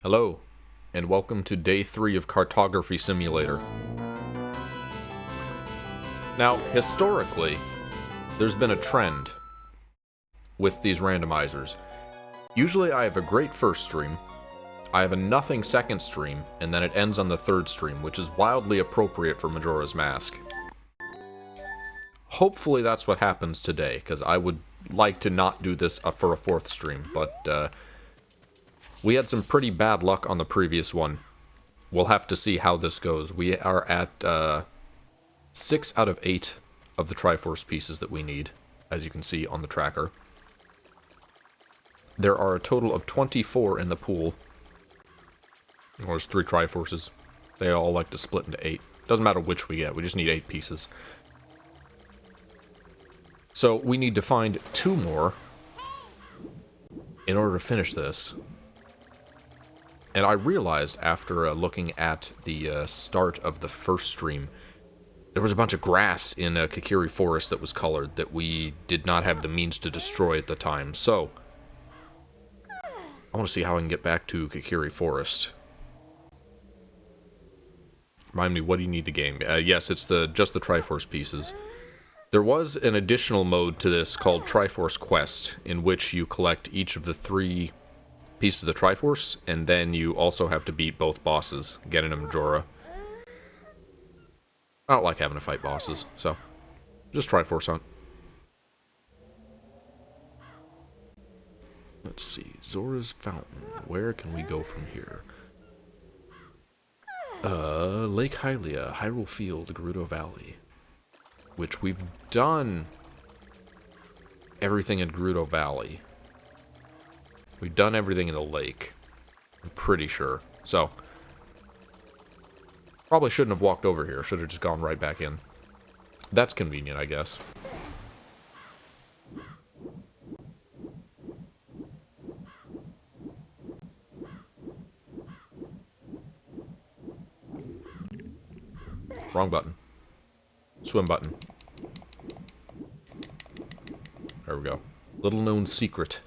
Hello, and welcome to Day 3 of Cartography Simulator. Now, historically, there's been a trend with these randomizers. Usually I have a great first stream, I have a nothing second stream, and then it ends on the third stream, which is wildly appropriate for Majora's Mask. Hopefully that's what happens today, because I would like to not do this for a fourth stream, but we had some pretty bad luck on the previous one. We'll have to see how this goes. We are at 6 out of 8 of the Triforce pieces that we need, as you can see on the tracker. There are a total of 24 in the pool. Well, there's 3 Triforces. They all like to split into 8. Doesn't matter which we get, we just need 8 pieces. So we need to find 2 more in order to finish this. And I realized after looking at the start of the first stream, there was a bunch of grass in Kakiri Forest that was colored that we did not have the means to destroy at the time. So, I want to see how I can get back to Kakiri Forest. Remind me, what do you need to game? Yes, it's just the Triforce pieces. There was an additional mode to this called Triforce Quest, in which you collect each of the 3 pieces of the Triforce, and then you also have to beat both bosses, get into Majora. I don't like having to fight bosses, so just Triforce hunt. Let's see, Zora's Fountain. Where can we go from here? Lake Hylia, Hyrule Field, Gerudo Valley. Which we've done everything in Gerudo Valley. We've done everything in the lake. I'm pretty sure. So, probably shouldn't have walked over here. Should have just gone right back in. That's convenient, I guess. Wrong button. Swim button. There we go. Little known secret.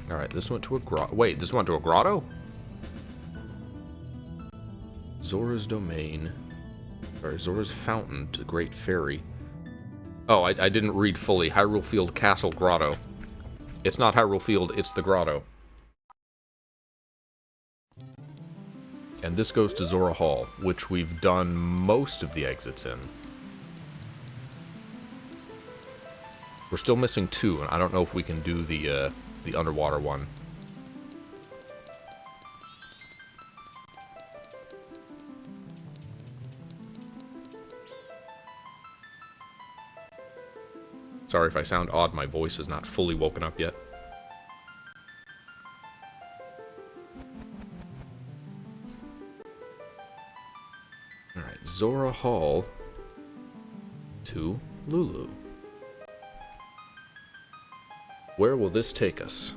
Alright, this went to a grotto. Wait, this went to a grotto? Zora's Domain. Sorry, Zora's Fountain to Great Fairy. Oh, I didn't read fully. Hyrule Field Castle Grotto. It's not Hyrule Field, it's the grotto. And this goes to Zora Hall, which we've done most of the exits in. We're still missing 2, and I don't know if we can do the underwater one. Sorry if I sound odd, my voice is not fully woken up yet. Alright, Zora Hall to Lulu. Where will this take us?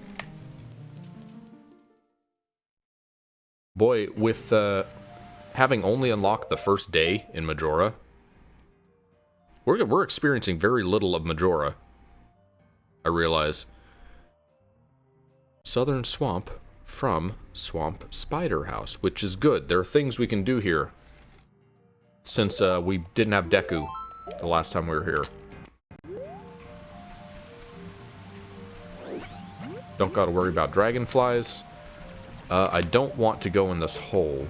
Boy, with having only unlocked the first day in Majora, we're experiencing very little of Majora, I realize. Southern Swamp from Swamp Spider House, which is good. There are things we can do here, since we didn't have Deku the last time we were here. Don't gotta worry about dragonflies. I don't want to go in this hole.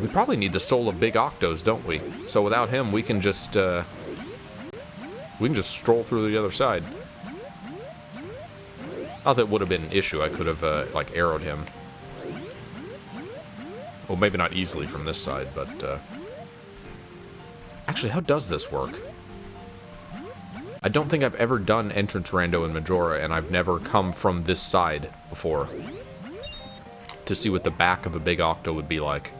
We probably need the soul of Big Octos, don't we? So without him, we can just stroll through the other side. Not that it would have been an issue. I could have, like, arrowed him. Well, maybe not easily from this side, but, Actually, how does this work? I don't think I've ever done entrance rando in Majora, and I've never come from this side before to see what the back of a Big Octo would be like.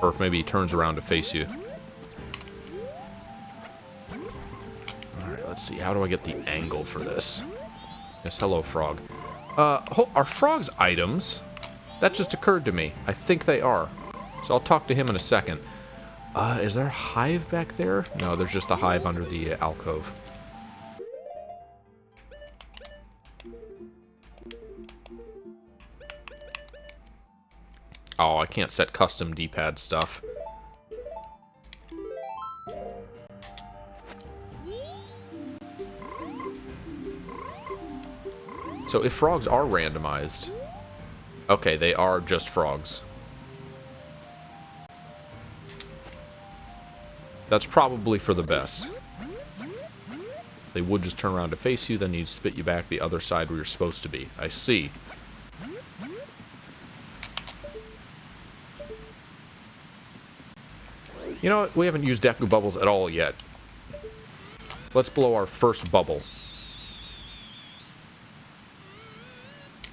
Or if maybe he turns around to face you. Alright, let's see. How do I get the angle for this? Yes, hello, frog. Are frogs items? That just occurred to me. I think they are. So I'll talk to him in a second. Is there a hive back there? No, there's just a hive under the alcove. Oh, I can't set custom D-pad stuff. So if frogs are randomized... Okay, they are just frogs. That's probably for the best. They would just turn around to face you, then you'd spit you back the other side where you're supposed to be. I see. You know what? We haven't used Deku Bubbles at all yet. Let's blow our first bubble.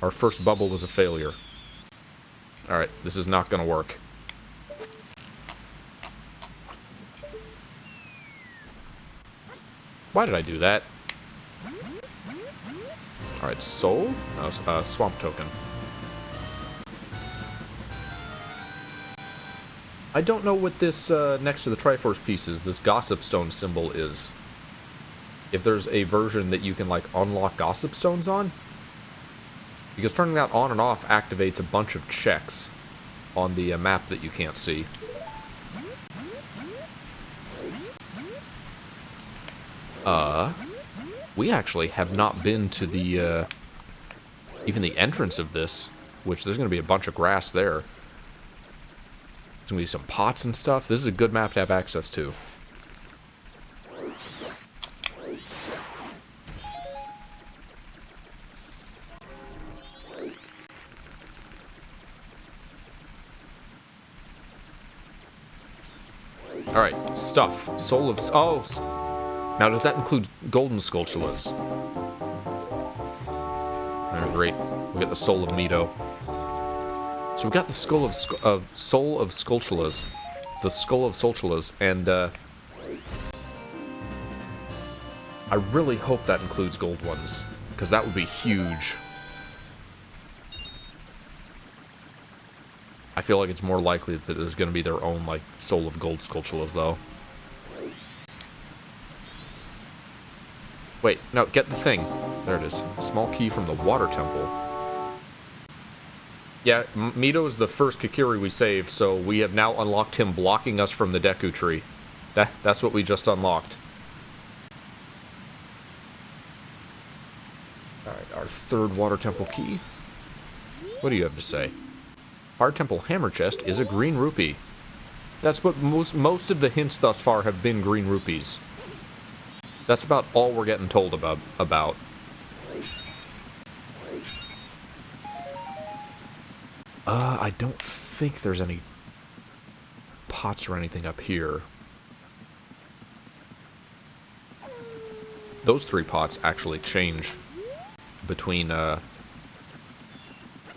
Our first bubble was a failure. Alright, this is not gonna work. Why did I do that? Alright, soul? No, swamp token. I don't know what this, next to the Triforce pieces, this Gossip Stone symbol is. If there's a version that you can, like, unlock Gossip Stones on? Because turning that on and off activates a bunch of checks on the map that you can't see. We actually have not been to the, even the entrance of this, which there's going to be a bunch of grass there. There's going to be some pots and stuff. This is a good map to have access to. Alright, stuff. Soul of... Oh! Now, does that include golden Skulltulas? Great. We got the Soul of Mito. So we got the Soul of Skulltulas. The Skull of Skulltulas, and, I really hope that includes gold ones, because that would be huge. I feel like it's more likely that there's going to be their own, like, Soul of Gold Skulltulas, though. Wait, no, get the thing. There it is. Small key from the Water Temple. Yeah, Mito is the first Kakiri we saved, so we have now unlocked him blocking us from the Deku Tree. That's what we just unlocked. Alright, our third Water Temple key. What do you have to say? Hard Temple Hammer Chest is a green rupee. That's what most of the hints thus far have been green rupees. That's about all we're getting told about. I don't think there's any pots or anything up here. Those 3 pots actually change between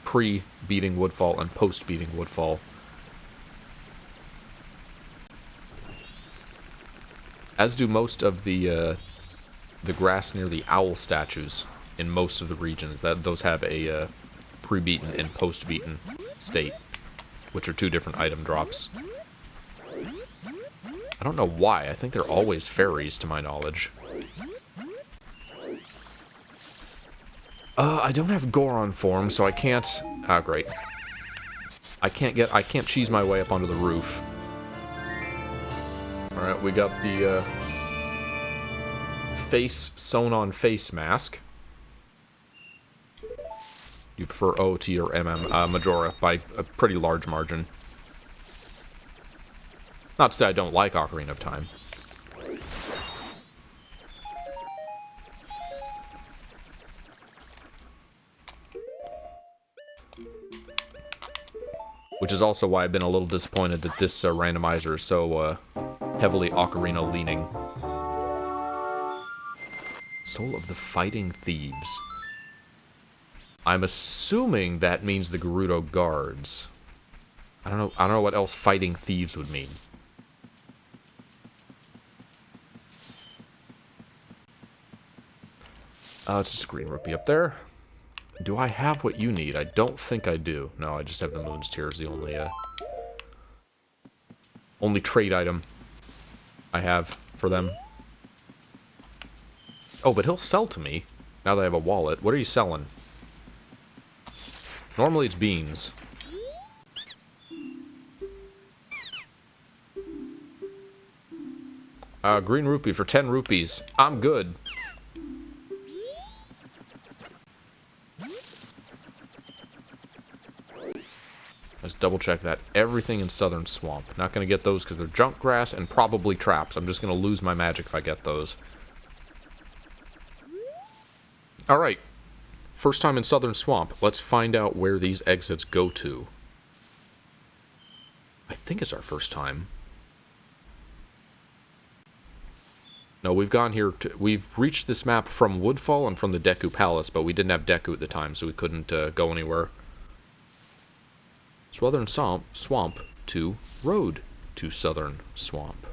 pre-beating Woodfall and post-beating Woodfall. As do most of the grass near the owl statues in most of the regions. Those have a pre-beaten and post-beaten state, which are 2 different item drops. I don't know why. I think they're always fairies, to my knowledge. I don't have Goron form, so I can't... Ah, great. I can't cheese my way up onto the roof. Alright, we got the, face sewn-on face mask. You prefer OT or Majora by a pretty large margin. Not to say I don't like Ocarina of Time. Which is also why I've been a little disappointed that this randomizer is so heavily Ocarina leaning. Soul of the Fighting Thieves. I'm assuming that means the Gerudo Guards. I don't know what else Fighting Thieves would mean. It's just green rupee up there. Do I have what you need? I don't think I do. No, I just have the Moon's Tears, the only trade item I have for them. Oh, but he'll sell to me, now that I have a wallet. What are you selling? Normally it's beans. Green rupee for 10 rupees. I'm good. Let's double check that. Everything in Southern Swamp. Not going to get those because they're junk grass and probably traps. I'm just going to lose my magic if I get those. Alright. First time in Southern Swamp. Let's find out where these exits go to. I think it's our first time. No, we've gone here. We've reached this map from Woodfall and from the Deku Palace, but we didn't have Deku at the time, so we couldn't go anywhere. Southern Swamp to Road to Southern Swamp.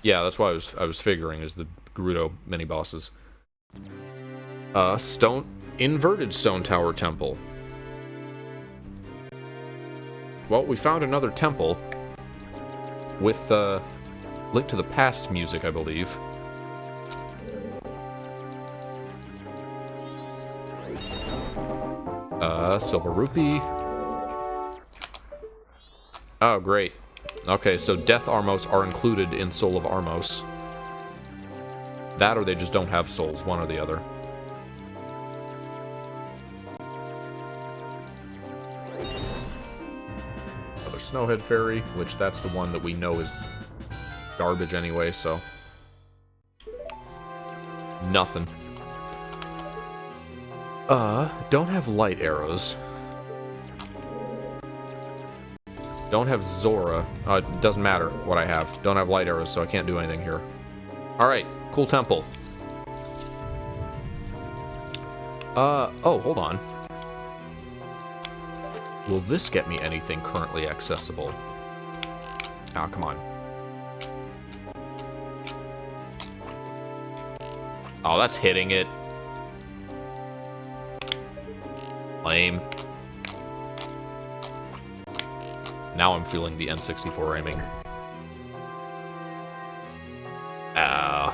Yeah, that's why I was figuring is the Gerudo mini bosses. Inverted Stone Tower Temple. Well, we found another temple with Link to the Past music, I believe. Silver Rupee. Oh, great. Okay, so Death Armos are included in Soul of Armos. That or they just don't have souls, one or the other. Another Snowhead Fairy, which that's the one that we know is garbage anyway, so... Nothing. Don't have light arrows. Don't have Zora. It doesn't matter what I have. Don't have light arrows, so I can't do anything here. Alright, cool temple. Oh, hold on. Will this get me anything currently accessible? Ah, come on. Oh, that's hitting it. Lame. Now I'm feeling the N64 aiming. I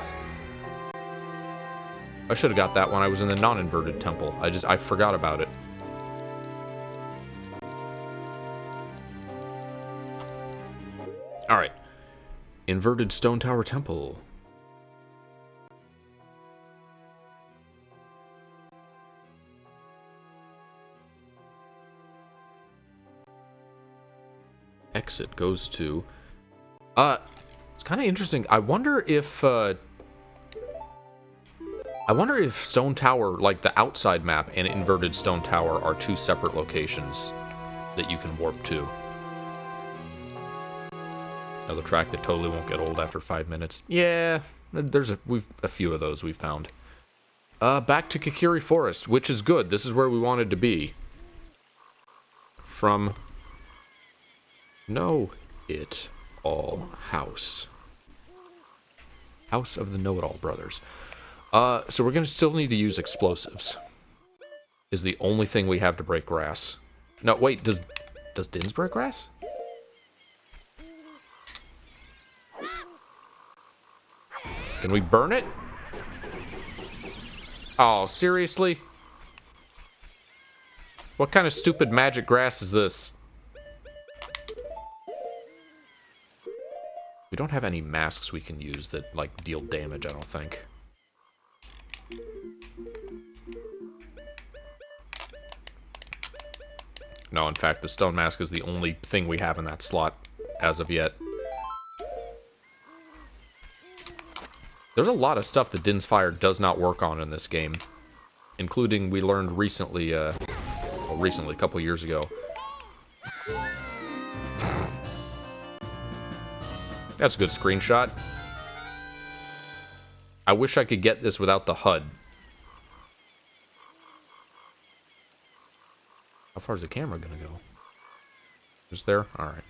should have got that when I was in the non-inverted temple. I forgot about it. Alright. Inverted Stone Tower Temple. Exit goes to... it's kind of interesting. I wonder if Stone Tower, like the outside map and Inverted Stone Tower, are two separate locations that you can warp to. Another track that totally won't get old after 5 minutes. Yeah, there's a few of those we've found. Back to Kakiri Forest, which is good. This is where we wanted to be. From... Know It All House. House of the Know-It-All Brothers. So we're gonna still need to use explosives. Is the only thing we have to break grass. No, wait, does Din's break grass? Can we burn it? Oh, seriously? What kind of stupid magic grass is this? We don't have any masks we can use that, like, deal damage, I don't think. No, in fact, the stone mask is the only thing we have in that slot as of yet. There's a lot of stuff that Din's Fire does not work on in this game. Including, we learned recently, well, recently, a couple years ago. That's a good screenshot. I wish I could get this without the HUD. How far is the camera gonna go? Just there? Alright.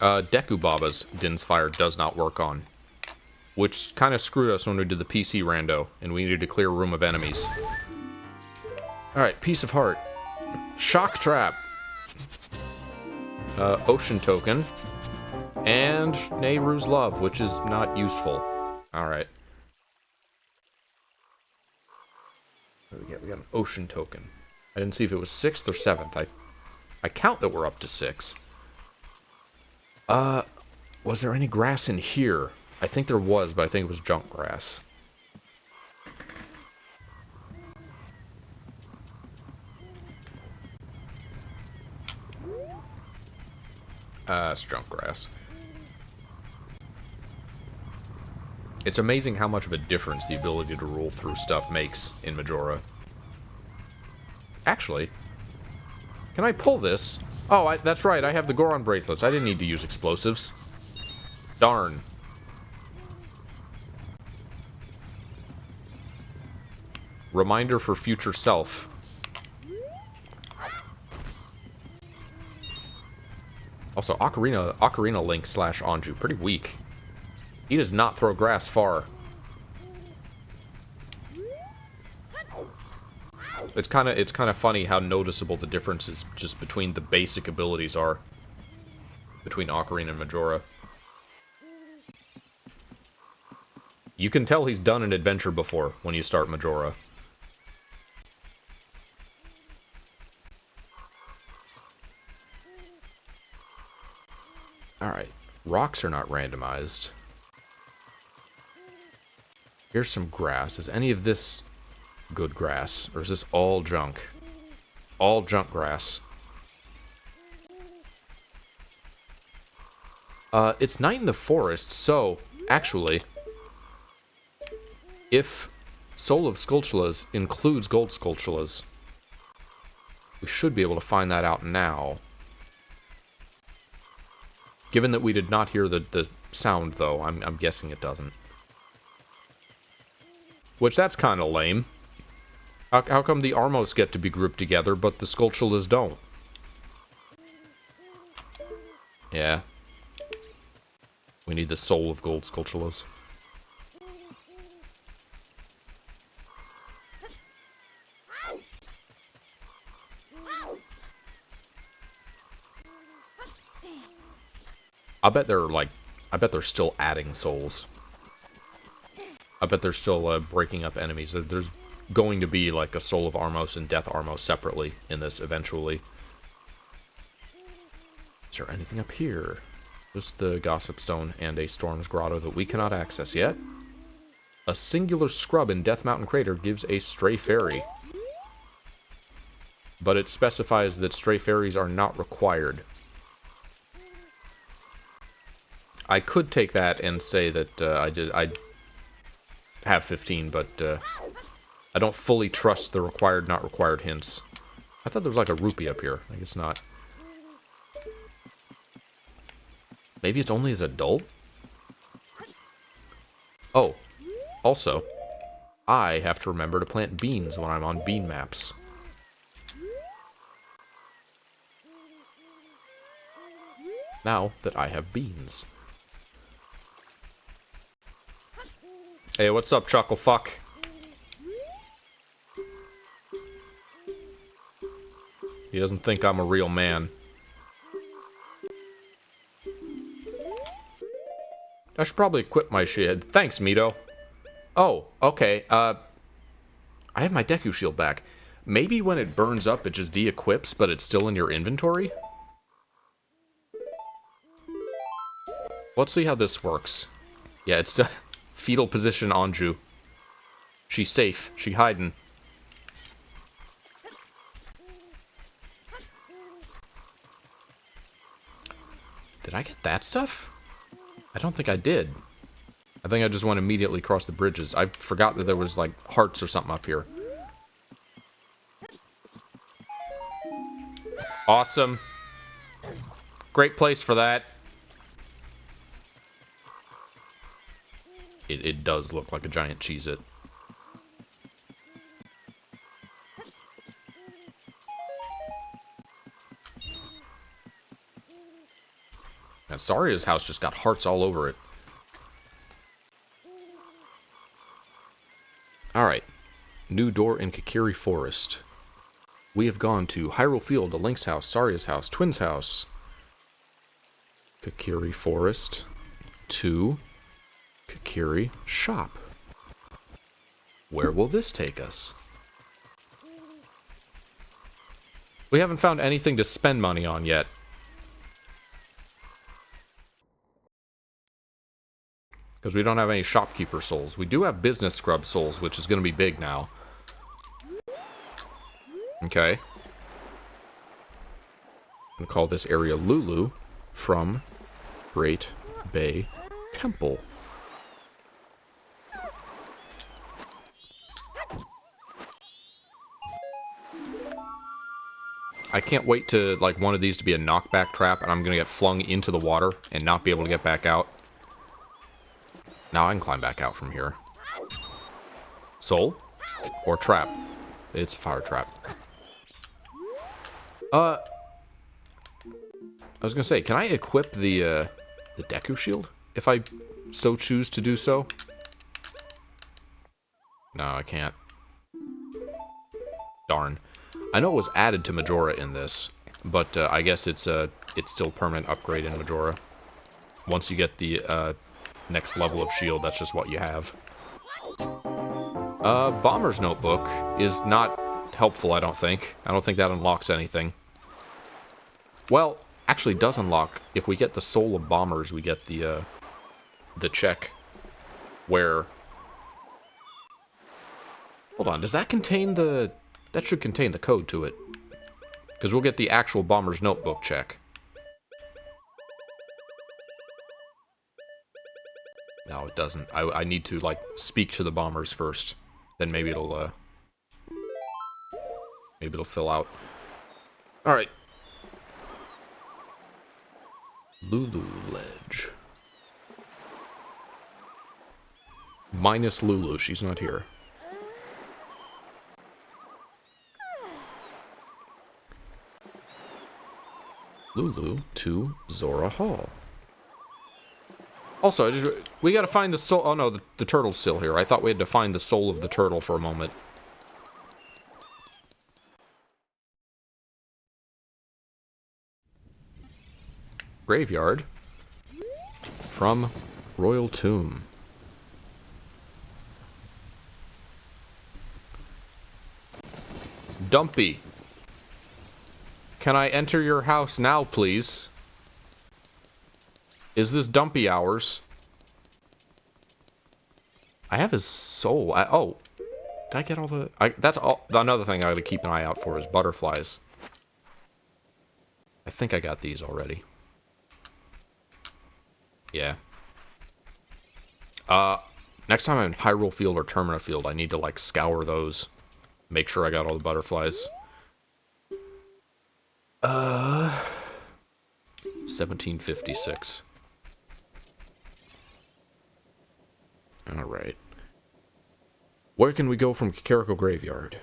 Deku Baba's Din's Fire does not work on. Which kind of screwed us when we did the PC rando, and we needed to clear a room of enemies. Alright, Piece of Heart. Shock Trap. Ocean Token. And Nehru's Love, which is not useful. Alright. What do we get? We got an Ocean Token. I didn't see if it was 6th or 7th. I count that we're up to 6. Was there any grass in here? I think there was, but I think it was junk grass. It's junk grass. It's amazing how much of a difference the ability to roll through stuff makes in Majora. Actually, can I pull this? Oh, that's right, I have the Goron bracelets. I didn't need to use explosives. Darn. Reminder for future self. Also, Ocarina Link / Anju, pretty weak. He does not throw grass far. It's kind of funny how noticeable the differences just between the basic abilities are between Ocarina and Majora. You can tell he's done an adventure before when you start Majora. Alright, rocks are not randomized. Here's some grass. Is any of this good grass? Or is this all junk? All junk grass. It's night in the forest, so, actually, if Soul of Skulltulas includes Gold Skulltulas, we should be able to find that out now. Given that we did not hear the sound, though, I'm guessing it doesn't. Which, that's kind of lame. How come the Armos get to be grouped together, but the Skulltulas don't? Yeah. We need the soul of Gold Skulltulas. I bet they're still adding souls. I bet they're still breaking up enemies. There's going to be like a Soul of Armos and Death Armos separately in this eventually. Is there anything up here? Just the Gossip Stone and a Storm's Grotto that we cannot access yet. A singular scrub in Death Mountain Crater gives a Stray Fairy. But it specifies that Stray Fairies are not required. I could take that and say that I have 15, but I don't fully trust the required, not required hints. I thought there was like a rupee up here. I guess not. Maybe it's only as adult? Oh, also, I have to remember to plant beans when I'm on bean maps. Now that I have beans. Hey, what's up, Chuckle Fuck? He doesn't think I'm a real man. I should probably equip my shield. Thanks, Mito. Oh, okay. I have my Deku shield back. Maybe when it burns up, it just de-equips, but it's still in your inventory? Let's see how this works. Yeah, it's still... Fetal position Anju. She's safe. She hiding. Did I get that stuff? I don't think I did. I think I just went immediately across the bridges. I forgot that there was, like, hearts or something up here. Awesome. Great place for that. It does look like a giant Cheez-It. And Saria's house just got hearts all over it. Alright. New door in Kakiri Forest. We have gone to Hyrule Field, to Link's house, Saria's house, Twin's house. Kakiri Forest. To Kakiri Shop. Where will this take us? We haven't found anything to spend money on yet. Because we don't have any shopkeeper souls. We do have business scrub souls, which is going to be big now. Okay. I'm going to call this area Lulu from Great Bay Temple. I can't wait to, like, one of these to be a knockback trap, and I'm going to get flung into the water and not be able to get back out. Now I can climb back out from here. Soul? Or trap? It's a fire trap. I was gonna say, can I equip the Deku Shield? If I so choose to do so? No, I can't. Darn. I know it was added to Majora in this, but I guess it's still permanent upgrade in Majora. Once you get the next level of shield, that's just what you have. Bomber's Notebook is not helpful, I don't think. I don't think that unlocks anything. Well, actually it does unlock. If we get the Soul of Bombers, we get the check where... Hold on, does that contain the... That should contain the code to it. Because we'll get the actual Bomber's Notebook check. No, it doesn't. I need to, like, speak to the bombers first. Then maybe it'll fill out. Alright. Lulu Ledge. Minus Lulu, she's not here. Lulu to Zora Hall. Also, we gotta find the soul. Oh no, the turtle's still here. I thought we had to find the soul of the turtle for a moment. Graveyard. From Royal Tomb. Dumpy. Can I enter your house now, please? Is this Dumpy hours? I have his soul. Oh. Did I get all the... that's all. Another thing I gotta keep an eye out for is butterflies. I think I got these already. Yeah. Next time I'm in Hyrule Field or Termina Field, I need to, like, scour those. Make sure I got all the butterflies. 1756. Alright. Where can we go from Kakariko Graveyard?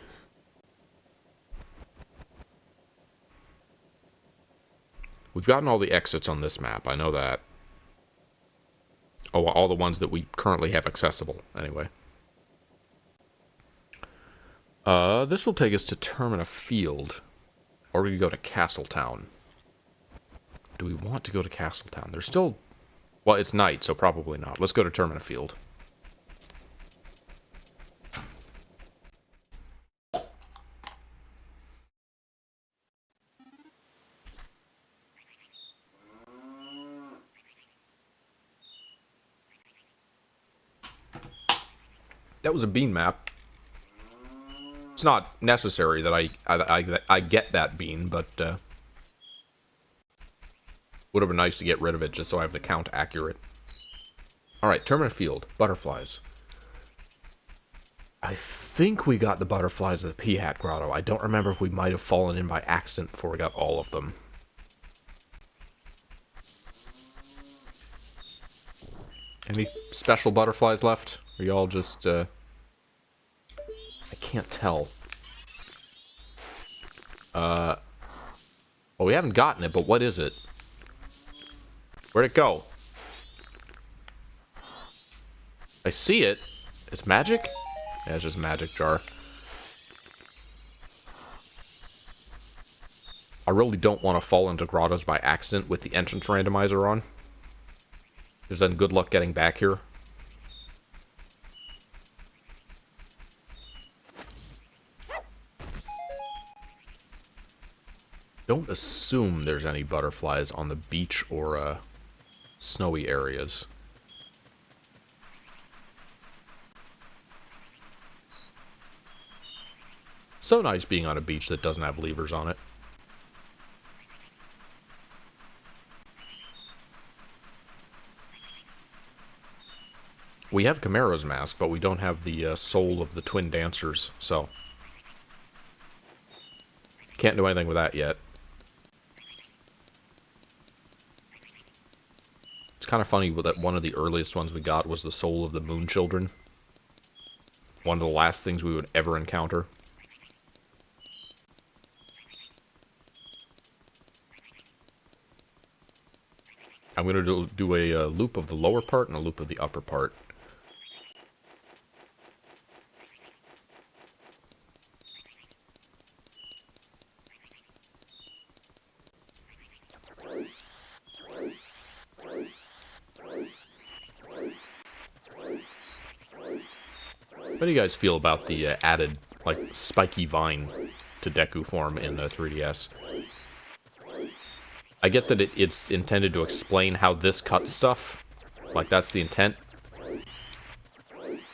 We've gotten all the exits on this map, I know that. Oh, all the ones that we currently have accessible, anyway. This will take us to Termina Field. Or we could go to Castletown. Do we want to go to Castletown? There's still... Well, it's night, so probably not. Let's go to Termina Field. That was a bean map. It's not necessary that I get that bean, but would have been nice to get rid of it just so I have the count accurate. Alright, Termina Field. Butterflies. I think we got the butterflies at the P-Hat Grotto. I don't remember if we might have fallen in by accident before we got all of them. Any special butterflies left? Are y'all just, I can't tell. Well, we haven't gotten it, but what is it? Where'd it go? I see it. It's magic? Yeah, it's just a magic jar. I really don't want to fall into grottos by accident with the entrance randomizer on. Because then good luck getting back here. Don't assume there's any butterflies on the beach or snowy areas. So nice being on a beach that doesn't have levers on it. We have Chimera's mask, but we don't have the soul of the twin dancers, so... Can't do anything with that yet. It's kind of funny that one of the earliest ones we got was the soul of the moon children. One of the last things we would ever encounter. I'm going to do a loop of the lower part and a loop of the upper part. How do you guys feel about the added, like, spiky vine to Deku form in 3DS? I get that it's intended to explain how this cuts stuff. Like, that's the intent.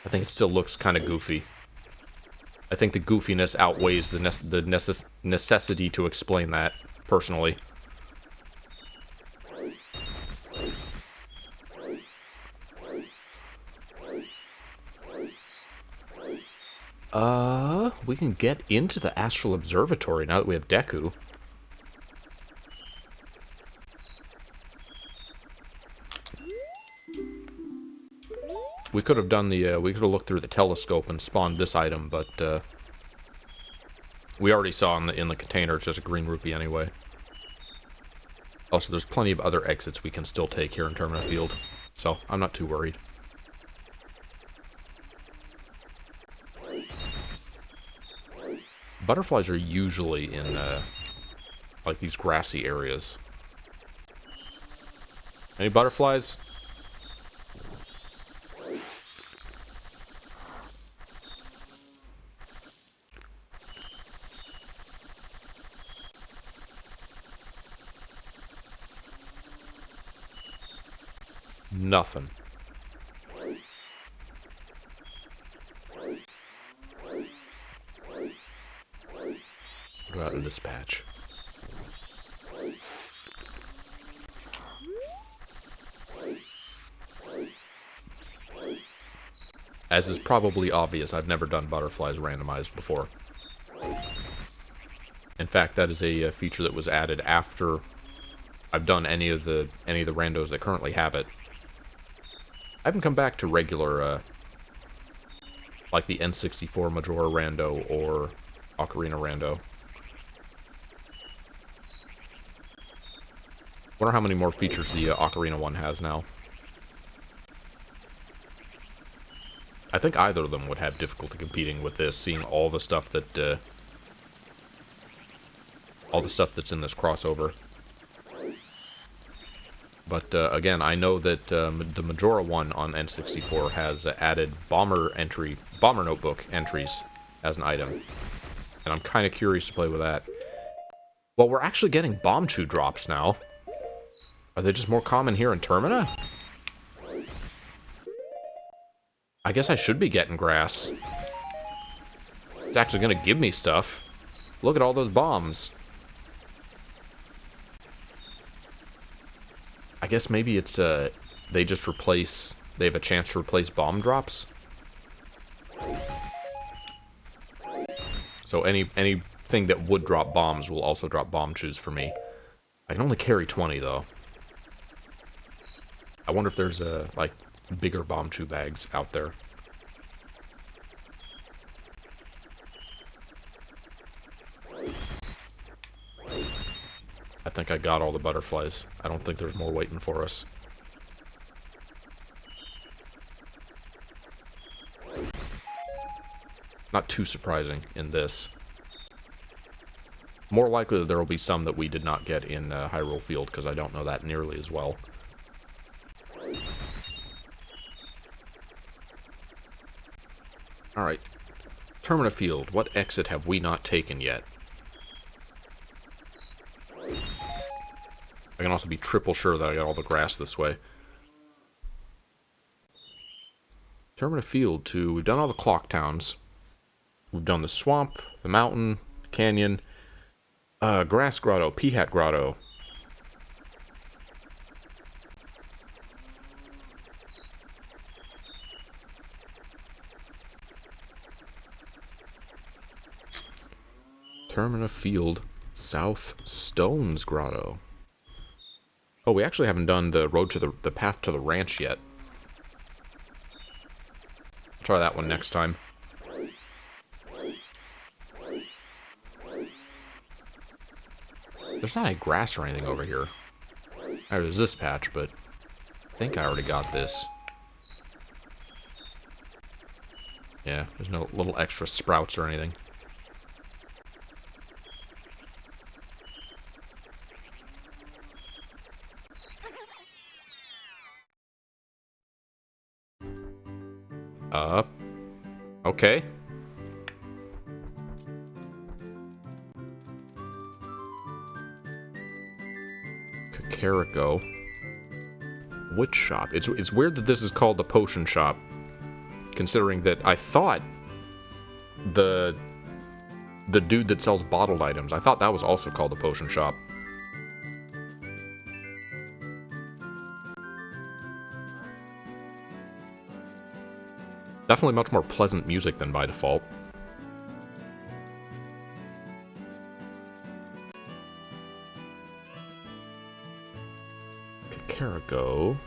I think it still looks kind of goofy. I think the goofiness outweighs the necessity to explain that, personally. We can get into the Astral Observatory now that we have Deku. We could have done the, we could have looked through the telescope and spawned this item, but, we already saw in the container, it's just a green rupee anyway. Also, there's plenty of other exits we can still take here in Termina Field, so I'm not too worried. Butterflies are usually in, like, these grassy areas. Any butterflies? Nothing. What about in this patch? As is probably obvious, I've never done butterflies randomized before. In fact, that is a feature that was added after I've done any of the randos that currently have it. I haven't come back to regular, like the N64 Majora rando or Ocarina rando. Wonder how many more features the Ocarina one has now. I think either of them would have difficulty competing with this, seeing all the stuff that, all the stuff that's in this crossover. But, again, I know that the Majora one on N64 has added Bomber Notebook entries as an item. And I'm kind of curious to play with that. Well, we're actually getting Bombchu drops now. Are they just more common here in Termina? I guess I should be getting grass. It's actually going to give me stuff. Look at all those bombs. I guess maybe it's, they just replace... They have a chance to replace bomb drops? So anything that would drop bombs will also drop Bombchus for me. I can only carry 20, though. I wonder if there's, like, bigger Bombchu bags out there. I think I got all the butterflies. I don't think there's more waiting for us. Not too surprising in this. More likely that there will be some that we did not get in Hyrule Field, because I don't know that nearly as well. Alright. Termina Field. What exit have we not taken yet? I can also be triple sure that I got all the grass this way. Termina Field 2. We've done all the clock towns. We've done the swamp, the mountain, the canyon, grass grotto, Peahat grotto. Termina Field, South Stones grotto. Oh, we actually haven't done the road to the path to the ranch yet. Try that one next time. There's not any grass or anything over here. There's this patch, but I think I already got this. Yeah, there's no little extra sprouts or anything. Okay. Kakariko. Witch shop. It's weird that this is called the potion shop, considering that I thought the dude that sells bottled items, I thought that was also called the potion shop. Definitely much more pleasant music than by default. Kakariko.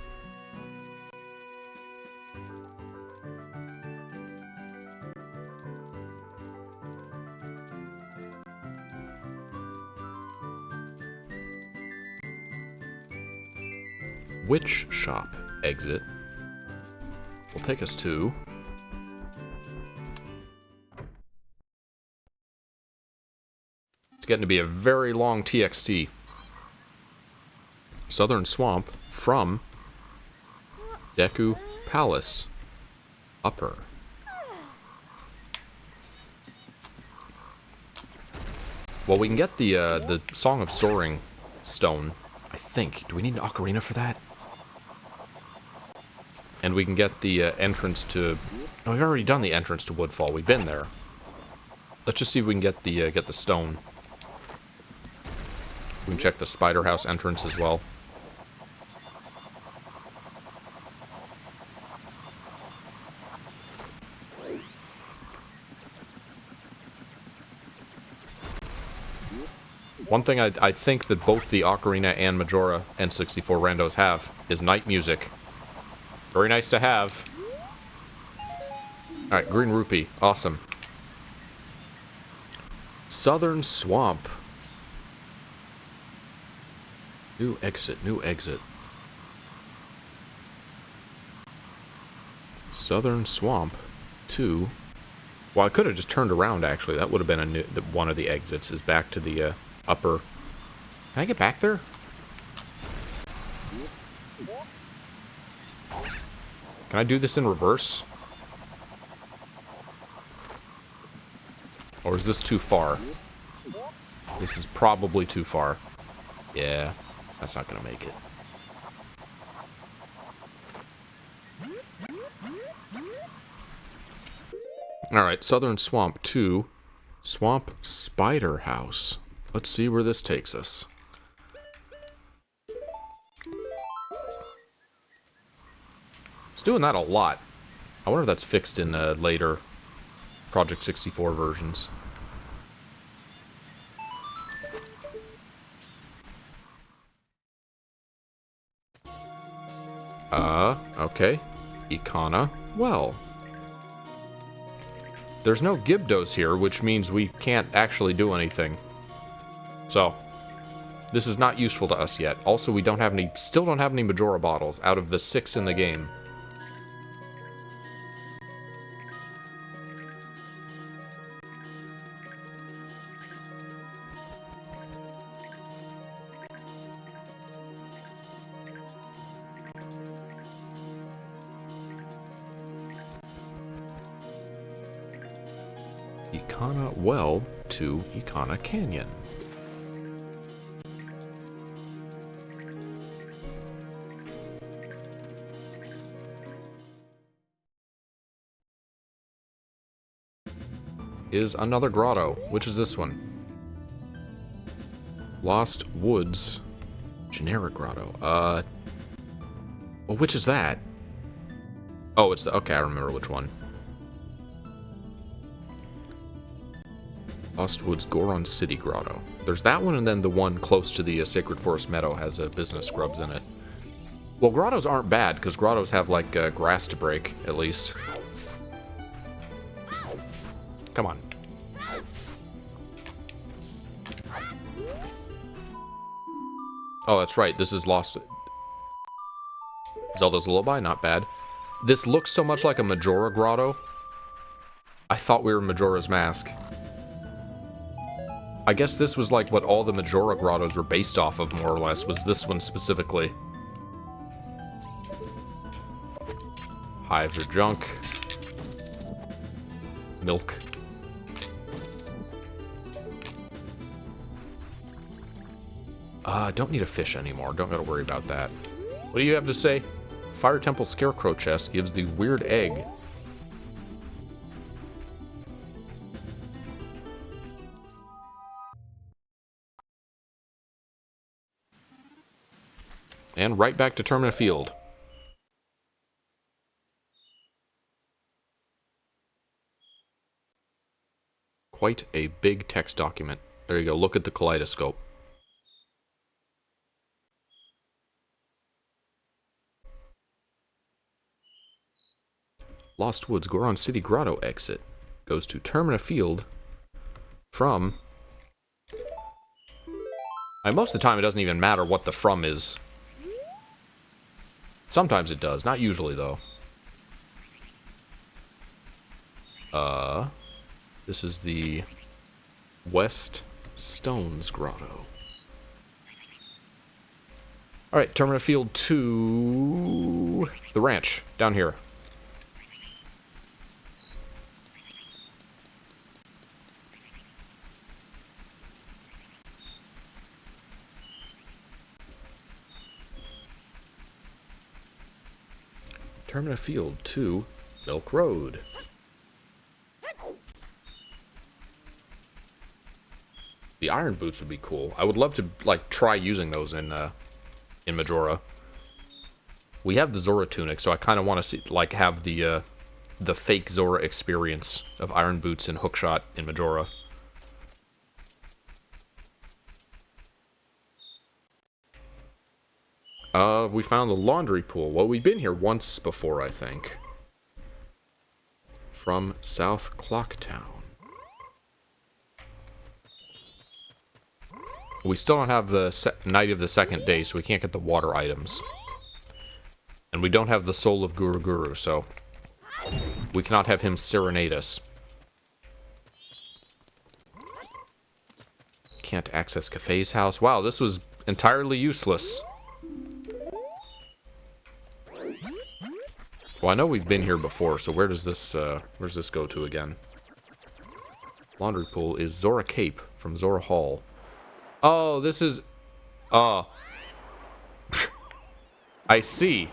Witch shop exit will take us to... It's getting to be a very long TXT. Southern Swamp from Deku Palace. Upper. Well, we can get the Song of Soaring stone, I think. Do we need an ocarina for that? And we can get the entrance to... No, we've already done the entrance to Woodfall. We've been there. Let's just see if we can get the stone. We can check the Spider House entrance as well. One thing I think that both the Ocarina and Majora N64 randos have is night music. Very nice to have. Alright, Green Rupee. Awesome. Southern Swamp. New exit, new exit. Southern Swamp 2. Well, I could have just turned around, actually. That would have been one of the exits, is back to the upper... Can I get back there? Can I do this in reverse? Or is this too far? This is probably too far. Yeah. That's not gonna make it. Alright, Southern Swamp 2. Swamp Spider House. Let's see where this takes us. It's doing that a lot. I wonder if that's fixed in later Project 64 versions. Okay. Ikana. Well. There's no Gibdos here, which means we can't actually do anything. So, This is not useful to us yet. Also, we don't have any, still don't have any Majora bottles out of the 6 in the game. Ikana Well to Ikana Canyon. Is another grotto. Which is this one? Lost Woods. Generic grotto. Well, which is that? Oh, it's the... Okay, I remember which one. Lost Woods Goron City Grotto. There's that one, and then the one close to the Sacred Forest Meadow has business scrubs in it. Well, grottos aren't bad, because grottos have, like, grass to break, at least. Come on. Oh, that's right. This is Lost... Zelda's Lullaby? Not bad. This looks so much like a Majora grotto. I thought we were Majora's Mask. I guess this was like what all the Majora grottos were based off of, more or less, was this one specifically. Hives are junk. Milk. Don't need a fish anymore. Don't gotta worry about that. What do you have to say? Fire Temple Scarecrow chest gives the weird egg. And right back to Termina Field. Quite a big text document. There you go, look at the kaleidoscope. Lost Woods Goron City Grotto exit. Goes to Termina Field from... most of the time it doesn't even matter what the from is. Sometimes it does, not usually though. This is the West Stones Grotto. Alright, Termina Field to the ranch, down here. Termina Field to Milk Road. The iron boots would be cool. I would love to, like, try using those in Majora. We have the Zora tunic, so I kind of want to see, like, have the fake Zora experience of iron boots and hookshot in Majora. We found the laundry pool. Well, we've been here once before, I think. From South Clocktown. We still don't have the night of the second day, so we can't get the water items. And we don't have the soul of Guru Guru, so we cannot have him serenade us. Can't access Cafe's house. Wow, this was entirely useless. Well, I know we've been here before, so where's this go to again? Laundry pool is Zora Cape from Zora Hall. Oh, this is... I see.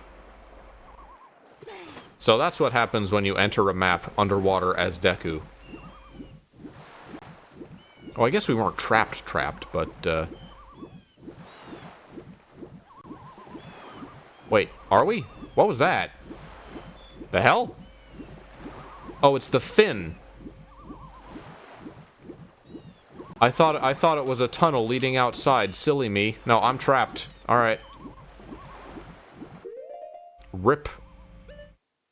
So that's what happens when you enter a map underwater as Deku. Oh, I guess we weren't trapped, but, Wait, are we? What was that? The hell? Oh, it's the fin. I thought it was a tunnel leading outside. Silly me. No, I'm trapped. Alright. Rip.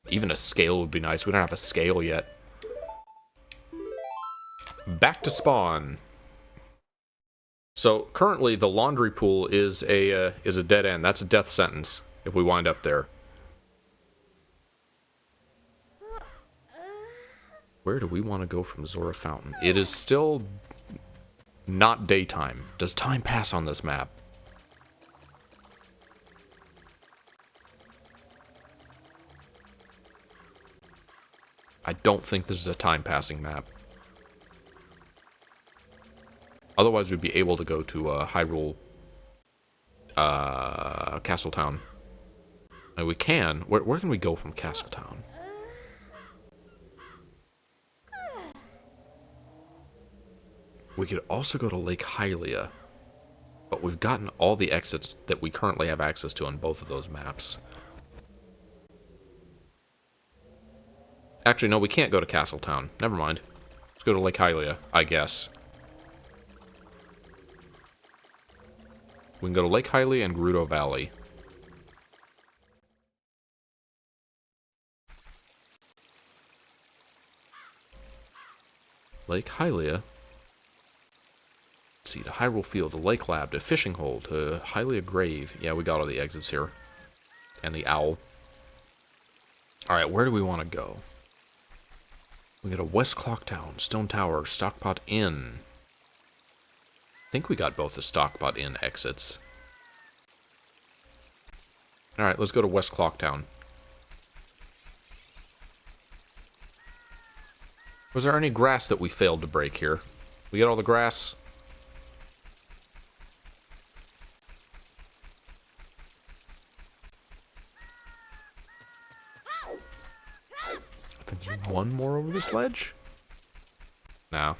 Even a scale would be nice. We don't have a scale yet. Back to spawn. So currently the laundry pool is a dead end. That's a death sentence if we wind up there. Where do we want to go from Zora Fountain? It is still not daytime. Does time pass on this map? I don't think this is a time passing map. Otherwise we'd be able to go to Hyrule Castletown. And we can. Where can we go from Castletown? We could also go to Lake Hylia. But we've gotten all the exits that we currently have access to on both of those maps. Actually, no, we can't go to Castletown. Never mind. Let's go to Lake Hylia, I guess. We can go to Lake Hylia and Gerudo Valley. Lake Hylia. Let's see, to Hyrule Field, to Lake Lab, to Fishing Hole, to Hylia Grave. Yeah, we got all the exits here. And the owl. Alright, where do we want to go? We got a West Clocktown, Stone Tower, Stockpot Inn. I think we got both the Stockpot Inn exits. Alright, let's go to West Clocktown. Was there any grass that we failed to break here? We get all the grass? I think there's one more over this ledge? No.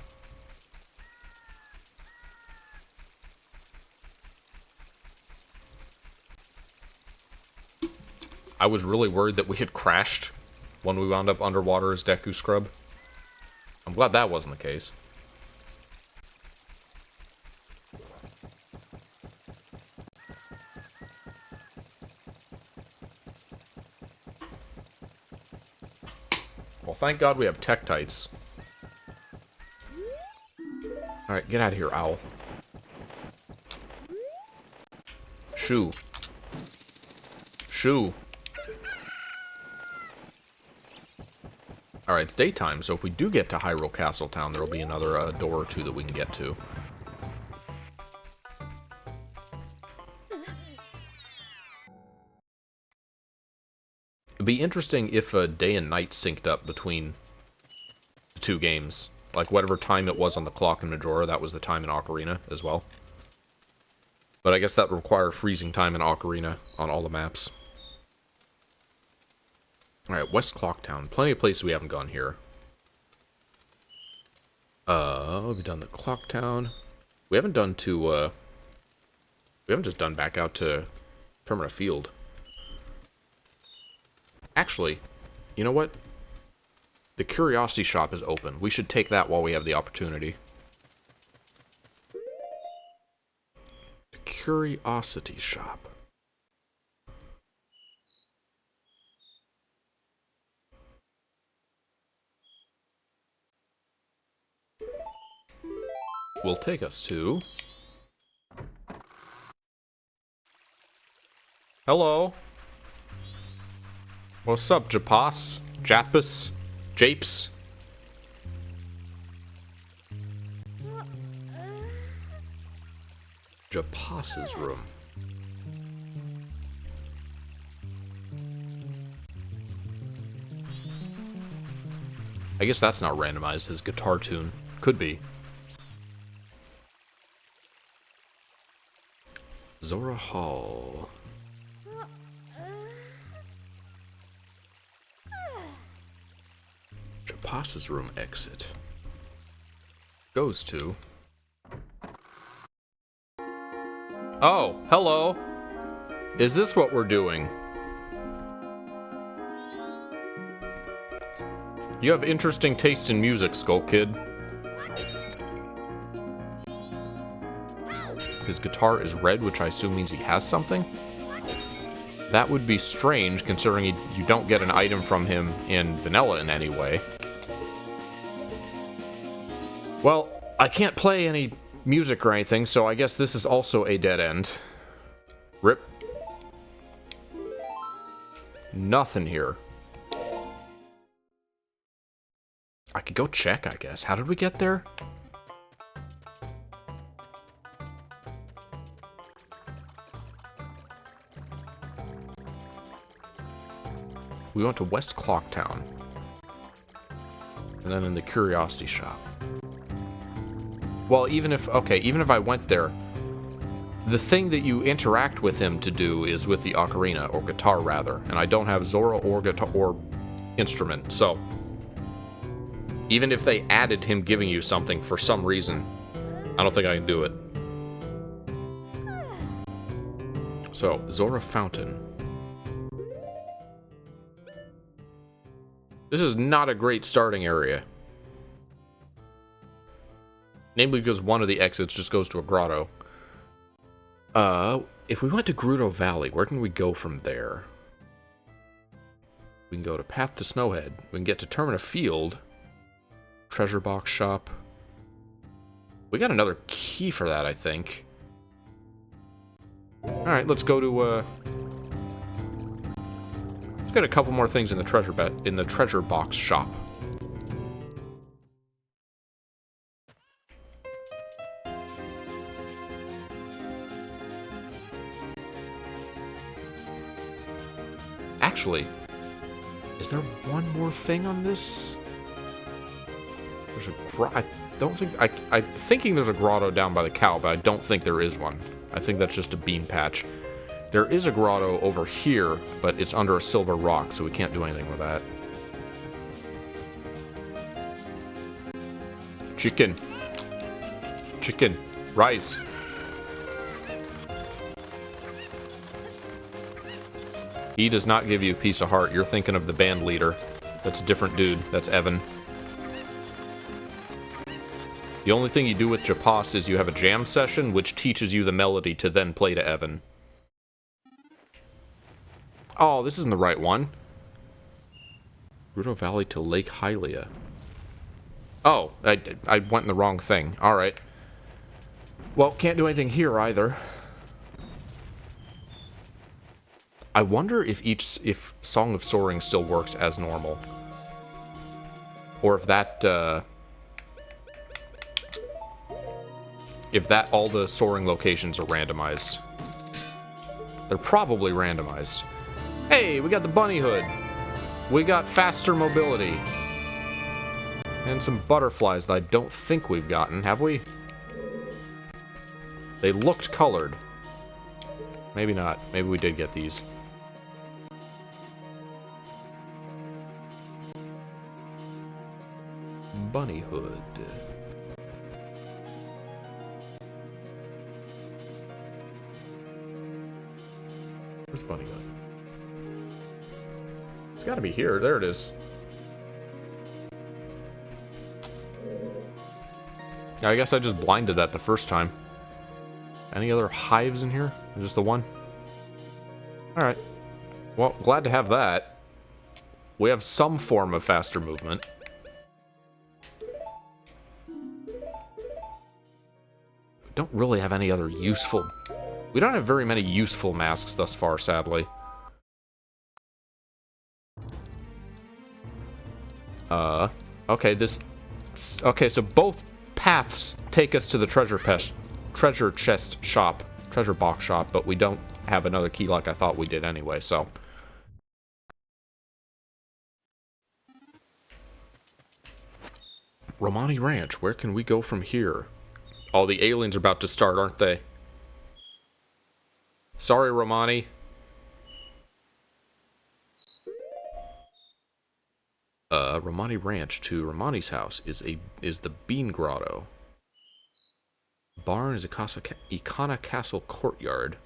I was really worried that we had crashed when we wound up underwater as Deku Scrub. I'm glad that wasn't the case. Well, thank God we have Tektites. Alright, get out of here, owl. Shoo. Shoo. Alright, it's daytime, so if we do get to Hyrule Castletown, there'll be another door or two that we can get to. It'd be interesting if day and night synced up between the two games. Like, whatever time it was on the clock in Majora, that was the time in Ocarina as well. But I guess that would require freezing time in Ocarina on all the maps. Alright, West Clocktown. Plenty of places we haven't gone here. We've done the Clocktown. We haven't done to, we haven't just done back out to Termina Field. Actually, you know what? The Curiosity Shop is open. We should take that while we have the opportunity. The Curiosity Shop. Will take us to... Hello. What's up, Japas? Japus? Japes? Japas's room. I guess that's not randomized, his guitar tune. Could be. Zora Hall. Japas's room exit. Goes to... Oh, hello. Is this what we're doing? You have interesting taste in music, Skull Kid. His guitar is red, which I assume means he has something? That would be strange, considering you don't get an item from him in vanilla in any way. Well, I can't play any music or anything, so I guess this is also a dead end. Rip. Nothing here. I could go check, I guess. How did we get there? We went to West Clocktown. And then in the Curiosity Shop. Well, even if I went there, the thing that you interact with him to do is with the ocarina, or guitar rather, and I don't have Zora or guitar or instrument, so even if they added him giving you something for some reason, I don't think I can do it. So, Zora Fountain. This is not a great starting area. Namely because one of the exits just goes to a grotto. If we went to Gerudo Valley, where can we go from there? We can go to Path to Snowhead. We can get to Termina Field. Treasure Box Shop. We got another key for that, I think. Alright, let's go to, let's get a couple more things in the treasure box shop. Actually, is there one more thing on this? There's a I'm thinking there's a grotto down by the cow, but I don't think there is one. I think that's just a bean patch. There is a grotto over here, but it's under a silver rock, so we can't do anything with that. Chicken. Chicken. Rice. He does not give you a piece of heart. You're thinking of the band leader. That's a different dude. That's Evan. The only thing you do with Japas is you have a jam session, which teaches you the melody to then play to Evan. Oh, this isn't the right one. Gerudo Valley to Lake Hylia. Oh, I went in the wrong thing. Alright. Well, can't do anything here either. I wonder if Song of Soaring still works as normal. Or if that, all the soaring locations are randomized. They're probably randomized. Hey, we got the bunny hood. We got faster mobility. And some butterflies that I don't think we've gotten, have we? They looked colored. Maybe not. Maybe we did get these. Bunny hood. Where's bunny hood? It's gotta be here. There it is. I guess I just blinded that the first time. Any other hives in here? Just the one? Alright. Well, glad to have that. We have some form of faster movement. We don't really have any other useful... We don't have very many useful masks thus far, sadly. Okay, okay, so both paths take us to the treasure chest shop, treasure box shop, but we don't have another key like I thought we did anyway, so. Romani Ranch, where can we go from here? Oh, the aliens are about to start, aren't they? Sorry, Romani. Romani Ranch to Romani's house is the Bean Grotto. Barn is Ikana Castle Courtyard.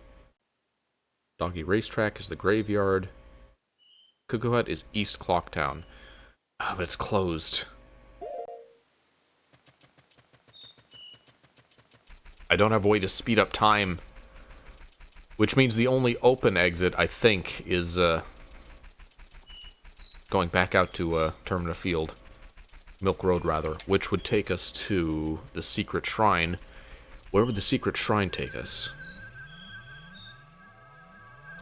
Doggy Racetrack is the graveyard. Cuckoo Hut is East Clocktown. Ah, but it's closed. I don't have a way to speed up time. Which means the only open exit, I think, is, going back out to, Termina Field. Milk Road, rather. Which would take us to the secret shrine. Where would the secret shrine take us?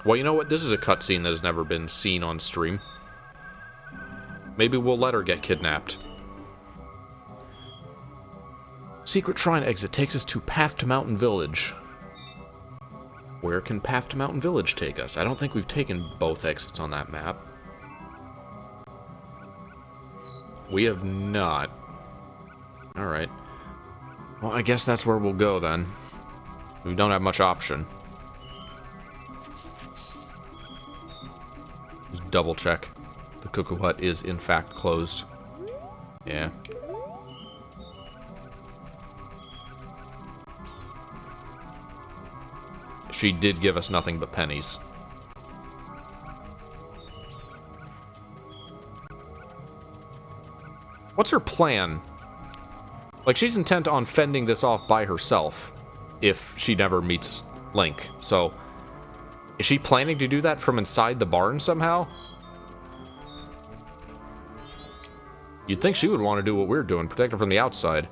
Well, you know what? This is a cutscene that has never been seen on stream. Maybe we'll let her get kidnapped. Secret shrine exit takes us to Path to Mountain Village. Where can Path to Mountain Village take us? I don't think we've taken both exits on that map. We have not. Alright. Well, I guess that's where we'll go then. We don't have much option. Just double check. The Cuckoo Hut is in fact closed. Yeah. She did give us nothing but pennies. What's her plan? Like, she's intent on fending this off by herself if she never meets Link. So, is she planning to do that from inside the barn somehow? You'd think she would want to do what we're doing, protect her from the outside.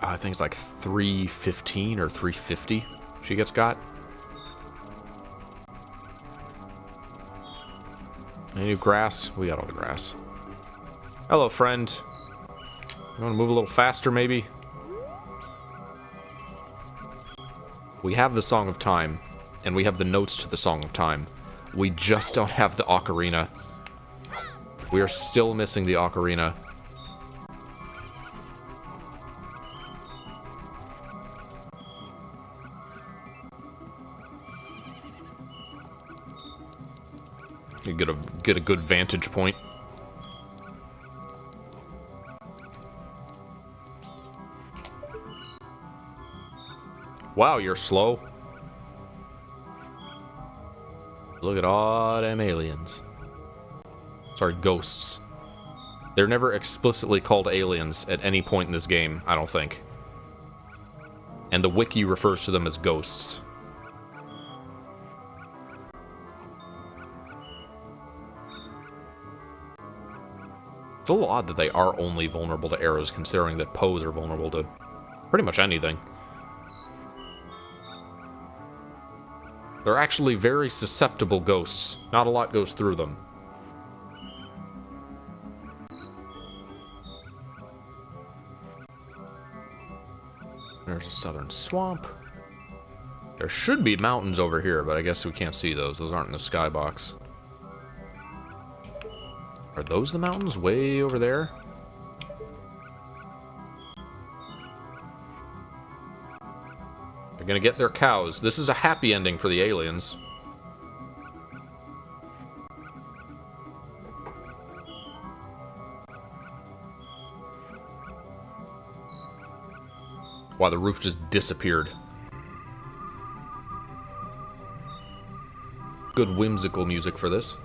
I think it's like 315 or 350 she gets got. Any new grass? We got all the grass. Hello, friend. You want to move a little faster, maybe? We have the Song of Time, and we have the notes to the Song of Time. We just don't have the Ocarina. We are still missing the Ocarina. You get a good vantage point. Wow, you're slow. Look at all them aliens. Sorry, ghosts. They're never explicitly called aliens at any point in this game, I don't think. And the wiki refers to them as ghosts. It's a little odd that they are only vulnerable to arrows, considering that Poes are vulnerable to pretty much anything. They're actually very susceptible ghosts. Not a lot goes through them. There's a southern swamp. There should be mountains over here, but I guess we can't see those. Those aren't in the skybox. Are those the mountains way over there? They're gonna get their cows. This is a happy ending for the aliens. Wow, the roof just disappeared. Good whimsical music for this.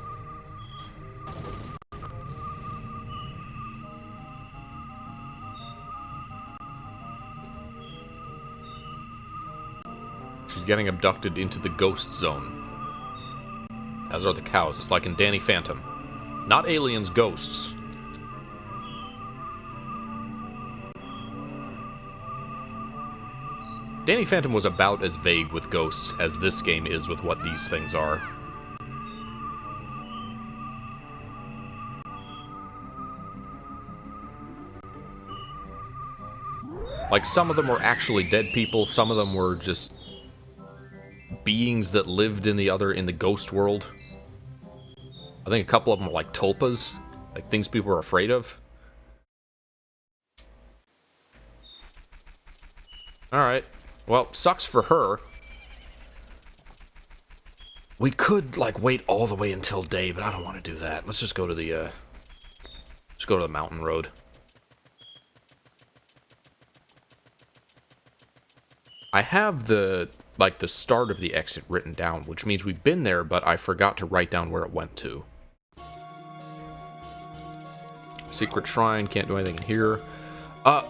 Getting abducted into the ghost zone. As are the cows. It's like in Danny Phantom. Not aliens, ghosts. Danny Phantom was about as vague with ghosts as this game is with what these things are. Like, some of them were actually dead people, some of them were just beings that lived in the ghost world. I think a couple of them were like tulpas, like things people were afraid of. Alright. Well, sucks for her. We could, like, wait all the way until day, but I don't want to do that. Let's just go to the, mountain road. I have the start of the exit written down, which means we've been there, but I forgot to write down where it went to. Secret shrine, can't do anything in here. No.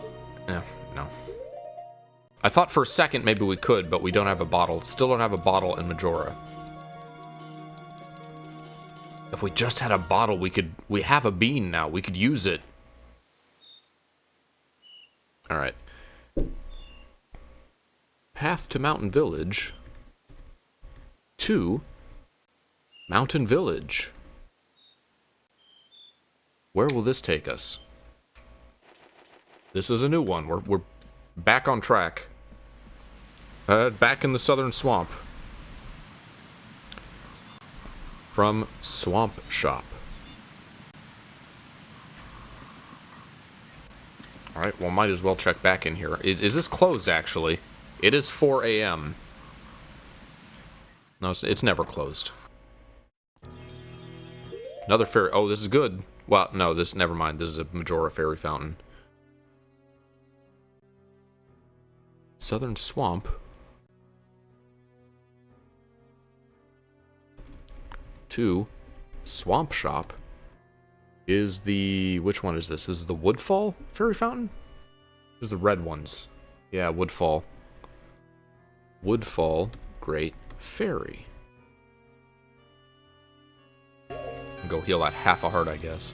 I thought for a second maybe we could, but we don't have a bottle. Still don't have a bottle in Majora. If we just had a bottle, we have a bean now. We could use it. Alright. Path to Mountain Village. To Mountain Village. Where will this take us? This is a new one. We're back on track. Back in the southern swamp. From Swamp Shop. Alright, well, might as well check back in here. Is this closed, actually? It is 4 a.m. No, it's never closed. Another fairy... Oh, this is good. Well, no, never mind. This is a Majora fairy fountain. Southern Swamp. To Swamp Shop is the... Which one is this? This is the Woodfall fairy fountain? This is the red ones. Yeah, Woodfall. Woodfall Great Fairy. Go heal that half a heart, I guess.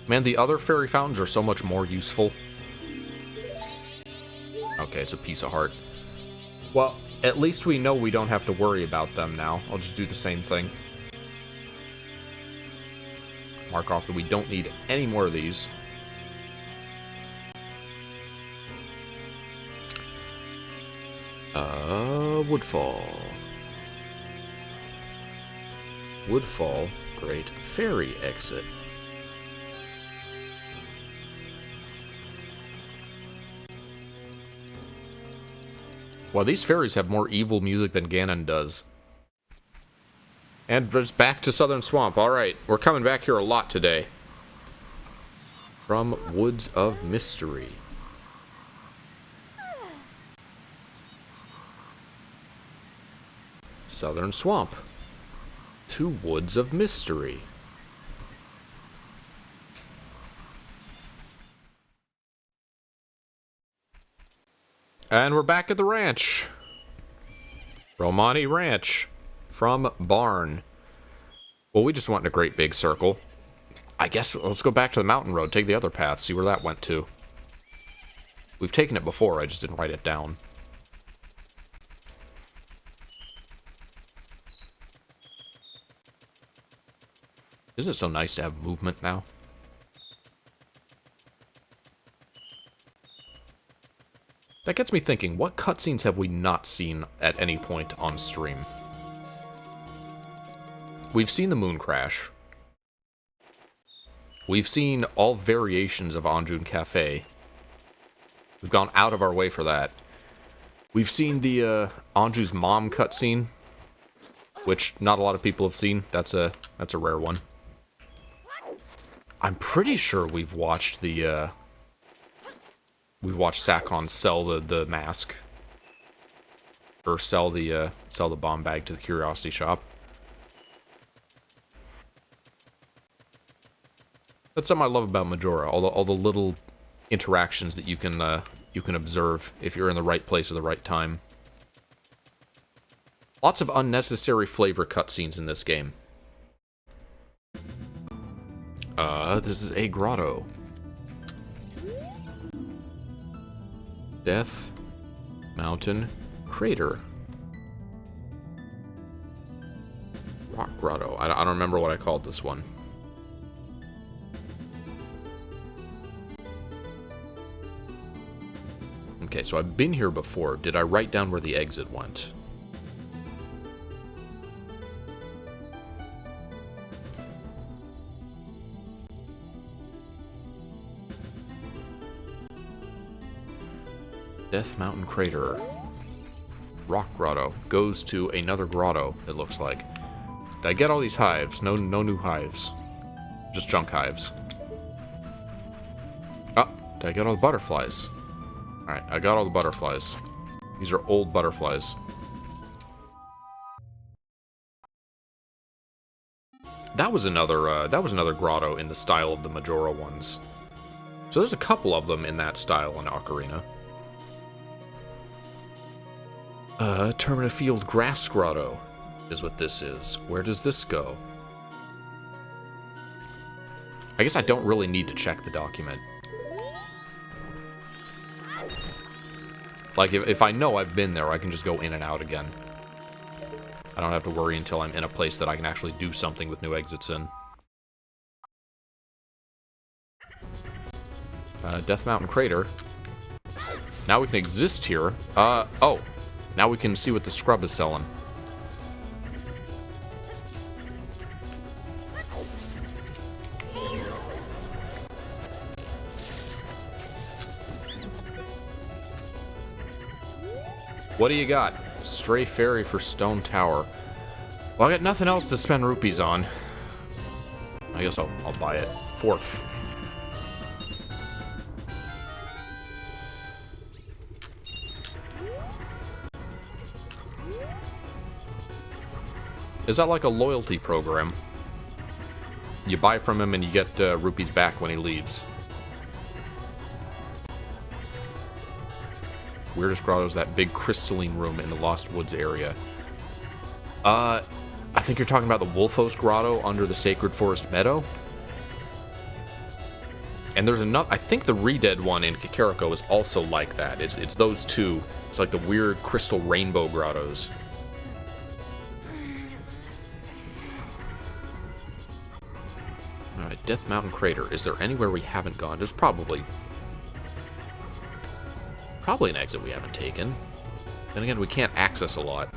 Man, the other fairy fountains are so much more useful. Okay, it's a piece of heart. Well, at least we know we don't have to worry about them now. I'll just do the same thing. Mark off that we don't need any more of these. Woodfall. Woodfall Great Fairy exit. Well, these fairies have more evil music than Ganon does. And just back to Southern Swamp. Alright, we're coming back here a lot today. From Woods of Mystery. Southern Swamp. To Woods of Mystery. And we're back at the ranch. Romani Ranch. From Barn. Well, we just went in a great big circle. I guess let's go back to the mountain road, take the other path, see where that went to. We've taken it before, I just didn't write it down. Isn't it so nice to have movement now? That gets me thinking, what cutscenes have we not seen at any point on stream? We've seen the moon crash. We've seen all variations of Anjun Cafe. We've gone out of our way for that. We've seen the Anju's mom cutscene, which not a lot of people have seen. That's a rare one. I'm pretty sure we've watched the Sakon sell the mask, or sell the bomb bag to the curiosity shop. That's something I love about Majora. All the little interactions that you can observe if you're in the right place at the right time. Lots of unnecessary flavor cutscenes in this game. This is a grotto. Death Mountain Crater. Rock Grotto. I don't remember what I called this one. Okay, so I've been here before. Did I write down where the exit went? Death Mountain Crater. Rock Grotto. Goes to another grotto, it looks like. Did I get all these hives? No new hives. Just junk hives. Oh, did I get all the butterflies? Alright, I got all the butterflies. These are old butterflies. That was another grotto in the style of the Majora ones. So there's a couple of them in that style in Ocarina. Termina Field Grass Grotto is what this is. Where does this go? I guess I don't really need to check the document. Like, if I know I've been there, I can just go in and out again. I don't have to worry until I'm in a place that I can actually do something with new exits in. Death Mountain Crater. Now we can exist here. Oh. Now we can see what the scrub is selling. What do you got? Stray Fairy for Stone Tower. Well, I got nothing else to spend rupees on. I guess I'll buy it. Fourth. Is that like a loyalty program? You buy from him and you get rupees back when he leaves. Weirdest grotto is that big crystalline room in the Lost Woods area. I think you're talking about the Wolfos Grotto under the Sacred Forest Meadow. And there's another, I think the Redead one in Kakariko is also like that. It's those two. It's like the weird crystal rainbow grottos. Alright, Death Mountain Crater. Is there anywhere we haven't gone? There's probably an exit we haven't taken. Then again, we can't access a lot.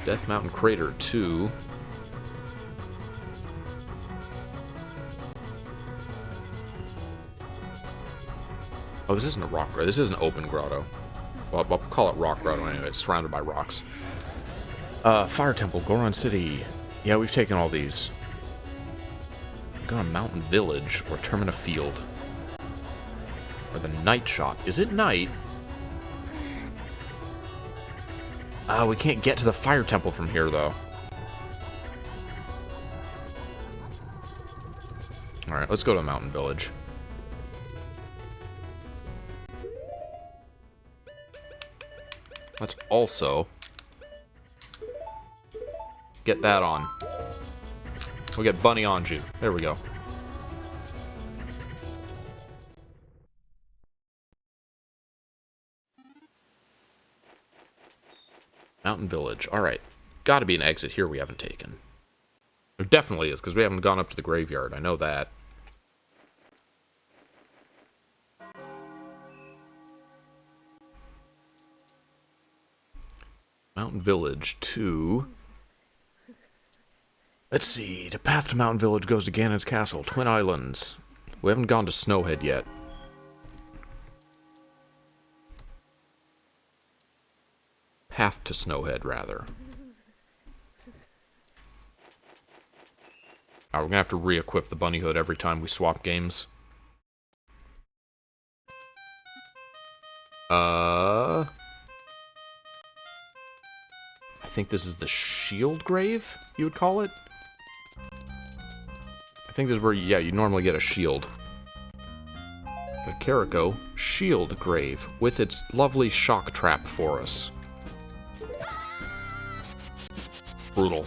Death Mountain Crater 2. Oh, this isn't a rock grotto. This is an open grotto. Well, I'll call it rock grotto anyway. It's surrounded by rocks. Fire Temple, Goron City. Yeah, we've taken all these. Go to Mountain Village or Termina Field. Or the Night Shop. Is it night? We can't get to the Fire Temple from here, though. Alright, let's go to Mountain Village. Let's also get that on. We'll get Bunny Anju. There we go. Mountain Village. Alright. Gotta be an exit here we haven't taken. There definitely is, because we haven't gone up to the graveyard. I know that. Mountain Village to... Let's see. The path to Mountain Village goes to Ganon's Castle, Twin Islands. We haven't gone to Snowhead yet. Path to Snowhead, rather. We're gonna have to re-equip the bunny hood every time we swap games. I think this is the Shield Grave, you would call it? I think this is where, yeah, you normally get a shield. The Kakariko Shield Grave, with its lovely shock trap for us. Brutal.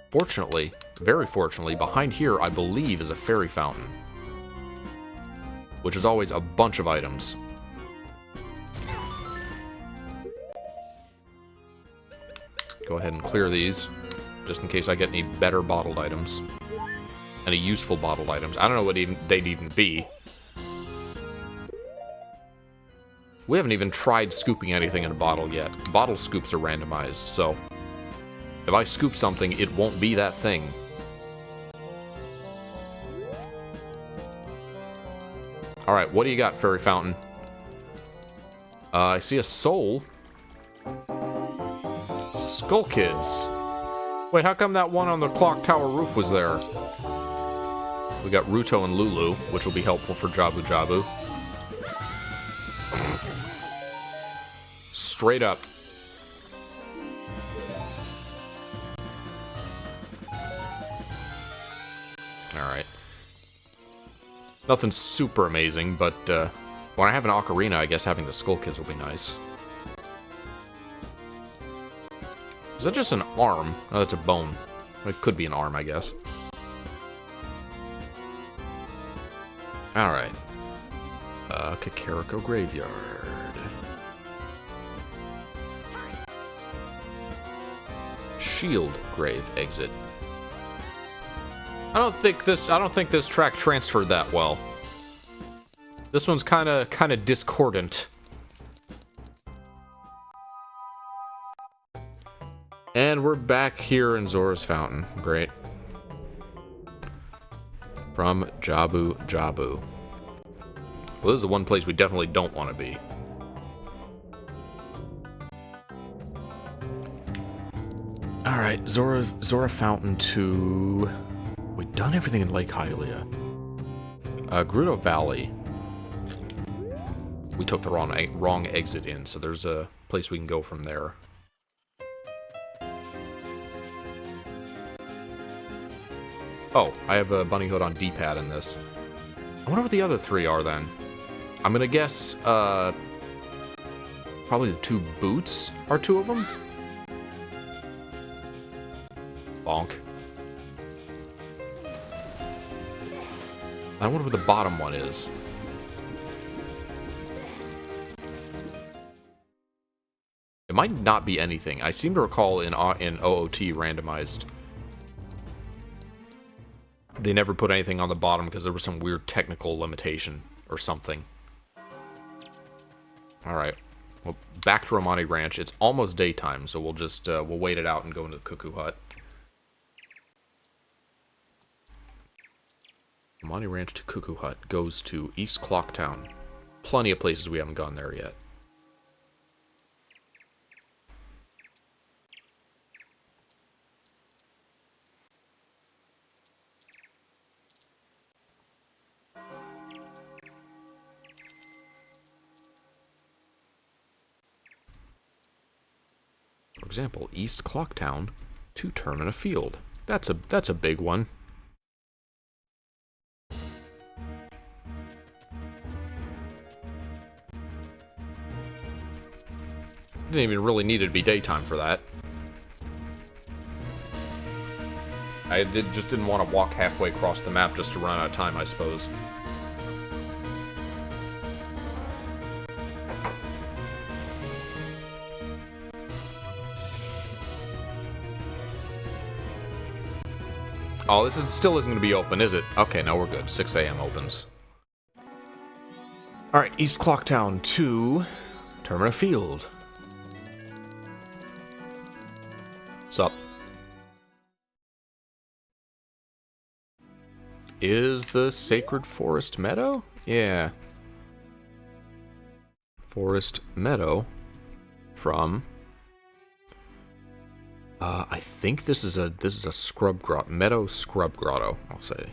Fortunately, very fortunately, behind here, I believe, is a fairy fountain. Which is always a bunch of items. Go ahead and clear these, just in case I get any better bottled items. Any useful bottled items. I don't know what they'd even be. We haven't even tried scooping anything in a bottle yet. Bottle scoops are randomized, so... if I scoop something, it won't be that thing. Alright, what do you got, Fairy Fountain? I see a soul. Skull Kids. Wait, how come that one on the clock tower roof was there? We got Ruto and Lulu, which will be helpful for Jabu Jabu. Straight up. Alright. Nothing super amazing, but when I have an Ocarina, I guess having the Skull Kids will be nice. Is that just an arm? Oh, that's a bone. It could be an arm, I guess. Alright. Kakariko Graveyard. Shield Grave exit. I don't think this track transferred that well. This one's kind of discordant. And we're back here in Zora's Fountain. Great. From Jabu Jabu. Well, this is the one place we definitely don't want to be. Alright, Zora Fountain 2. We've done everything in Lake Hylia. Gerudo Valley. We took the wrong exit in, so there's a place we can go from there. Oh, I have a bunny hood on D-pad in this. I wonder what the other three are then. I'm gonna guess, probably the two boots are two of them? Bonk. I wonder what the bottom one is. It might not be anything. I seem to recall in OOT Randomized, they never put anything on the bottom because there was some weird technical limitation or something. Alright. Well, back to Romani Ranch. It's almost daytime, so we'll just, we'll wait it out and go into the Cuckoo Hut. Romani Ranch to Cuckoo Hut goes to East Clocktown. Plenty of places we haven't gone there yet. For example, East Clocktown to turn in a field. That's a big one. Didn't even really need it to be daytime for that. I just didn't want to walk halfway across the map just to run out of time, I suppose. Oh, this still isn't going to be open, is it? Okay, no, we're good. 6 a.m. opens. Alright, East Clocktown to Termina Field. What's up? Is the Sacred Forest Meadow? Yeah. Forest Meadow from... I think this is a scrub grotto, meadow scrub grotto, I'll say.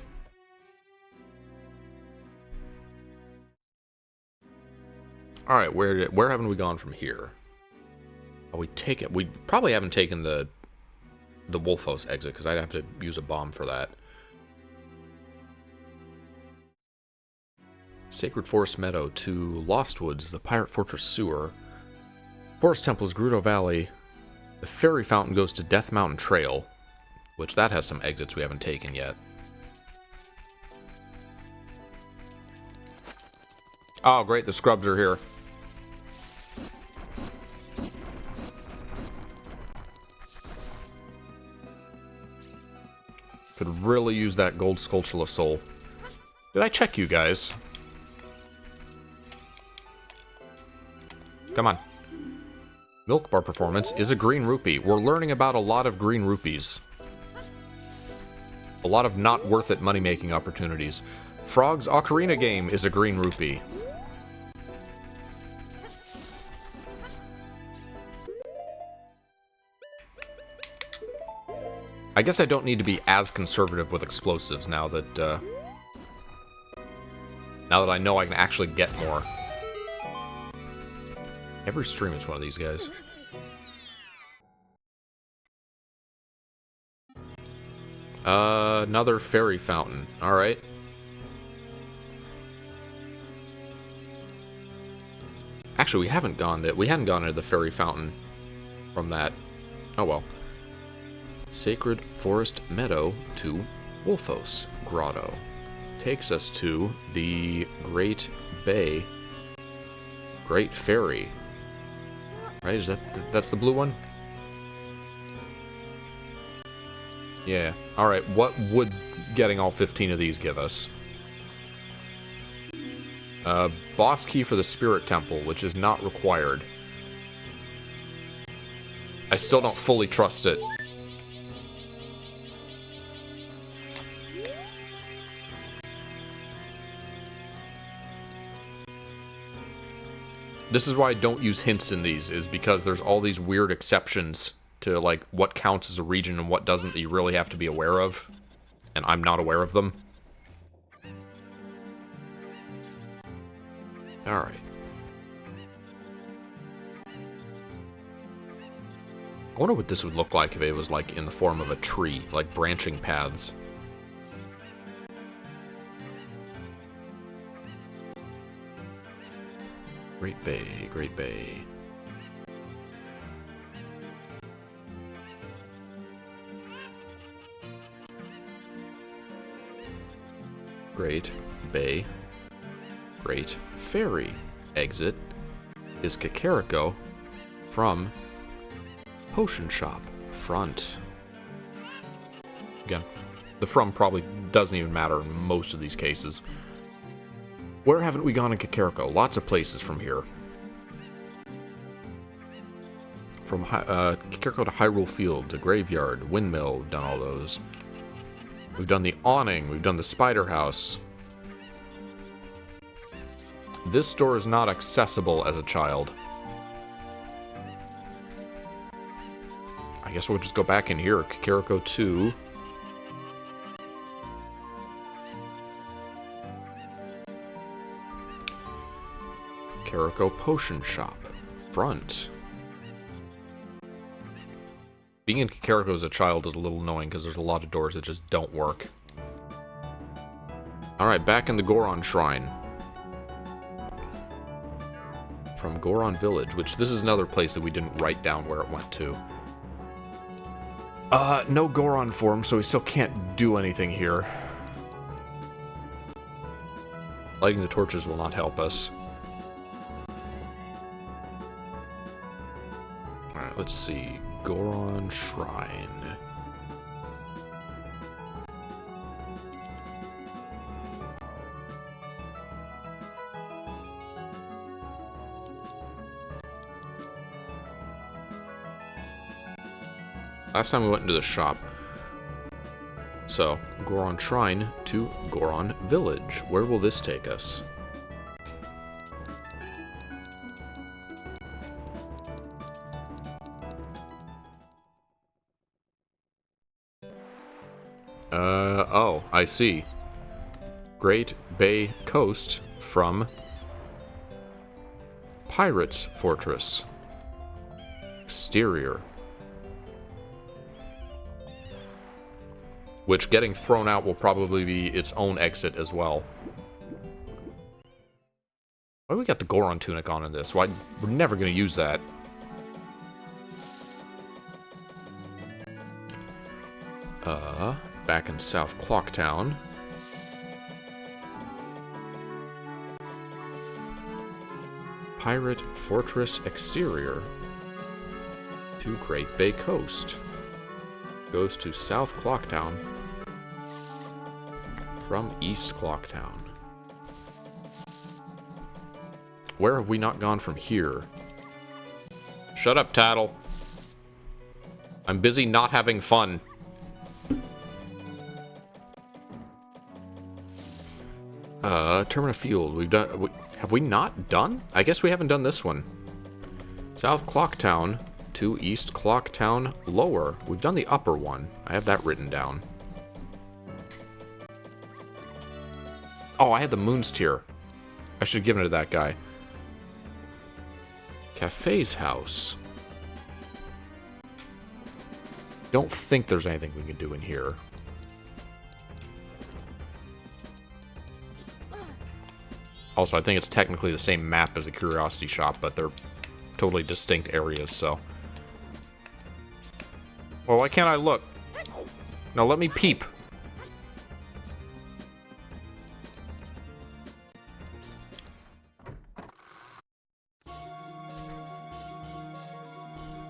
All right, where haven't we gone from here? Oh, we probably haven't taken the Wolfos exit because I'd have to use a bomb for that. Sacred Forest Meadow to Lost Woods is the Pirate Fortress Sewer. Forest Temple is Gerudo Valley. The Fairy Fountain goes to Death Mountain Trail, which that has some exits we haven't taken yet. Oh, great, the scrubs are here. Could really use that gold Skulltula soul. Did I check you guys? Come on. Milk bar performance is a green rupee. We're learning about a lot of green rupees. A lot of not worth it money-making opportunities. Frog's Ocarina game is a green rupee. I guess I don't need to be as conservative with explosives now that I know I can actually get more. Every stream is one of these guys. Another fairy fountain. Alright. Actually, we hadn't gone into the fairy fountain from that. Oh well. Sacred Forest Meadow to Wolfos Grotto. Takes us to the Great Bay Great Fairy. Right, is that's the blue one? Yeah. Alright, what would getting all 15 of these give us? Boss key for the Spirit Temple, which is not required. I still don't fully trust it. This is why I don't use hints in these, is because there's all these weird exceptions to, like, what counts as a region and what doesn't that you really have to be aware of. And I'm not aware of them. Alright. I wonder what this would look like if it was, like, in the form of a tree, like branching paths. Great Bay, Great Bay. Great Bay. Great Ferry. Exit is Kakariko from Potion Shop. Front. Again, the from probably doesn't even matter in most of these cases. Where haven't we gone in Kakariko? Lots of places from here. From Kakariko to Hyrule Field, to Graveyard, Windmill, we've done all those. We've done the Awning, we've done the Spider House. This store is not accessible as a child. I guess we'll just go back in here, Kakariko 2. Kakariko Potion Shop. Front. Being in Kakariko as a child is a little annoying because there's a lot of doors that just don't work. Alright, back in the Goron Shrine. From Goron Village, which this is another place that we didn't write down where it went to. No Goron form, so we still can't do anything here. Lighting the torches will not help us. Alright, let's see. Goron Shrine. Last time we went into the shop. So, Goron Shrine to Goron Village. Where will this take us? Oh, I see. Great Bay Coast from Pirate's Fortress. Exterior. Which, getting thrown out will probably be its own exit as well. Why we got the Goron tunic on in this? Why we're never going to use that. Back in South Clocktown. Pirate Fortress Exterior to Great Bay Coast. Goes to South Clocktown from East Clocktown. Where have we not gone from here? Shut up, Tattle. I'm busy not having fun. Termina Field. We've done. Have we not done? I guess we haven't done this one. South Clocktown to East Clocktown Lower. We've done the upper one. I have that written down. Oh, I had the Moon's Tear. I should have given it to that guy. Cafe's house. Don't think there's anything we can do in here. Also, I think it's technically the same map as the Curiosity Shop, but they're totally distinct areas, so. Well, why can't I look? Now let me peep.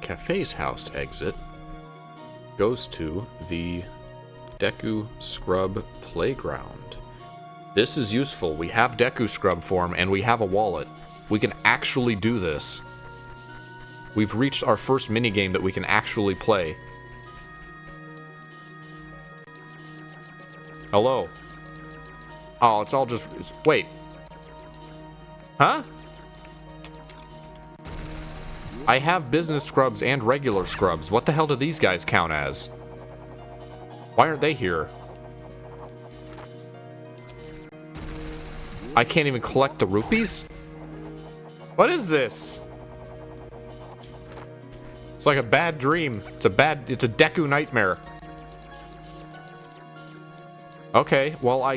Cafe's house exit goes to the Deku Scrub Playground. This is useful. We have Deku Scrub form, and we have a wallet. We can actually do this. We've reached our first minigame that we can actually play. Hello. Oh, it's all just... Wait. Huh? I have business scrubs and regular scrubs. What the hell do these guys count as? Why aren't they here? I can't even collect the rupees? What is this? It's like a bad dream. It's a Deku nightmare. Okay, well, I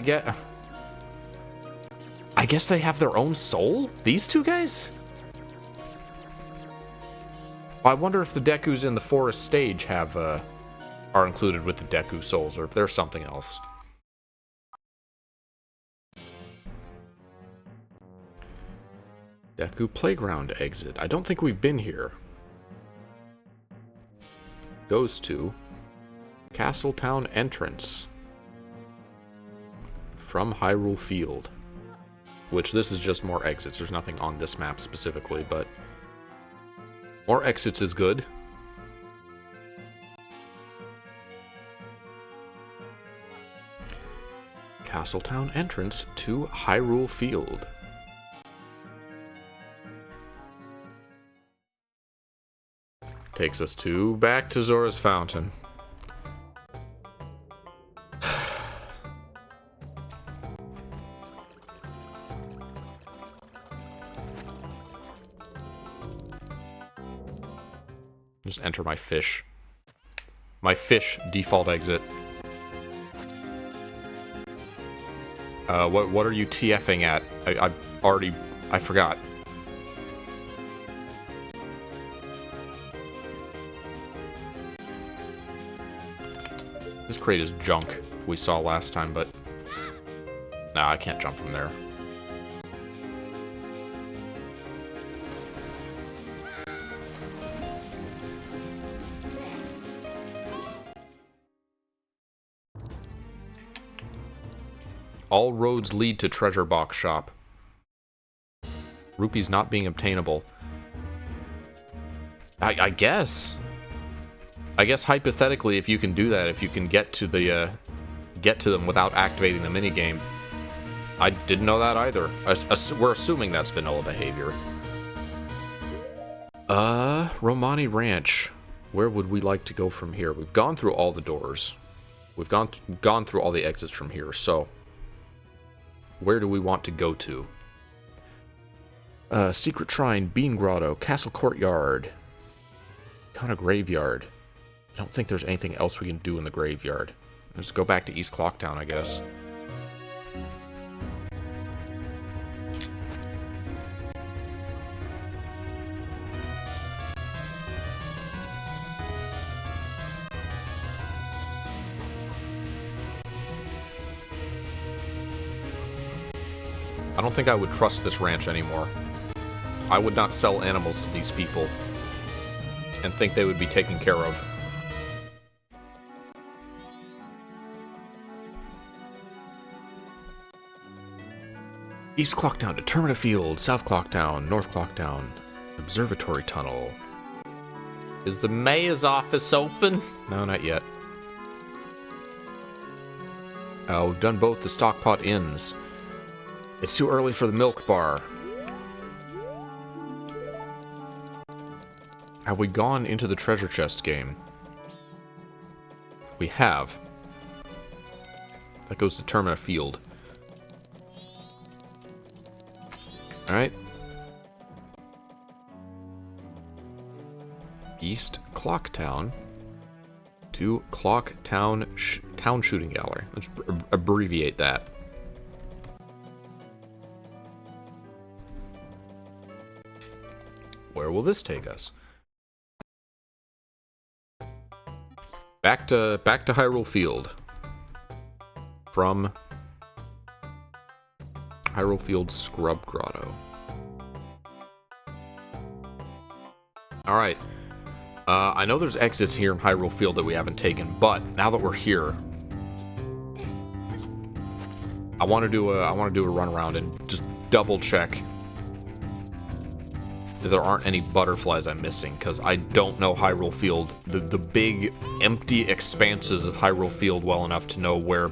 guess they have their own soul? These two guys? Well, I wonder if the Dekus in the forest stage have, are included with the Deku souls, or if there's something else. Deku Playground exit. I don't think we've been here. Goes to Castletown entrance from Hyrule Field, which this is just more exits. There's nothing on this map specifically, but more exits is good. Castletown entrance to Hyrule Field. Takes us back to Zora's Fountain. Just enter my fish. My fish default exit. What are you TFing at? I forgot. This crate is junk we saw last time, but... Nah, I can't jump from there. All roads lead to Treasure Box Shop. Rupees not being obtainable. I guess. I guess hypothetically, if you can do that, if you can get to them without activating the minigame. I didn't know that either. We're assuming that's vanilla behavior. Romani Ranch. Where would we like to go from here? We've gone through all the doors. We've gone through all the exits from here, so... Where do we want to go to? Secret Shrine, Bean Grotto, Castle Courtyard. Kind of Graveyard. I don't think there's anything else we can do in the graveyard. Let's go back to East Clocktown, I guess. I don't think I would trust this ranch anymore. I would not sell animals to these people and think they would be taken care of. East Clocktown, Determina Field, South Clocktown, North Clocktown, Observatory Tunnel. Is the mayor's office open? No, not yet. We've done both the Stockpot Inns. It's too early for the milk bar. Have we gone into the treasure chest game? We have. That goes to Determina Field. Alright. East Clocktown to Clocktown Town Shooting Gallery. Let's abbreviate that. Where will this take us? Back to Hyrule Field. From Hyrule Field Scrub Grotto. Alright. I know there's exits here in Hyrule Field that we haven't taken, but now that we're here, I want to do a run around and just double check that there aren't any butterflies I'm missing, because I don't know Hyrule Field, the big empty expanses of Hyrule Field well enough to know where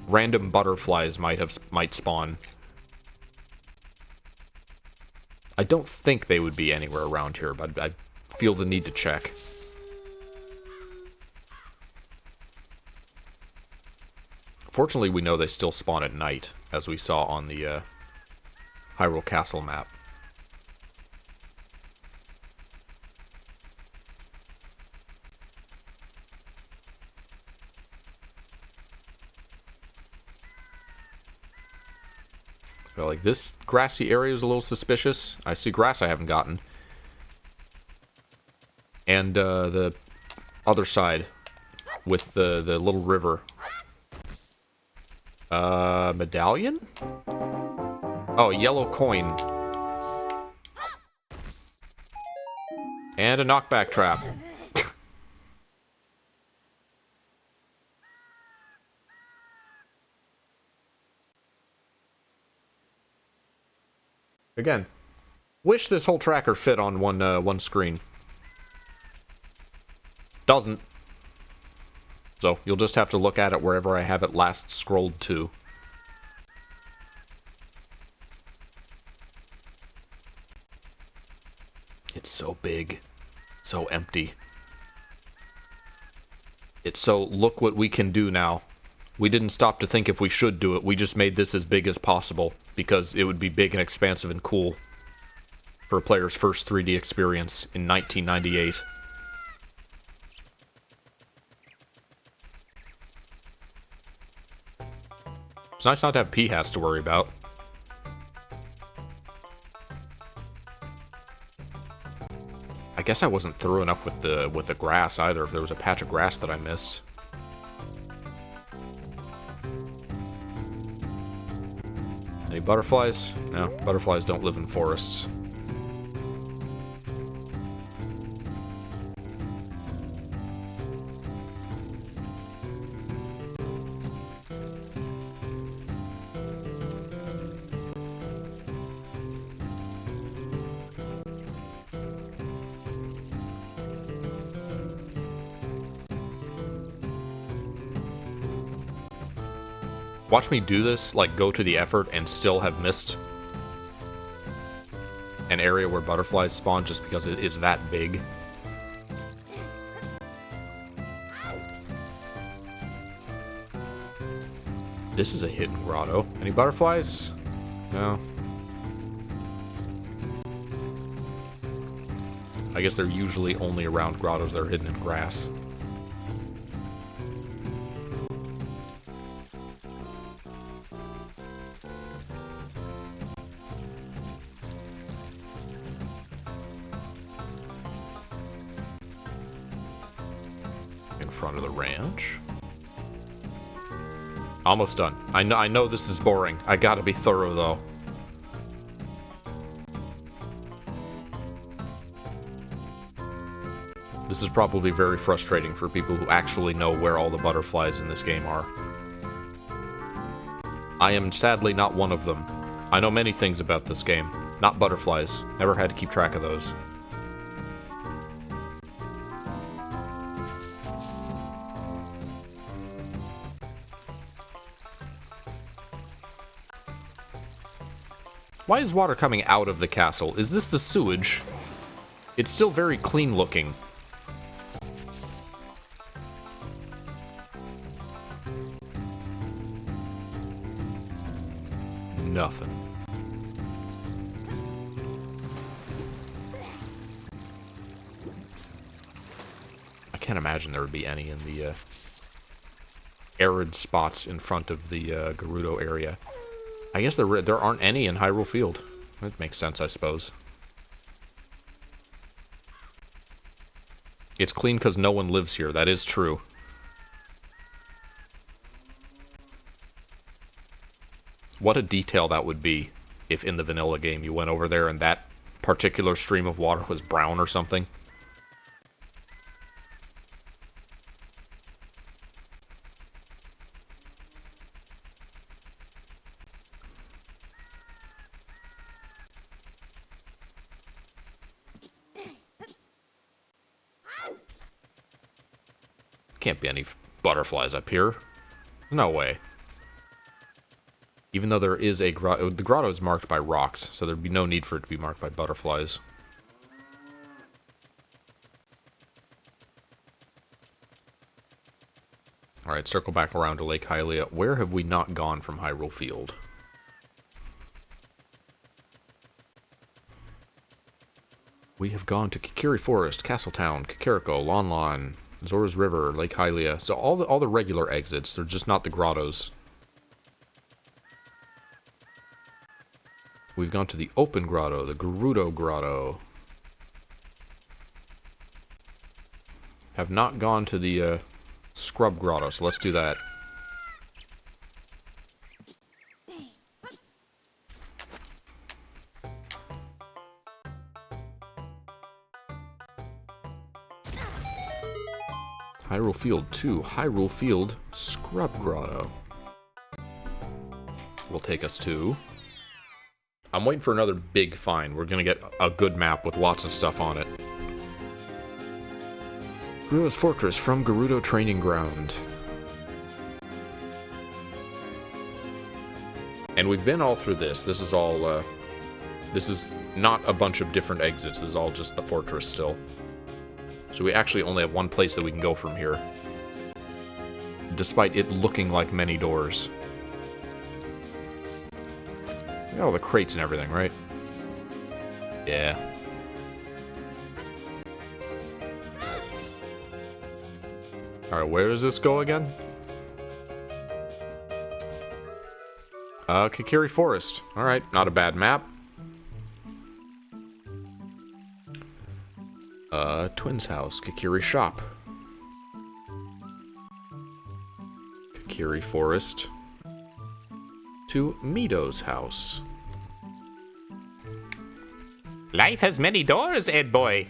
random butterflies might spawn. I don't think they would be anywhere around here, but I feel the need to check. Fortunately, we know they still spawn at night, as we saw on the Hyrule Castle map. So, like, this grassy area is a little suspicious. I see grass I haven't gotten. And the other side with the little river. Medallion? Oh, a yellow coin. And a knockback trap. Again, wish this whole tracker fit on one screen. Doesn't. So, you'll just have to look at it wherever I have it last scrolled to. It's so big. So empty. It's so, look what we can do now. We didn't stop to think if we should do it, we just made this as big as possible, because it would be big and expansive and cool for a player's first 3D experience in 1998. It's nice not to have P-hats to worry about. I guess I wasn't through enough with the grass either, if there was a patch of grass that I missed. Any butterflies? No, butterflies don't live in forests. Watch me do this, like, go to the effort and still have missed an area where butterflies spawn just because it is that big. This is a hidden grotto. Any butterflies? No. I guess they're usually only around grottos that are hidden in grass. Front of the ranch. Almost done. I know this is boring. I gotta be thorough, though. This is probably very frustrating for people who actually know where all the butterflies in this game are. I am sadly not one of them. I know many things about this game. Not butterflies. Never had to keep track of those. Why is water coming out of the castle? Is this the sewage? It's still very clean looking. Nothing. I can't imagine there would be any in the arid spots in front of the Gerudo area. I guess there aren't any in Hyrule Field. That makes sense, I suppose. It's clean because no one lives here. That is true. What a detail that would be if in the vanilla game you went over there and that particular stream of water was brown or something. Can't be any butterflies up here. No way. Even though there is a grotto, the grotto is marked by rocks, so there'd be no need for it to be marked by butterflies. Alright, circle back around to Lake Hylia. Where have we not gone from Hyrule Field? We have gone to Kikiri Forest, Castletown, Kakariko, Lon Lon, Zora's River, Lake Hylia. So all the regular exits, they're just not the grottos. We've gone to the open grotto, the Gerudo Grotto. Have not gone to the Scrub Grotto, so let's do that. Hyrule Field 2, Hyrule Field Scrub Grotto. Will take us to... I'm waiting for another big find. We're gonna get a good map with lots of stuff on it. Gerudo's Fortress from Gerudo Training Ground. And we've been all through this. This is all, this is not a bunch of different exits. This is all just the fortress still. So we actually only have one place that we can go from here. Despite it looking like many doors. We got all the crates and everything, right? Yeah. Alright, where does this go again? Kikiri Forest. Alright, not a bad map. Twins House, Kikiri Shop. Kikiri Forest. To Mido's house. Life has many doors, Ed boy.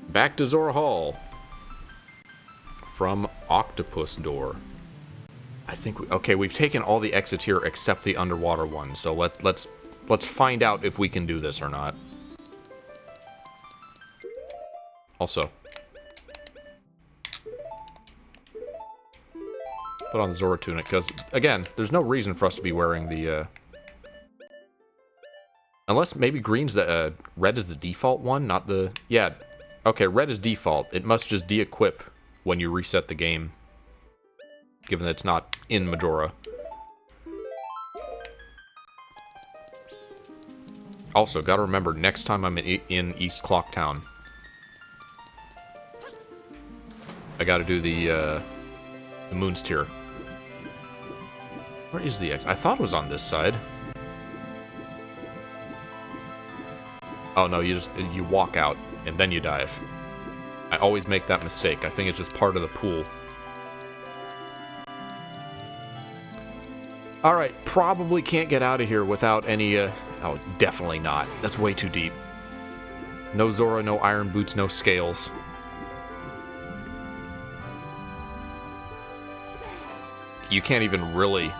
Back to Zora Hall. From Octopus Door. I think okay, we've taken all the exits here except the underwater one, so let's find out if we can do this or not. Also, put on the Zora tunic, because, again, there's no reason for us to be wearing the, unless maybe green's the, red is the default one, not the, yeah, okay, red is default. It must just de-equip when you reset the game, given that it's not in Majora. Also, gotta remember, next time I'm in East Clocktown, I gotta do the Moon's Tear. Where is the exit? I thought it was on this side. Oh no, you walk out, and then you dive. I always make that mistake. I think it's just part of the pool. Alright, probably can't get out of here without any, oh, definitely not. That's way too deep. No Zora, no iron boots, no scales. You can't even really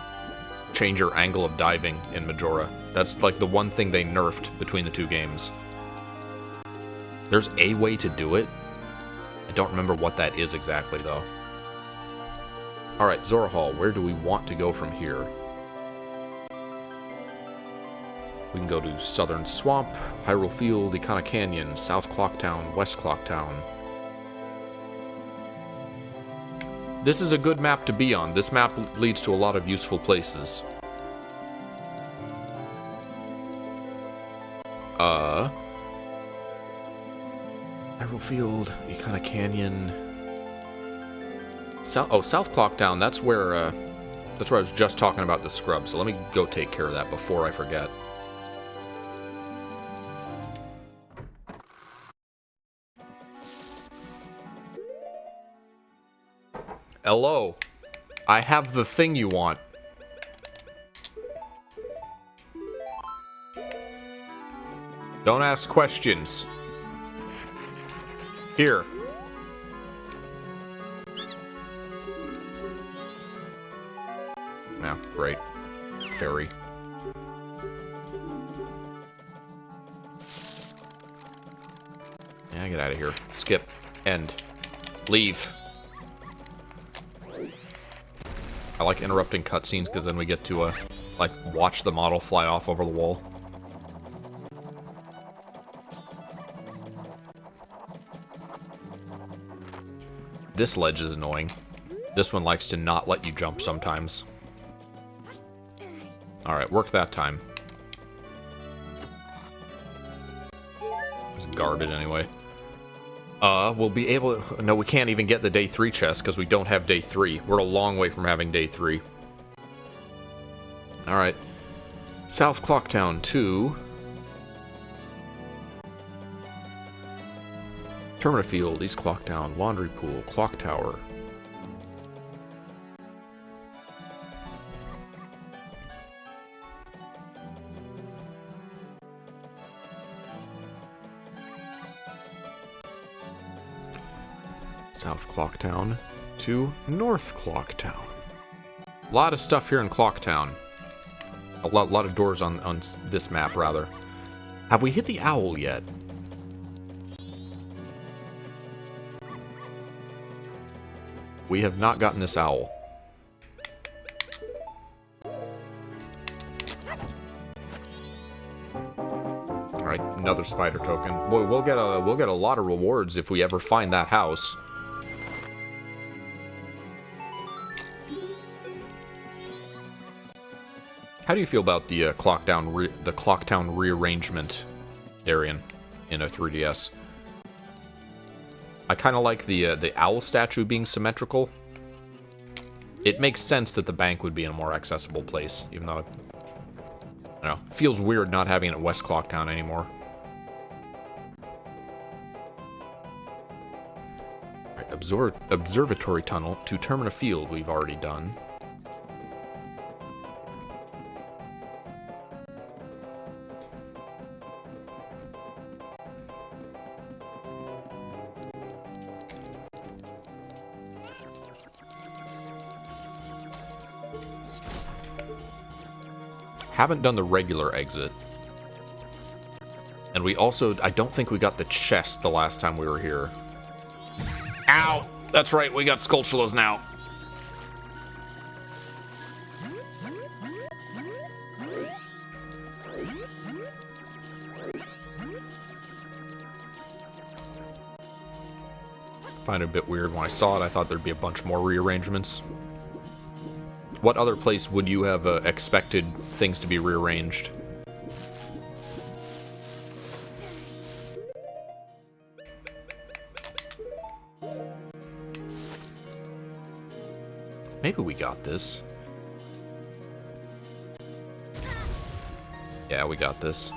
change your angle of diving in Majora. That's like the one thing they nerfed between the two games. There's a way to do it. I don't remember what that is exactly, though. Alright, Zora Hall, where do we want to go from here? We can go to Southern Swamp, Hyrule Field, Ikana Canyon, South Clocktown, West Clocktown. This is a good map to be on. This map leads to a lot of useful places. Hyrule Field, Ikana Canyon. South Clocktown, that's where I was just talking about the scrub, so let me go take care of that before I forget. Hello. I have the thing you want. Don't ask questions. Here. Yeah, great. ferry. Yeah, get out of here. Skip. End. Leave. I like interrupting cutscenes because then we get to, like, watch the model fly off over the wall. This ledge is annoying. This one likes to not let you jump sometimes. Alright, work that time. It's guarded anyway. We'll be able to... No, we can't even get the day 3 chest because we don't have day 3. We're a long way from having day 3. Alright. South Clocktown 2. Termina Field, East Clocktown, Laundry Pool, Clock Tower. South Clocktown to North Clocktown. A lot of stuff here in Clocktown. A lot of doors on this map, rather. Have we hit the owl yet? We have not gotten this owl. All right, another spider token. Boy, we'll get a lot of rewards if we ever find that house. How do you feel about the Clocktown rearrangement, Darian, in a 3DS? I kind of like the owl statue being symmetrical. It makes sense that the bank would be in a more accessible place, even though, I don't know, it feels weird not having it at West Clocktown anymore. Right, observatory tunnel to Termina Field we've already done. Haven't done the regular exit. And we also, I don't think we got the chest the last time we were here. Ow! That's right, we got Skulltulas now. Find it a bit weird. When I saw it, I thought there'd be a bunch more rearrangements. What other place would you have expected things to be rearranged? Maybe we got this. Yeah, we got this.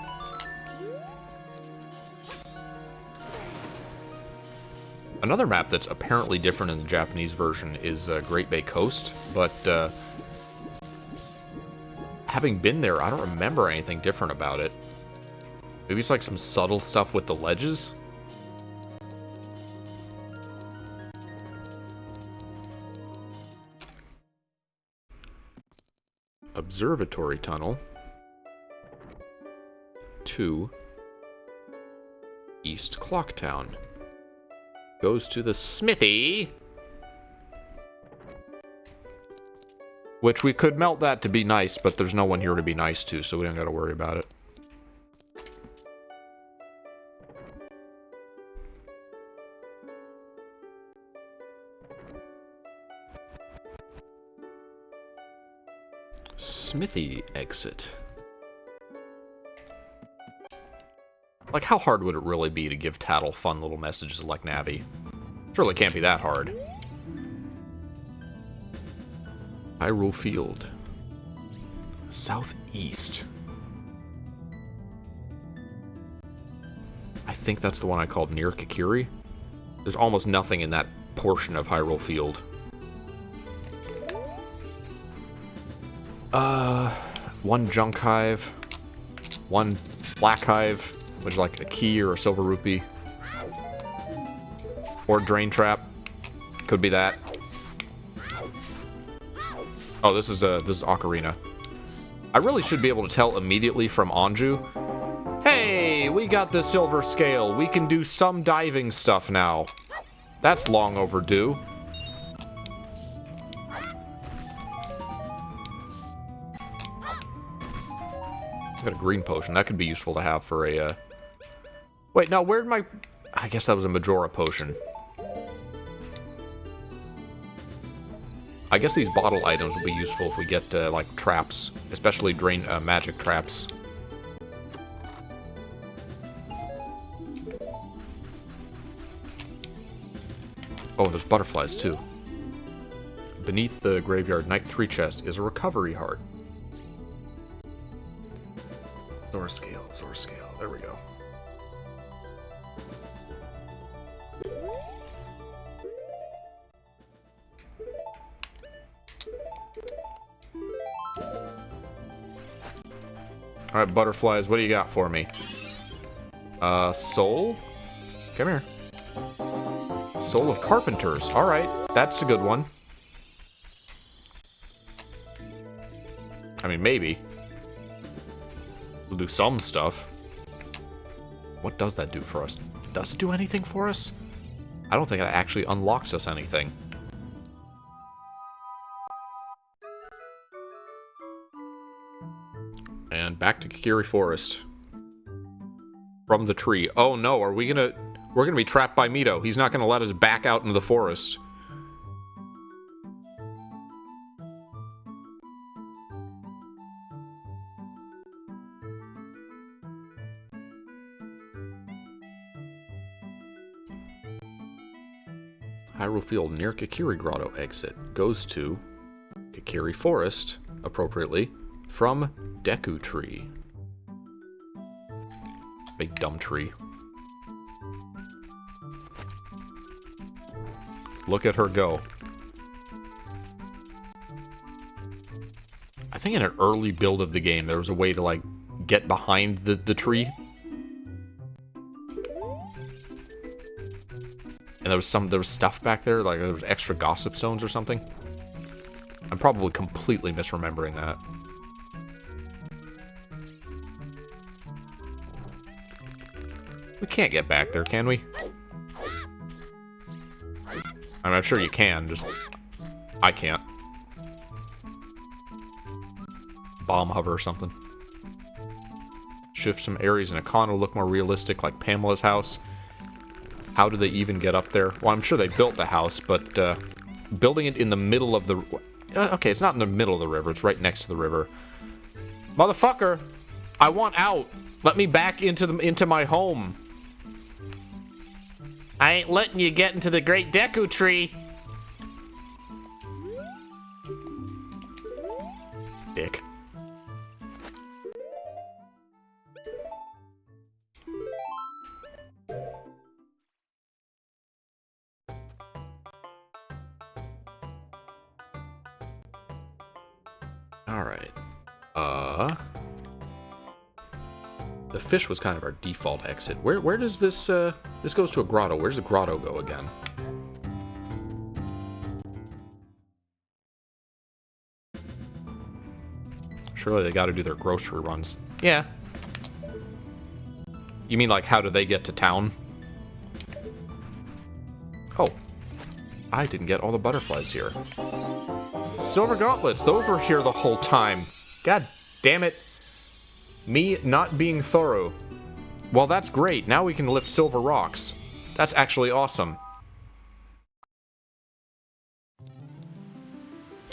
Another map that's apparently different in the Japanese version is Great Bay Coast, but having been there, I don't remember anything different about it. Maybe it's like some subtle stuff with the ledges? Observatory tunnel to East Clocktown. Goes to the smithy. Which we could melt that to be nice, but there's no one here to be nice to, so we don't gotta worry about it. Smithy exit. Like, how hard would it really be to give Tattle fun little messages like Navi? Surely can't be that hard. Hyrule Field. Southeast. I think that's the one I called near Kakiri. There's almost nothing in that portion of Hyrule Field. One junk hive. One black hive, which is like a key or a silver rupee. Or drain trap. Could be that. Oh, this is Ocarina. I really should be able to tell immediately from Anju. Hey, we got the silver scale. We can do some diving stuff now. That's long overdue. Got a green potion. That could be useful to have for a, Wait, no, where'd my... I guess that was a Majora potion. I guess these bottle items will be useful if we get, like, traps. Especially magic traps. Oh, there's butterflies, too. Beneath the graveyard Night 3 chest is a recovery heart. Zora scale, Zora scale. There we go. Alright, butterflies, what do you got for me? Soul? Come here. Soul of Carpenters. Alright, that's a good one. I mean, maybe. We'll do some stuff. What does that do for us? Does it do anything for us? I don't think that actually unlocks us anything. And back to Kikiri Forest. From the tree. Oh no, are we gonna... We're gonna be trapped by Mito. He's not gonna let us back out into the forest. Hyrule Field near Kikiri Grotto exit goes to Kikiri Forest, appropriately, from Deku Tree. Big dumb tree. Look at her go. I think in an early build of the game, there was a way to, like, get behind the tree. And there was stuff back there, like there was extra gossip zones or something. I'm probably completely misremembering that. We can't get back there, can we? I mean, I'm sure you can, just... I can't. Bomb hover or something. Shift some areas in Akana to look more realistic, like Pamela's house. How do they even get up there? Well, I'm sure they built the house, but building it in the middle of the... Okay, it's not in the middle of the river. It's right next to the river. Motherfucker! I want out! Let me back into my home. I ain't letting you get into the Great Deku Tree. Dick. Alright. The fish was kind of our default exit. Where does this, this goes to a grotto. Where does the grotto go again? Surely they gotta do their grocery runs. Yeah. You mean, like, how do they get to town? Oh. I didn't get all the butterflies here. Silver gauntlets, those were here the whole time. God damn it. Me not being thorough. Well, that's great. Now we can lift silver rocks. That's actually awesome.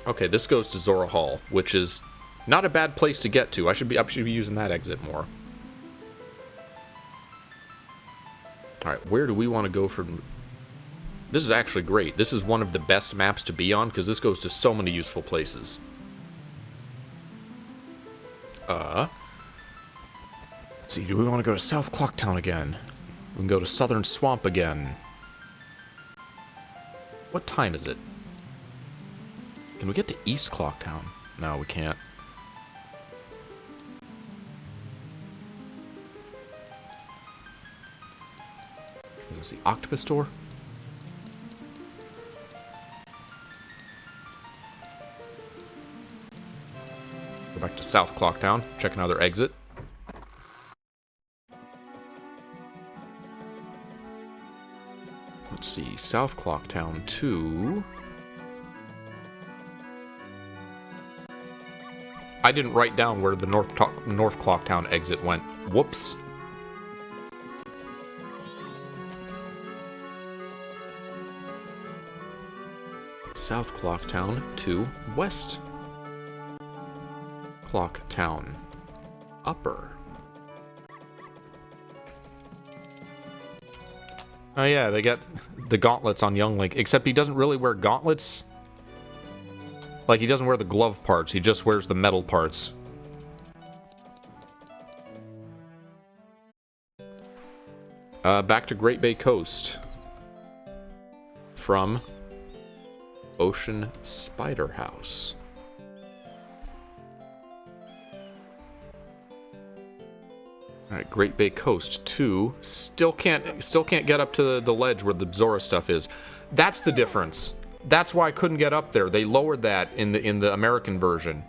Okay, this goes to Zora Hall, which is not a bad place to get to. I should be using that exit more. Alright, where do we want to go from... This is actually great. This is one of the best maps to be on, because this goes to so many useful places. Let's see, do we want to go to South Clocktown again? We can go to Southern Swamp again. What time is it? Can we get to East Clocktown? No, we can't. Is this the Octopus Store? The Back to South Clocktown. Check another exit. Let's see. South Clocktown 2. I didn't write down where the North Clocktown exit went. Whoops. South Clocktown to West Clocktown. Upper. Oh yeah, they got the gauntlets on Young Link, except he doesn't really wear gauntlets. Like, he doesn't wear the glove parts, he just wears the metal parts. Back to Great Bay Coast. From Ocean Spider House. Alright, Great Bay Coast 2. Still can't get up to the ledge where the Zora stuff is. That's the difference. That's why I couldn't get up there. They lowered that in the American version.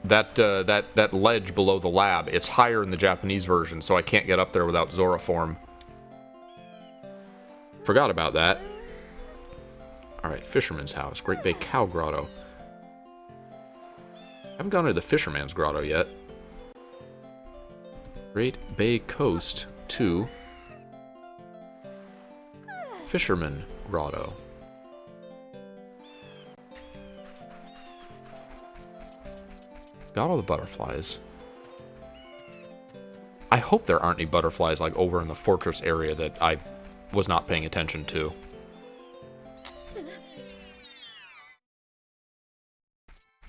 That ledge below the lab, it's higher in the Japanese version, so I can't get up there without Zora form. Forgot about that. Alright, Fisherman's House, Great Bay Cow Grotto. Haven't gone to the Fisherman's Grotto yet. Great Bay Coast to Fisherman Grotto. Got all the butterflies. I hope there aren't any butterflies like over in the fortress area that I was not paying attention to. Do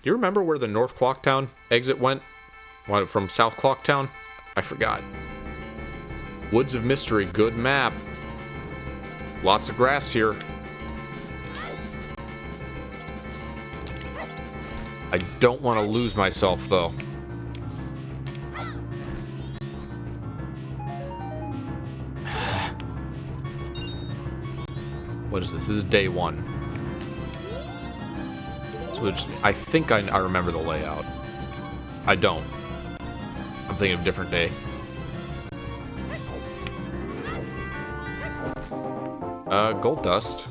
you remember where the North Clocktown exit went? From South Clocktown? I forgot. Woods of Mystery, good map. Lots of grass here. I don't want to lose myself, though. What is this? This is day 1. So I think I remember the layout. I don't. I'm thinking of a different day. Gold dust.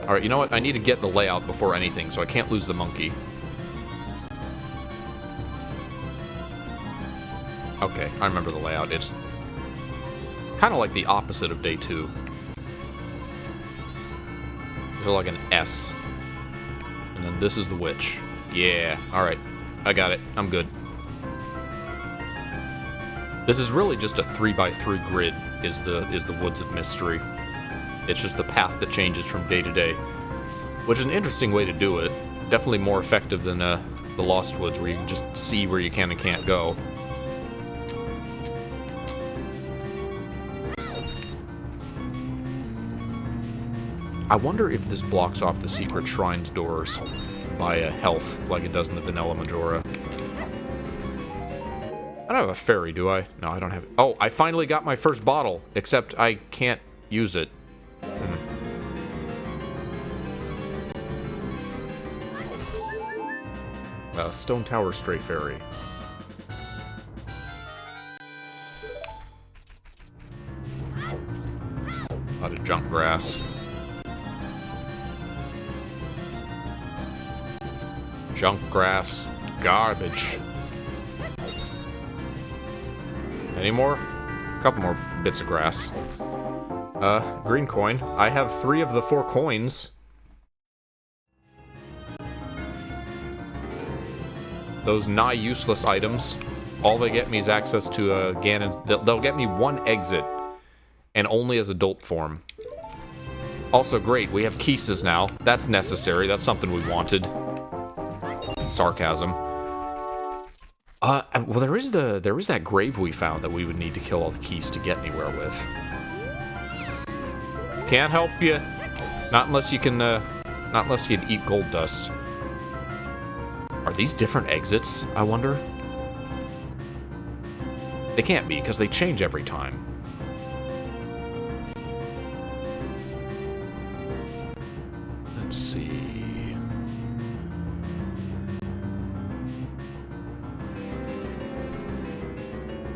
Alright, you know what? I need to get the layout before anything, so I can't lose the monkey. Okay, I remember the layout. It's kind of like the opposite of day 2. There's like an S. And then this is the witch. Yeah, alright. I got it. I'm good. This is really just a 3x3 grid, is the Woods of Mystery. It's just the path that changes from day to day. Which is an interesting way to do it. Definitely more effective than the Lost Woods, where you can just see where you can and can't go. I wonder if this blocks off the secret shrine's doors by health, like it does in the vanilla Majora. I don't have a fairy, do I? No, I don't have it. Oh, I finally got my first bottle, except I can't use it. Stone Tower Stray Fairy. A lot of junk grass. Junk grass. Garbage. Any more? A couple more bits of grass. Green coin. I have 3 of the 4 coins. Those nigh useless items. All they get me is access to Ganon. They'll get me 1 exit. And only as adult form. Also great, we have Kisses now. That's necessary. That's something we wanted. Sarcasm. Well, there is that grave we found that we would need to kill all the keys to get anywhere with. Can't help you. Not unless you can eat gold dust. Are these different exits, I wonder? They can't be, because they change every time. Let's see.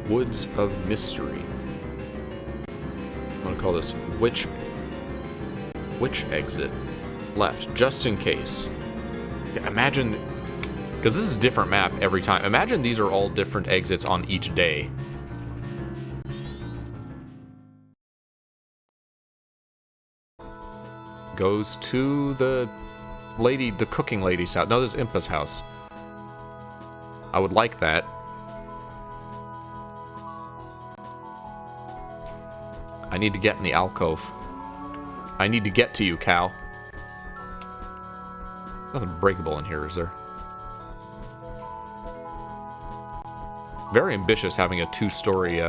Woods of Mystery. I'm gonna call this Which exit? Left, just in case. Imagine, because this is a different map every time. Imagine these are all different exits on each day. Goes to the cooking lady's house. No, this is Impa's house. I would like that. I need to get in the alcove. I need to get to you, Cal. Nothing breakable in here, is there? Very ambitious having a two-story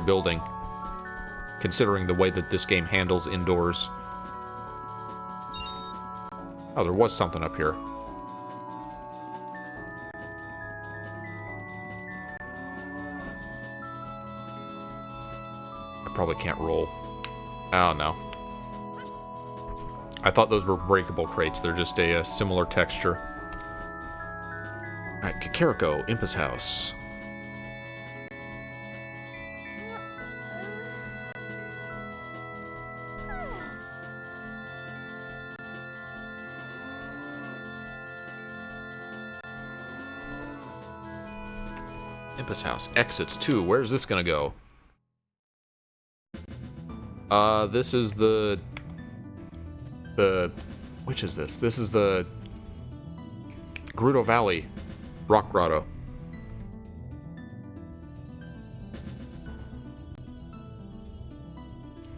building, considering the way that this game handles indoors. Oh, there was something up here. I probably can't roll. Oh, no. I thought those were breakable crates. They're just a similar texture. Alright, Kakariko, Impa's house. Impa's house. Exits 2. Where's this gonna go? This is the... Which is this? This is the... Gerudo Valley Rock Grotto.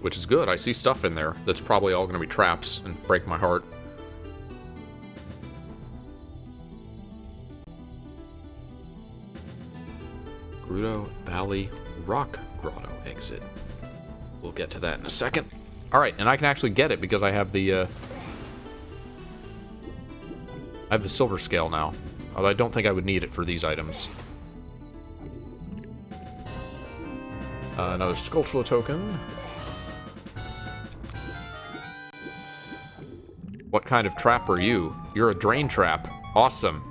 Which is good. I see stuff in there that's probably all gonna be traps and break my heart. Gerudo Valley Rock Grotto exit. We'll get to that in a second. Alright, and I can actually get it because I have the silver scale now. Although I don't think I would need it for these items. Another Skulltula token. What kind of trap are you? You're a drain trap. Awesome.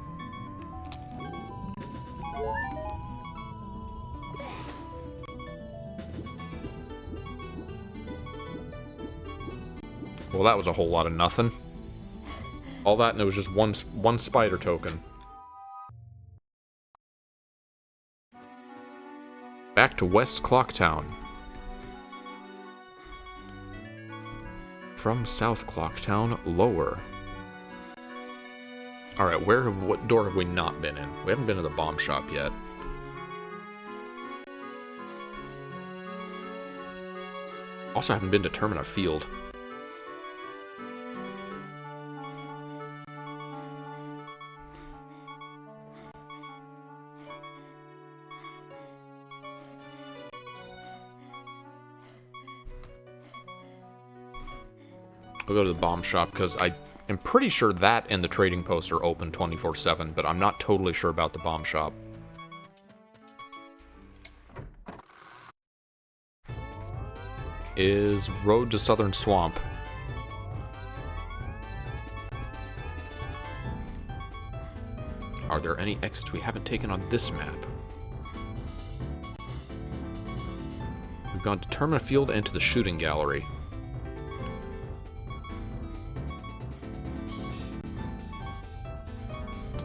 Well, that was a whole lot of nothing. All that, and it was just one spider token. Back to West Clocktown. From South Clocktown, lower. Alright, what door have we not been in? We haven't been to the bomb shop yet. Also haven't been to Termina Field. I'll go to the bomb shop because I am pretty sure that and the trading post are open 24/7, but I'm not totally sure about the bomb shop. Is Road to Southern Swamp. Are there any exits we haven't taken on this map? We've gone to Termina Field and to the shooting gallery.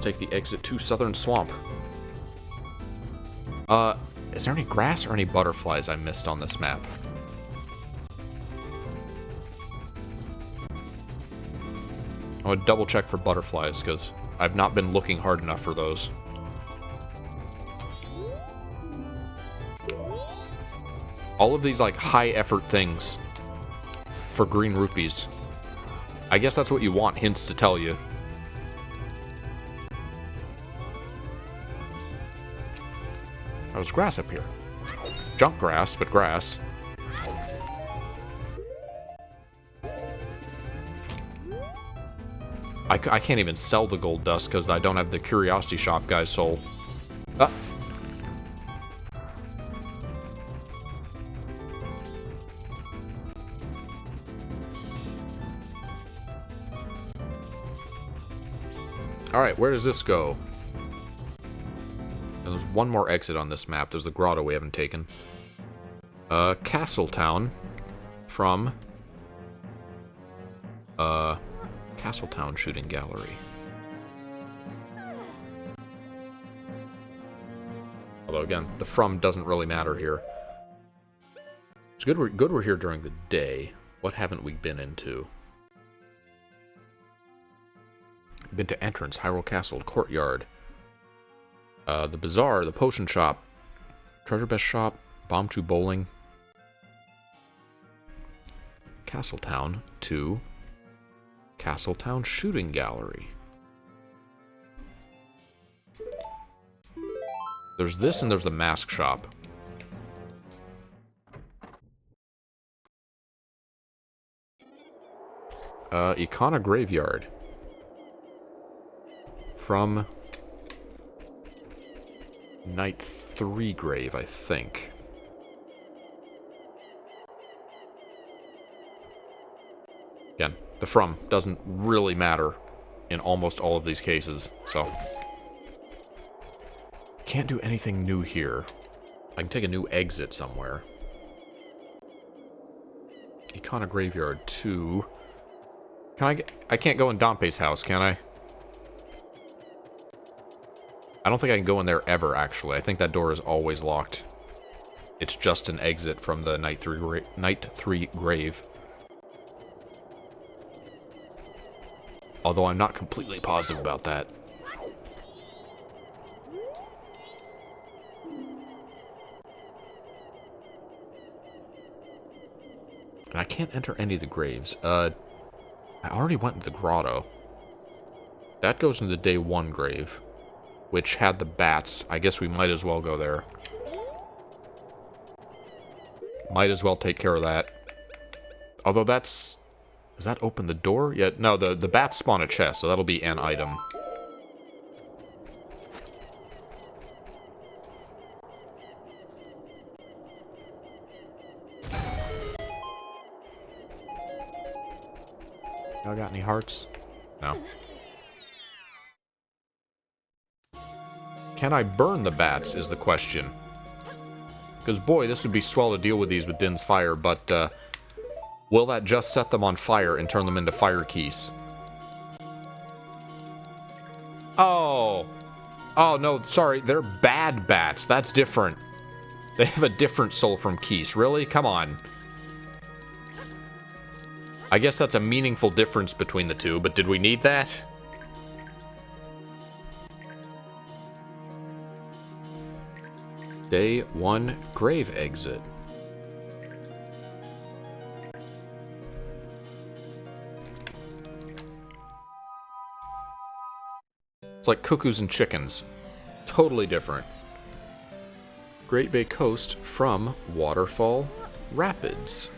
Take the exit to Southern Swamp. Is there any grass or any butterflies I missed on this map? I would double check for butterflies because I've not been looking hard enough for those. All of these like high effort things for green rupees. I guess that's what you want hints to tell you. There's grass up here. Junk grass, but grass. I can't even sell the gold dust because I don't have the Curiosity Shop guy's soul. Ah. Alright, where does this go? And there's one more exit on this map. There's the grotto we haven't taken. Castletown from... Castletown Shooting Gallery. Although, again, the from doesn't really matter here. It's good we're here during the day. What haven't we been into? Been to entrance, Hyrule Castle, courtyard. The bazaar, the potion shop, treasure best shop, bomb 2 bowling. Castletown to Castletown Shooting Gallery. There's this and there's the mask shop. Icona Graveyard. From Night 3 grave, I think. Again, the from doesn't really matter in almost all of these cases, so... Can't do anything new here. I can take a new exit somewhere. Icona Graveyard 2. Can I get... I can't go in Dompe's house, can I? I don't think I can go in there ever, actually. I think that door is always locked. It's just an exit from the Night 3 grave. Although I'm not completely positive about that. And I can't enter any of the graves. I already went into the grotto. That goes into the day 1 grave, which had the bats. I guess we might as well go there. Might as well take care of that. Although that's... Does that open the door? Yeah, no, the bats spawn a chest, so that'll be an item. Y'all got any hearts? No. Can I burn the bats, is the question. Because, boy, this would be swell to deal with these with Din's Fire, but, will that just set them on fire and turn them into fire keys? Oh! Oh, no, sorry, they're bad bats. That's different. They have a different soul from keys. Really? Come on. I guess that's a meaningful difference between the two, but did we need that? Day 1 grave exit. It's like cuckoos and chickens. Totally different. Great Bay Coast from Waterfall Rapids.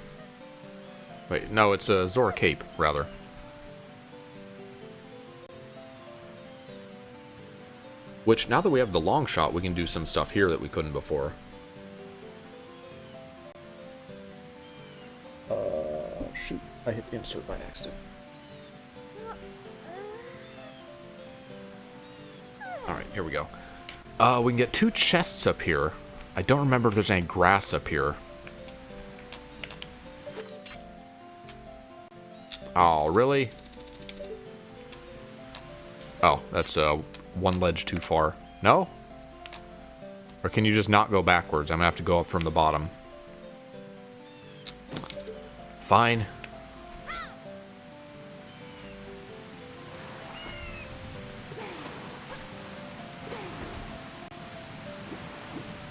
Wait, no, it's Zora Cape, rather. Which, now that we have the long shot, we can do some stuff here that we couldn't before. Shoot. I hit insert by accident. Alright, here we go. We can get 2 chests up here. I don't remember if there's any grass up here. Oh, really? Oh, that's one ledge too far. No? Or can you just not go backwards? I'm gonna have to go up from the bottom. Fine.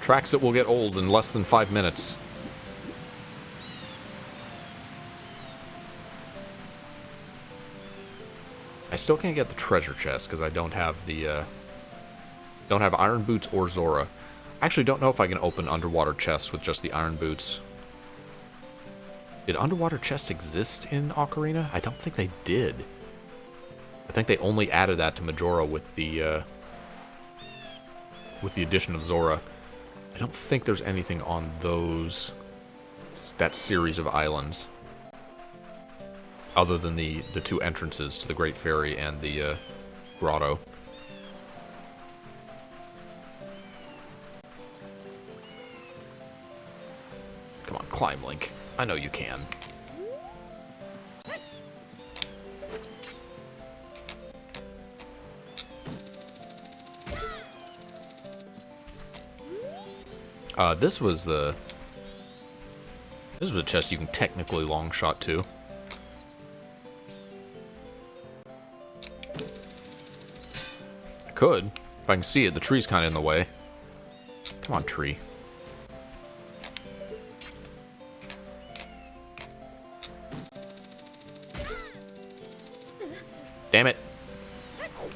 Tracks that will get old in less than 5 minutes. I still can't get the treasure chest because I don't have the don't have iron boots or Zora. I actually don't know if I can open underwater chests with just the iron boots. Did underwater chests exist in Ocarina? I don't think they did. I think they only added that to Majora with the addition of Zora. I don't think there's anything on that series of islands. Other than the 2 entrances to the Great Fairy and the grotto. Come on, climb, Link. I know you can. This was a chest you can technically long shot to. I could, if I can see it. The tree's kind of in the way. Come on, tree. Damn it.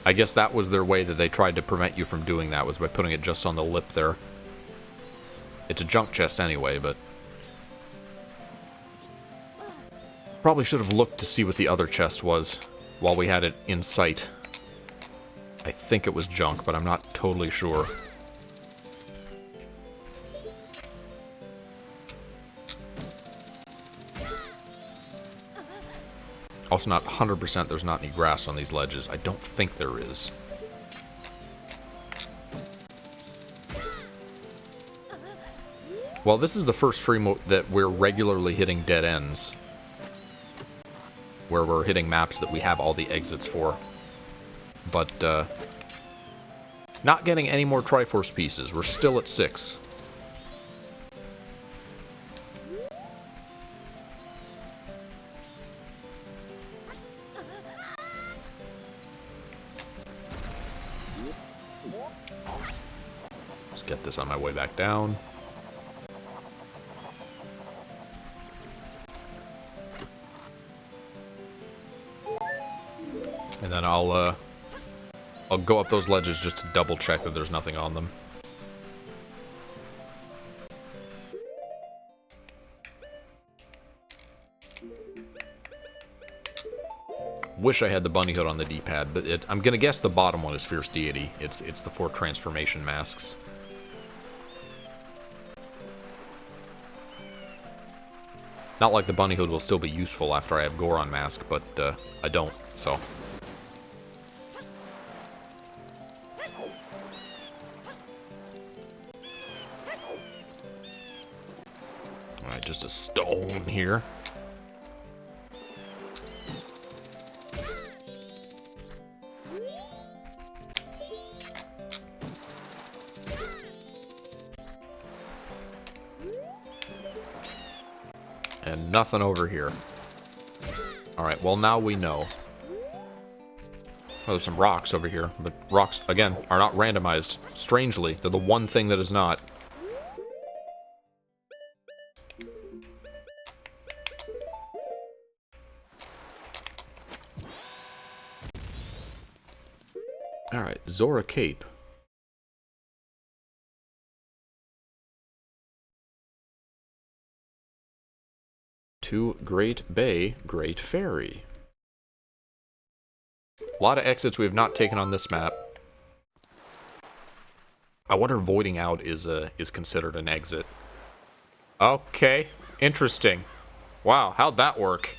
I guess that was their way that they tried to prevent you from doing that, was by putting it just on the lip there. It's a junk chest anyway, but... Probably should have looked to see what the other chest was while we had it in sight. I think it was junk, but I'm not totally sure. Also not 100% there's not any grass on these ledges. I don't think there is. Well, this is the first stream that we're regularly hitting dead ends. Where we're hitting maps that we have all the exits for. But, not getting any more Triforce pieces. We're still at 6. Let's get this on my way back down. And then I'll go up those ledges just to double check that there's nothing on them. Wish I had the bunny hood on the D-pad, but I'm gonna guess the bottom one is Fierce Deity. It's the 4 transformation masks. Not like the bunny hood will still be useful after I have Goron mask, but I don't, so... Alright, just a stone here. And nothing over here. Alright, well now we know. Oh, there's some rocks over here, but rocks, again, are not randomized. Strangely, they're the one thing that is not. Alright, Zora Cape. To Great Bay, Great Ferry. A lot of exits we have not taken on this map. I wonder if voiding out is considered an exit. Okay, interesting. Wow, how'd that work?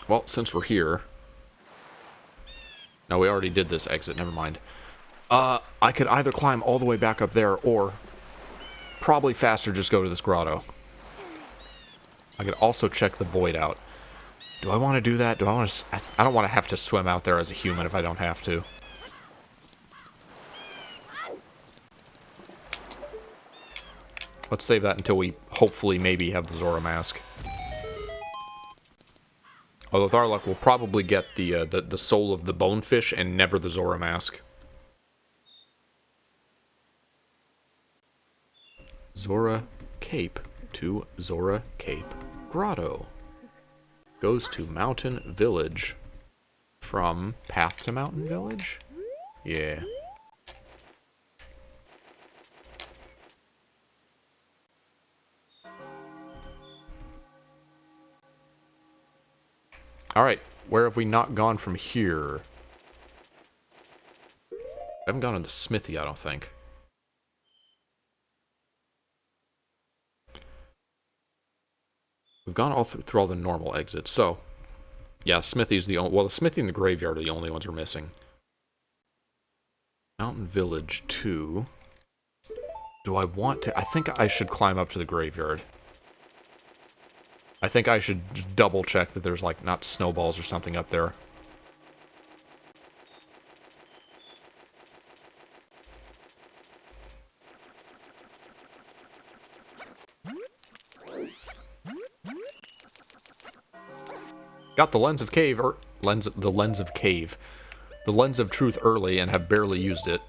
Well, since we're here... No, we already did this exit, never mind. I could either climb all the way back up there, or... probably faster just go to this grotto. I could also check the void out. Do I want to do that? Do I want to... I don't want to have to swim out there as a human if I don't have to. Let's save that until we hopefully maybe have the Zora mask. Although with our luck, we'll probably get the soul of the bonefish and never the Zora mask. Zora Cape to Zora Cape Grotto. Goes to Mountain Village. From Path to Mountain Village? Yeah. Alright, where have we not gone from here? I haven't gone into Smithy, I don't think. We've gone all through all the normal exits, so... Yeah, Smithy's the only... Well, the Smithy and the Graveyard are the only ones we're missing. Mountain Village 2. Do I want to... I think I should climb up to the Graveyard. I think I should just double check that there's, like, not snowballs or something up there. Got the Lens of Cave, or the Lens of Cave. The Lens of Truth early and have barely used it.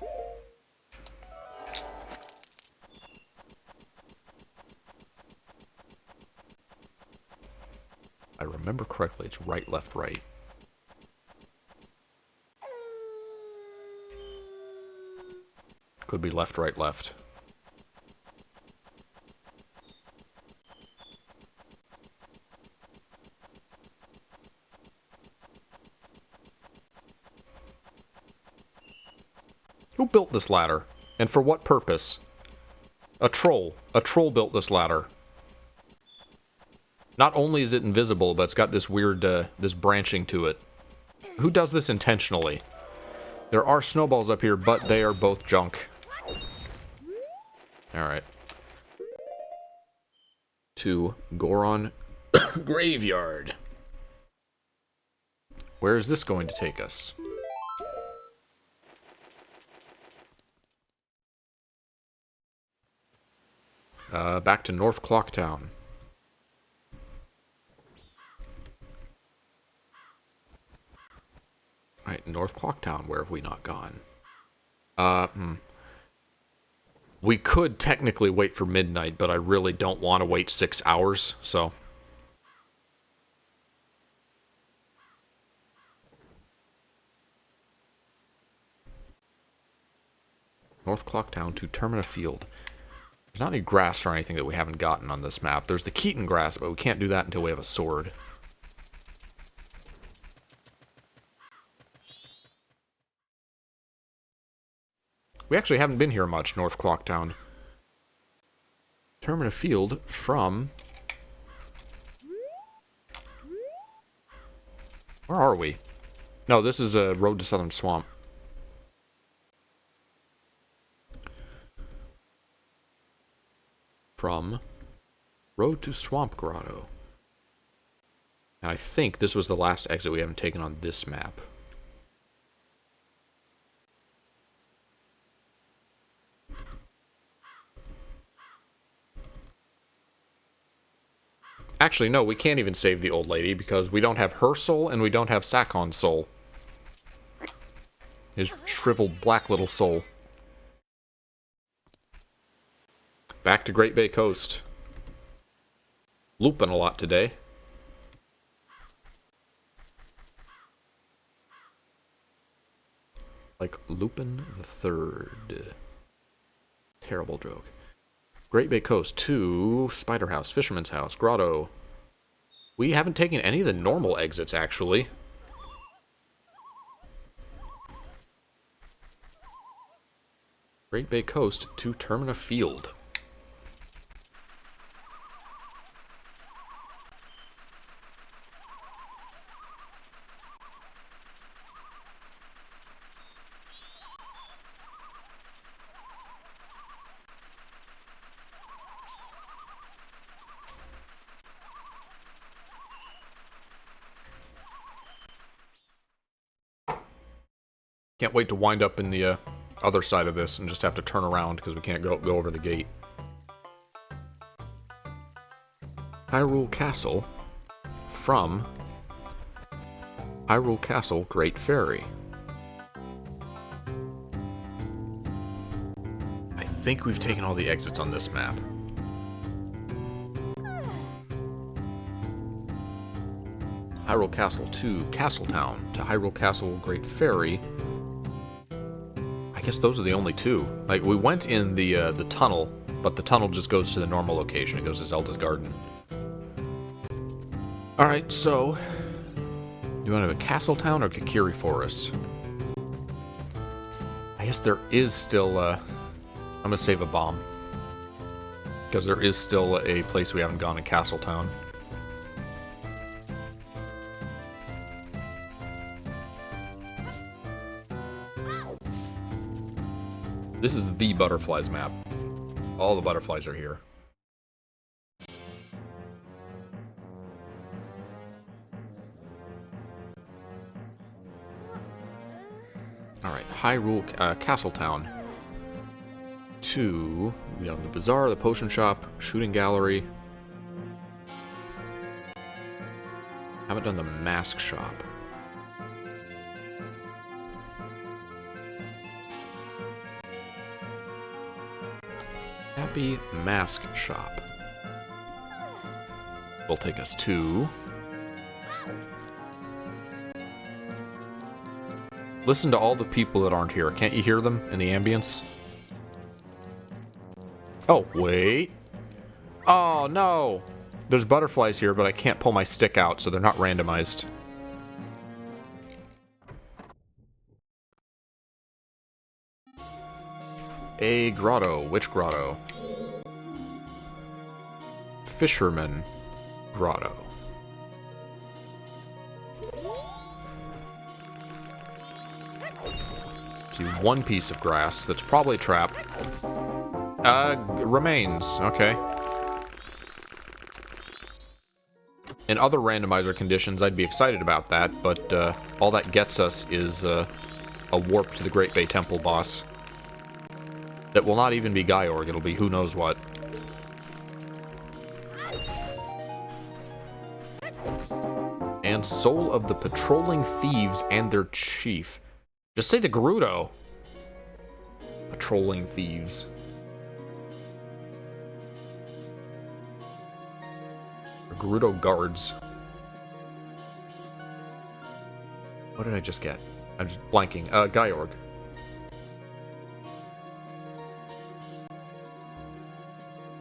I remember correctly, it's right, left, right. Could be left, right, left. Who built this ladder? And for what purpose? A troll. A troll built this ladder. Not only is it invisible, but it's got this weird, this branching to it. Who does this intentionally? There are snowballs up here, but they are both junk. Alright. To Goron Graveyard. Where is this going to take us? Back to North Clocktown. Right, North Clocktown, where have we not gone? We could technically wait for midnight, but I really don't want to wait 6 hours, so... North Clocktown to Termina Field. There's not any grass or anything that we haven't gotten on this map. There's the Keaton grass, but we can't do that until we have a sword. We actually haven't been here much, North Clocktown. Termina Field from... Where are we? No, this is a Road to Southern Swamp. From Road to Swamp Grotto. And I think this was the last exit we haven't taken on this map. Actually, no, we can't even save the old lady because we don't have her soul and we don't have Sakon's soul. His shriveled black little soul. Back to Great Bay Coast. Looping a lot today. Like Lupin the Third. Terrible joke. Great Bay Coast to Spider House, Fisherman's House, Grotto. We haven't taken any of the normal exits, actually. Great Bay Coast to Termina Field. Can't wait to wind up in the other side of this and just have to turn around because we can't go over the gate. Hyrule Castle from Hyrule Castle Great Ferry. I think we've taken all the exits on this map. Hyrule Castle to Castletown to Hyrule Castle Great Ferry. I guess those are the only two. Like, we went in the tunnel, but the tunnel just goes to the normal location. It goes to Zelda's Garden. Alright, so... do you want to go to Castletown or Kakiri Forest? I guess there is still, I'm gonna save a bomb. Because there is still a place we haven't gone in Castletown. This is the butterflies map. All the butterflies are here. Alright, Hyrule Castletown. 2. We got the Bazaar, the Potion Shop, Shooting Gallery. Haven't done the Mask Shop. Happy Mask Shop. Will take us to... Listen to all the people that aren't here. Can't you hear them in the ambience? Oh, wait. Oh, no. There's butterflies here, but I can't pull my stick out, so they're not randomized. A grotto. Which grotto? Fisherman Grotto. See, one piece of grass that's probably a trap. Remains. Okay. In other randomizer conditions, I'd be excited about that, but all that gets us is a warp to the Great Bay Temple boss. That will not even be Gyorg, it'll be who knows what. And Soul of the Patrolling Thieves and their Chief. Just say the Gerudo. Patrolling Thieves. Or Gerudo Guards. What did I just get? I'm just blanking. Gyorg.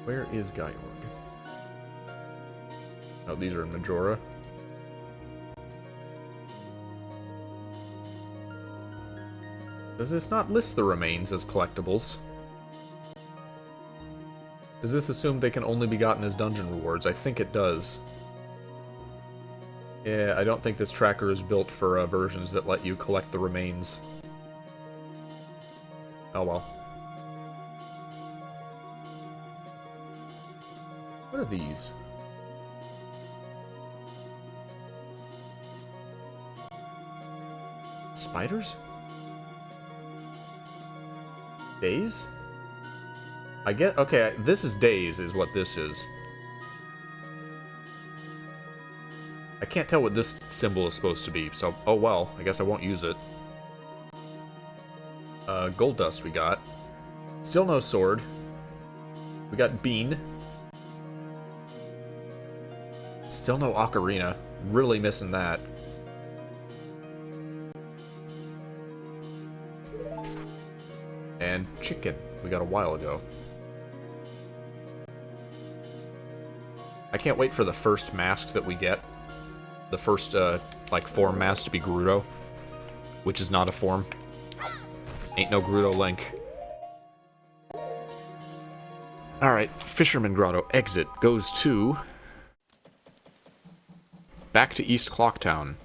Where is Gyorg? Oh, these are in Majora. Does this not list the remains as collectibles? Does this assume they can only be gotten as dungeon rewards? I think it does. Yeah, I don't think this tracker is built for versions that let you collect the remains. Oh well. What are these? Spiders? Days? I get... Okay, this is days, is what this is. I can't tell what this symbol is supposed to be, so... Oh well, I guess I won't use it. Gold dust we got. Still no sword. We got bean. Still no ocarina. Really missing that. And chicken. We got a while ago. I can't wait for the first masks that we get. The first, like, form mask to be Gerudo. Which is not a form. Ain't no Gerudo Link. Alright, Fisherman Grotto exit goes to... Back to East Clocktown.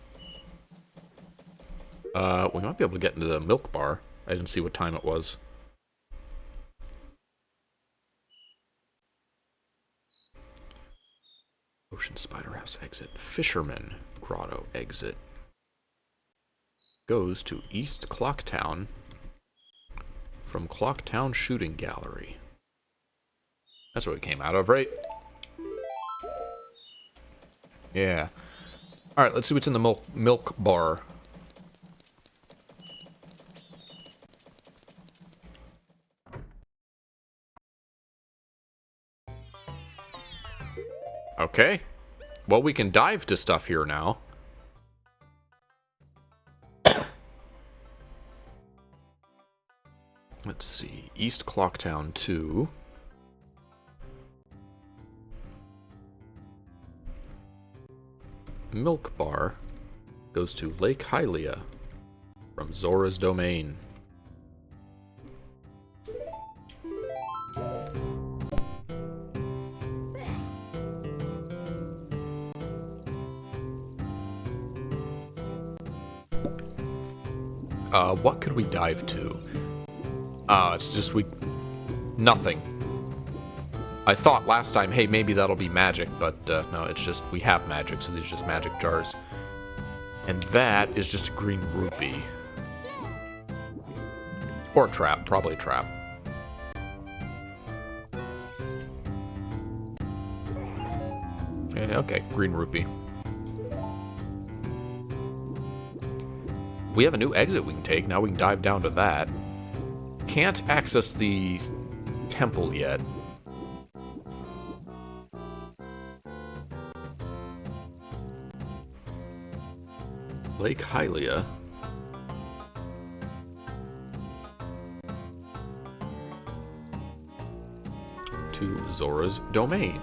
We might be able to get into the milk bar. I didn't see what time it was. Ocean Spider House exit. Fisherman Grotto exit. Goes to East Clocktown from Clocktown Shooting Gallery. That's what we came out of, right? Yeah. Alright, let's see what's in the milk bar. Okay. Well, we can dive to stuff here now. Let's see. East Clocktown 2. Milk bar goes to Lake Hylia from Zora's Domain. What could we dive to? It's just nothing. I thought last time, hey, maybe that'll be magic, but no, it's just we have magic, so these are just magic jars. And that is just a green rupee. Or a trap, probably a trap. Yeah, okay, green rupee. We have a new exit we can take. Now we can dive down to that. Can't access the temple yet. Lake Hylia. To Zora's domain.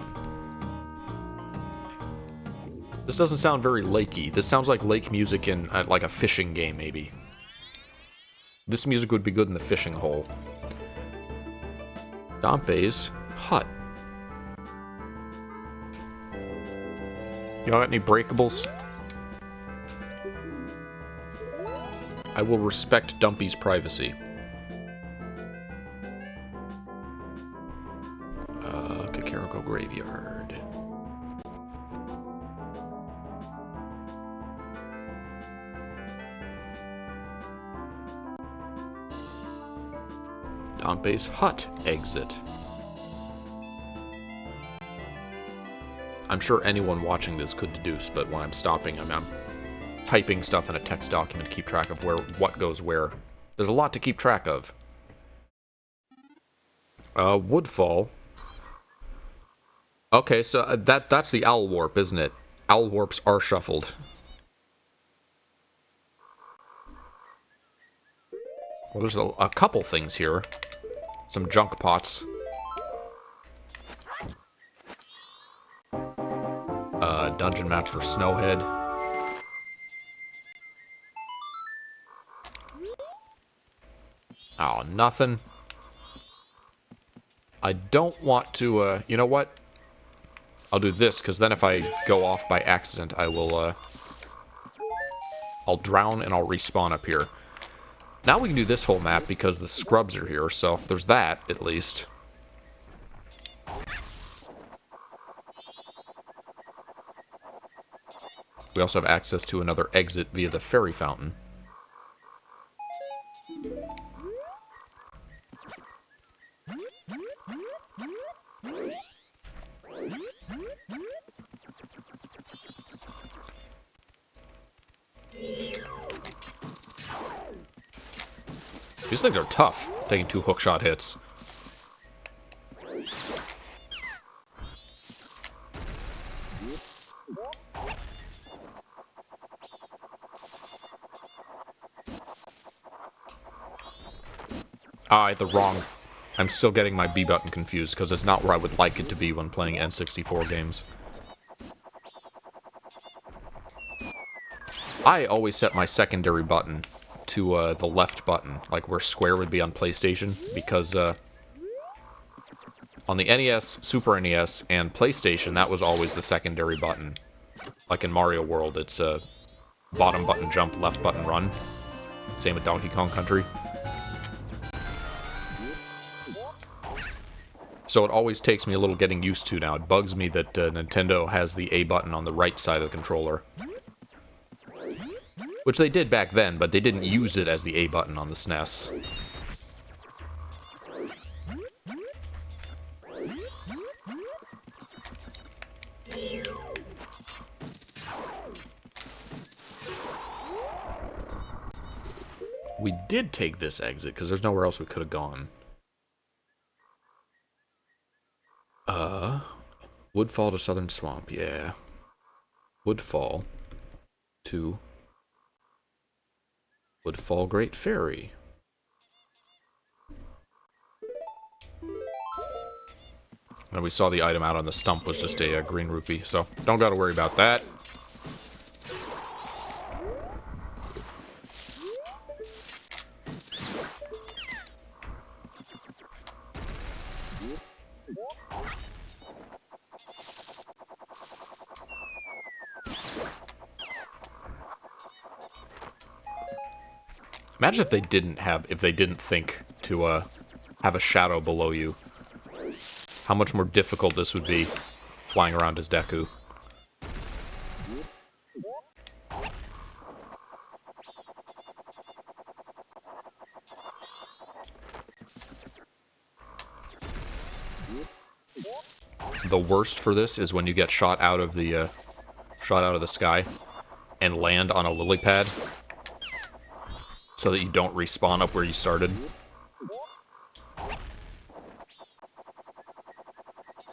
This doesn't sound very lakey. This sounds like lake music in like a fishing game, maybe. This music would be good in the fishing hole. Dompe's hut. You got any breakables? I will respect Dumpy's privacy. Kakariko Graveyard. Dompe's hut exit. I'm sure anyone watching this could deduce, but when I'm stopping, I'm typing stuff in a text document to keep track of what goes where. There's a lot to keep track of. Woodfall. Okay, so that's the owl warp, isn't it? Owl warps are shuffled. Well, there's a couple things here. Some junk pots. Dungeon map for Snowhead. Oh, nothing. I don't want to, you know what? I'll do this, because then if I go off by accident, I will, I'll drown and I'll respawn up here. Now we can do this whole map because the scrubs are here, so there's that, at least. We also have access to another exit via the fairy fountain. These things are tough, taking 2 hookshot hits. I hit the wrong... I'm still getting my B button confused, because it's not where I would like it to be when playing N64 games. I always set my secondary button to the left button, like where square would be on PlayStation, because on the NES, Super NES, and PlayStation, that was always the secondary button. Like in Mario World, it's bottom button jump, left button run. Same with Donkey Kong Country. So it always takes me a little getting used to now. It bugs me that Nintendo has the A button on the right side of the controller. Which they did back then, but they didn't use it as the A button on the SNES. We did take this exit, because there's nowhere else we could have gone. Woodfall to Southern Swamp, yeah. Woodfall to Woodfall Great Fairy. And we saw the item out on the stump was just a green rupee, so don't gotta worry about that. Imagine if they didn't think to have a shadow below you. How much more difficult this would be flying around as Deku. The worst for this is when you get shot out of the sky and land on a lily pad so that you don't respawn up where you started.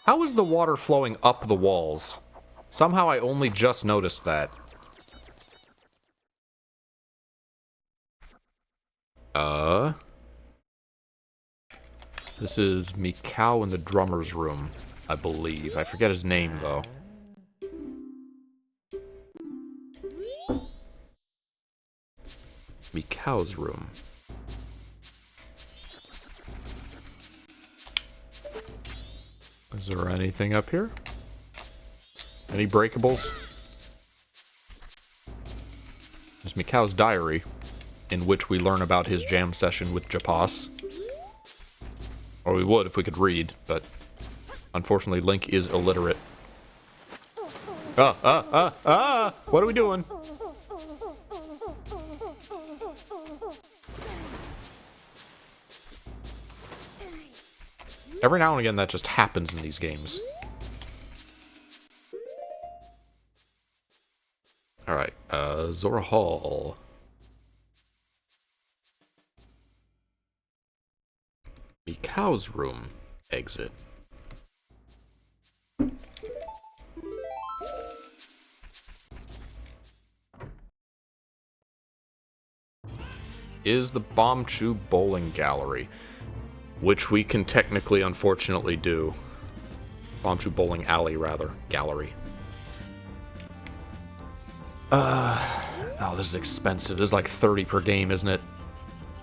How is the water flowing up the walls? Somehow I only just noticed that. This is Mikau in the drummer's room, I believe. I forget his name, though. Mikau's room. Is there anything up here? Any breakables? There's Mikau's diary, in which we learn about his jam session with Japas. Or we would if we could read, but unfortunately Link is illiterate. What are we doing? Every now and again that just happens in these games. Alright, Zora Hall. Mikau's room. Exit. Is the Bombchu Bowling Gallery, which we can technically, unfortunately, do. Bombchu Bowling Alley, rather. Gallery. Oh, this is expensive. This is like 30 per game, isn't it?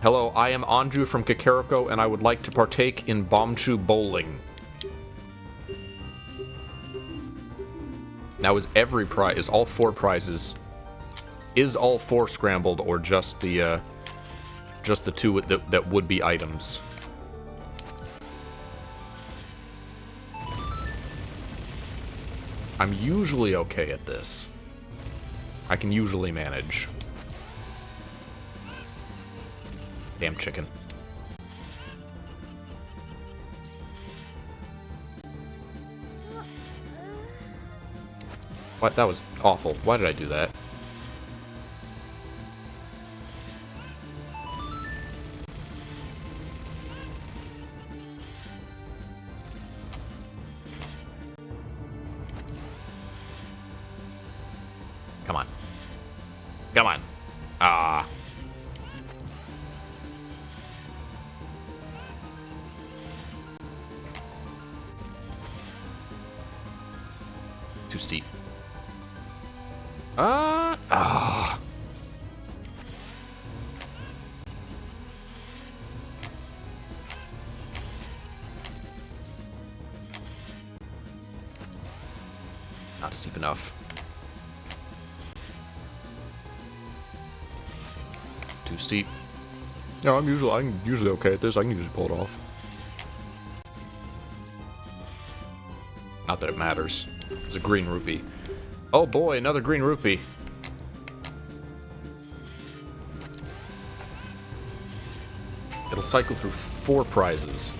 Hello, I am Anju from Kakariko, and I would like to partake in Bombchu Bowling. Now, is all 4 prizes... Is all 4 scrambled, or just the 2 that would be items? I'm usually okay at this. I can usually manage. Damn chicken. What? That was awful. Why did I do that? Come on. Come on. Ah. Too steep. Not steep enough. Too steep. No, I'm usually okay at this. I can usually pull it off. Not that it matters. It's a green rupee. Oh boy, another green rupee. It'll cycle through 4 prizes.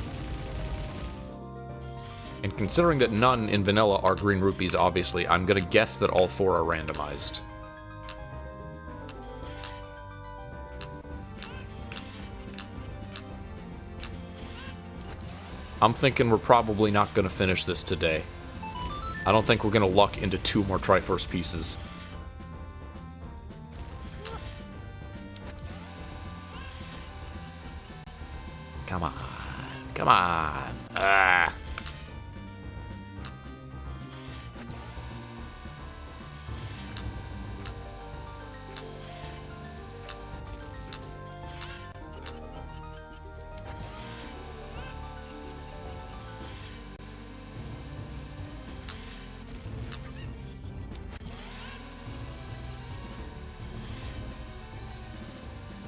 And considering that none in vanilla are green rupees, obviously, I'm gonna guess that all 4 are randomized. I'm thinking we're probably not gonna finish this today. I don't think we're gonna luck into 2 more Triforce pieces. Come on. Come on. Ah.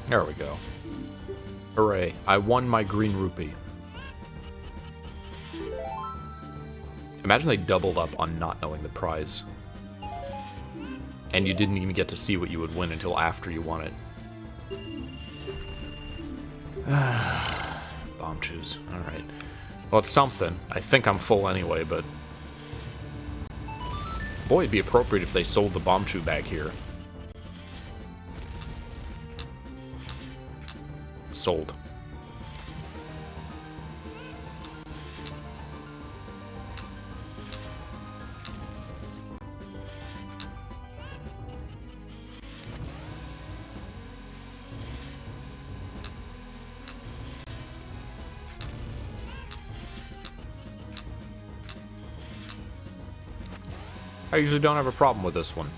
There we go. Hooray. I won my green rupee. Imagine they doubled up on not knowing the prize. And you didn't even get to see what you would win until after you won it. Bomb chews. Alright. Well, it's something. I think I'm full anyway, but... Boy, it'd be appropriate if they sold the bomb chew bag here. Sold. I usually don't have a problem with this one.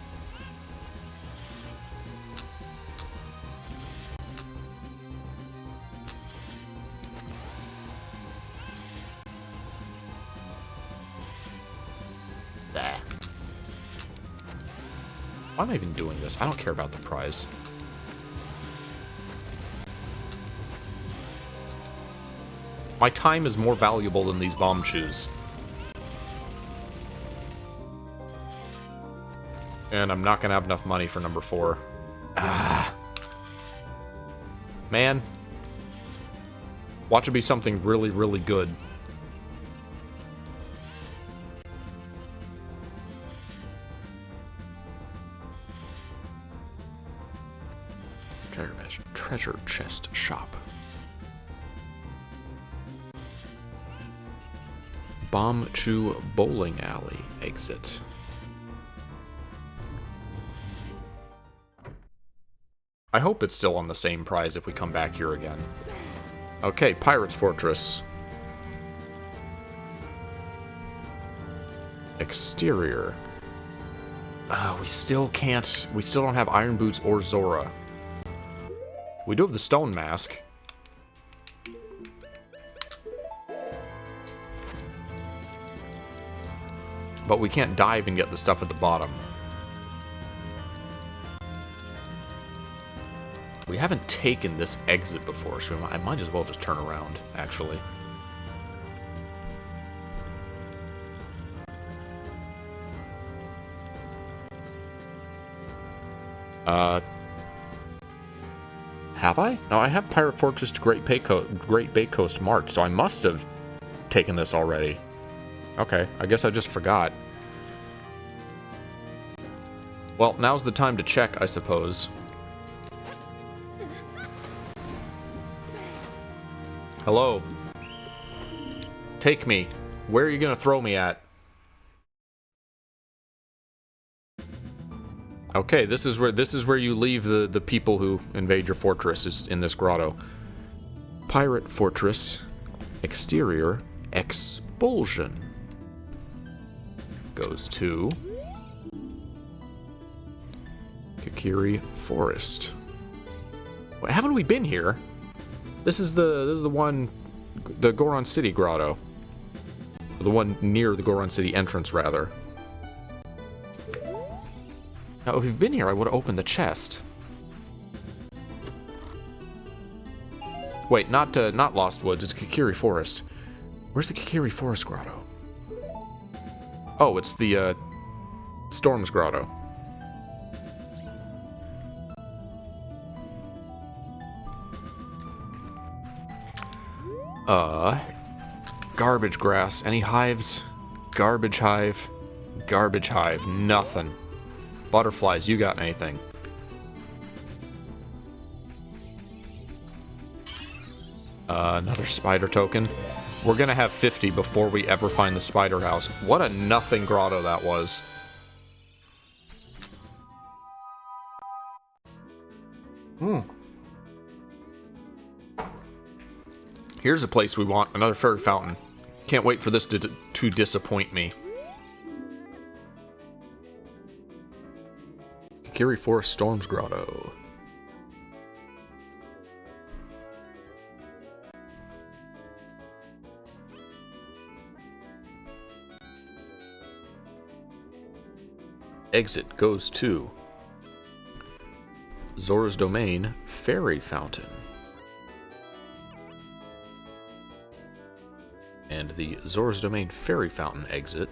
Why am I even doing this? I don't care about the prize. My time is more valuable than these bomb chews. And I'm not gonna have enough money for number 4. Ah. Man. Watch it be something really, really good. Treasure chest shop. Bomb chew bowling alley exit. I hope it's still on the same prize if we come back here again. Okay, Pirate's Fortress. Exterior. We still don't have Iron Boots or Zora. We do have the Stone Mask. But we can't dive and get the stuff at the bottom. We haven't taken this exit before, so I might as well just turn around, actually. Have I? No, I have Pirate Fortress to Great Bay Coast marked, so I must have taken this already. Okay, I guess I just forgot. Well, now's the time to check, I suppose. Hello. Take me. Where are you gonna throw me at? Okay, this is where you leave the people who invade your fortress, is in this grotto. Pirate Fortress. Exterior. Expulsion. Goes to Kikiri Forest. Wait, haven't we been here? This is the one, the Goron City grotto. The one near the Goron City entrance, rather. Now, if we've been here, I would have opened the chest. Wait, not Lost Woods. It's Kikiri Forest. Where's the Kikiri Forest grotto? Oh, it's the Storms grotto. Garbage grass. Any hives? Garbage hive. Garbage hive. Nothing. Butterflies, you got anything? Another spider token. We're gonna have 50 before we ever find the spider house. What a nothing grotto that was. Here's a place we want. Another fairy fountain. Can't wait for this to disappoint me. Kikiri Forest Storms Grotto. Exit goes to Zora's Domain Fairy Fountain. And the Zora's Domain Fairy Fountain exit.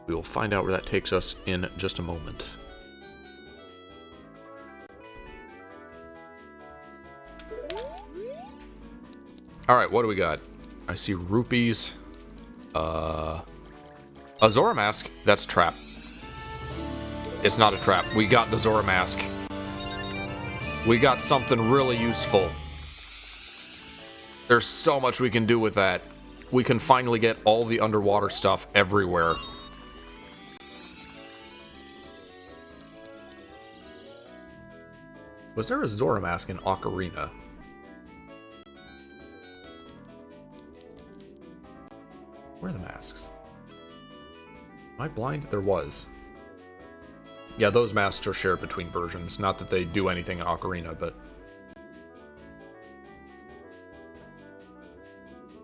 We will find out where that takes us in just a moment. Alright, what do we got? I see rupees. A Zora mask? That's a trap. It's not a trap. We got the Zora mask. We got something really useful. There's so much we can do with that. We can finally get all the underwater stuff everywhere. Was there a Zora mask in Ocarina? Where are the masks? Am I blind? There was. Yeah, those masks are shared between versions. Not that they do anything in Ocarina, but...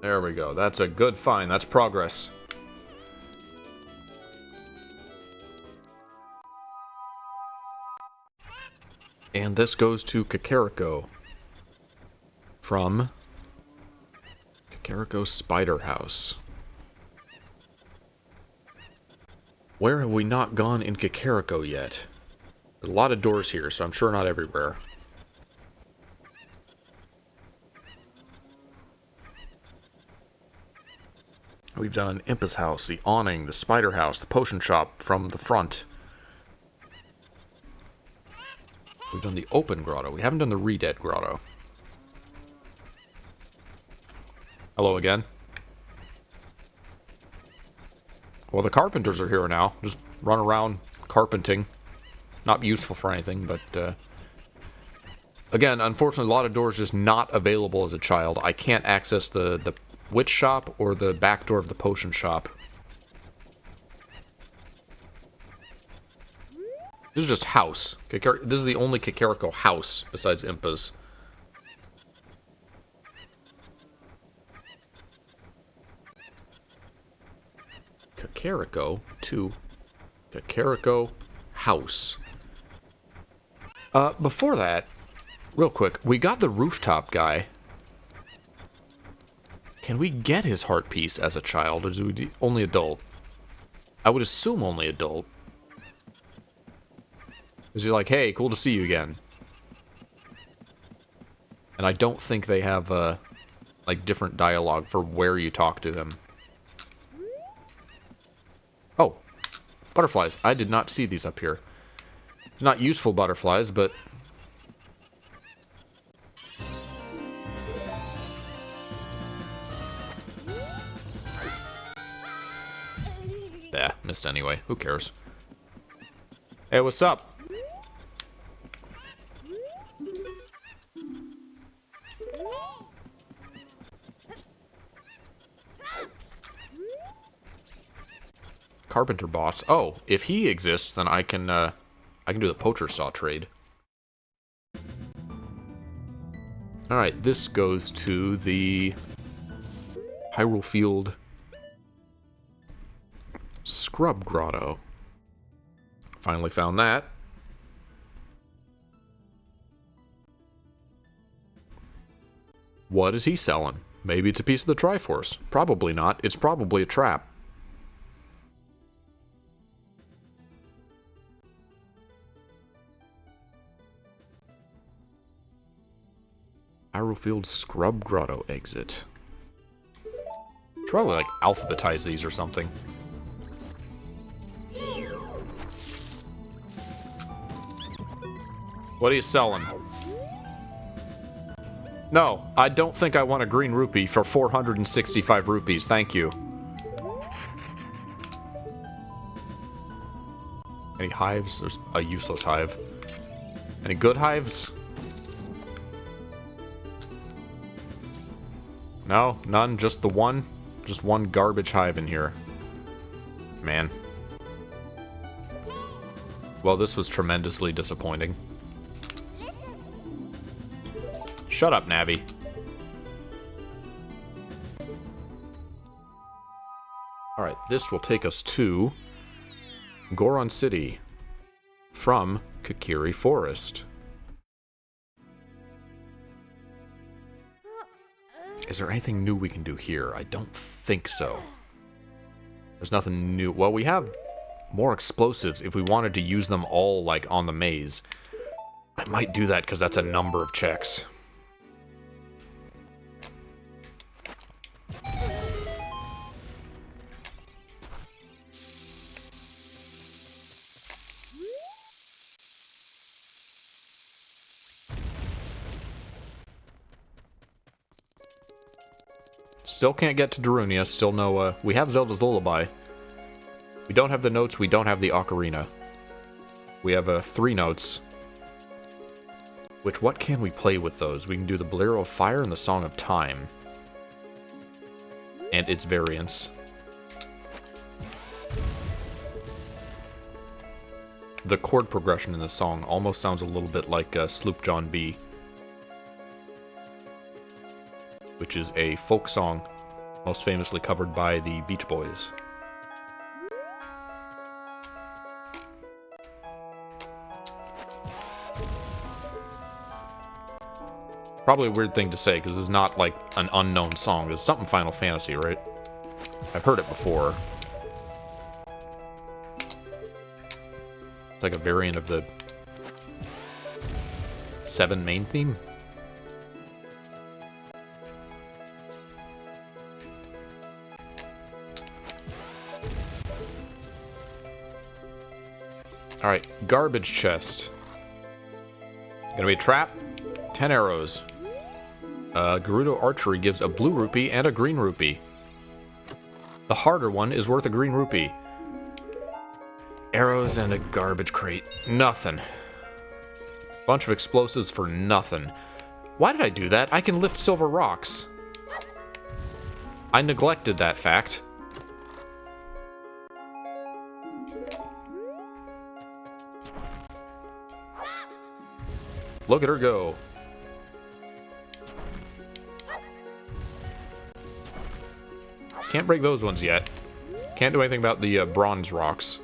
There we go. That's a good find. That's progress. And this goes to Kakariko. From Kakariko Spider House. Where have we not gone in Kakariko yet? There's a lot of doors here, so I'm sure not everywhere. We've done Impa's house, the awning, the spider house, the potion shop from the front. We've done the open grotto. We haven't done the re-dead grotto. Hello again. Well, the carpenters are here now. Just run around carpenting. Not useful for anything, but... Again, unfortunately, a lot of doors just not available as a child. I can't access the witch shop or the back door of the potion shop. This is just house. This is the only Kakariko house besides Impa's. Kakariko to Kakariko house. Before that, real quick, we got the rooftop guy. Can we get his heart piece as a child, or is he only adult? I would assume only adult. Is he like, hey, cool to see you again? And I don't think they have, like, different dialogue for where you talk to them. Oh, butterflies. I did not see these up here. Not useful butterflies, but... Yeah, missed anyway. Who cares? Hey, what's up? Carpenter boss. Oh, if he exists, then I can do the poacher saw trade. Alright, this goes to the Hyrule Field Scrub Grotto. Finally found that. What is he selling? Maybe it's a piece of the Triforce. Probably not. It's probably a trap. Hyrule Field Scrub Grotto exit. Should probably like alphabetize these or something. What are you selling? No, I don't think I want a green rupee for 465 rupees. Thank you. Any hives? There's a useless hive. Any good hives? No, none, just the one. Just one garbage hive in here. Man. Well, this was tremendously disappointing. Shut up, Navi. Alright, this will take us to Goron City. from Kakiri Forest. Is there anything new we can do here? I don't think so. There's nothing new. Well, we have more explosives if we wanted to use them all, like, on the maze. I might do that because that's a number of checks. Still can't get to Darunia, still no, we have Zelda's Lullaby. We don't have the notes, we don't have the Ocarina. We have, 3 notes. Which, what can we play with those? We can do the Bolero of Fire and the Song of Time. And its variants. The chord progression in the song almost sounds a little bit like, Sloop John B. Which is a folk song, most famously covered by the Beach Boys. Probably a weird thing to say, because this is not, like, an unknown song. It's something Final Fantasy, right? I've heard it before. It's like a variant of the 7 main theme. Alright, garbage chest. Gonna be a trap. 10 arrows. Gerudo Archery gives a blue rupee and a green rupee. The harder one is worth a green rupee. Arrows and a garbage crate. Nothing. Bunch of explosives for nothing. Why did I do that? I can lift silver rocks. I neglected that fact. Look at her go. Can't break those ones yet. Can't do anything about the bronze rocks.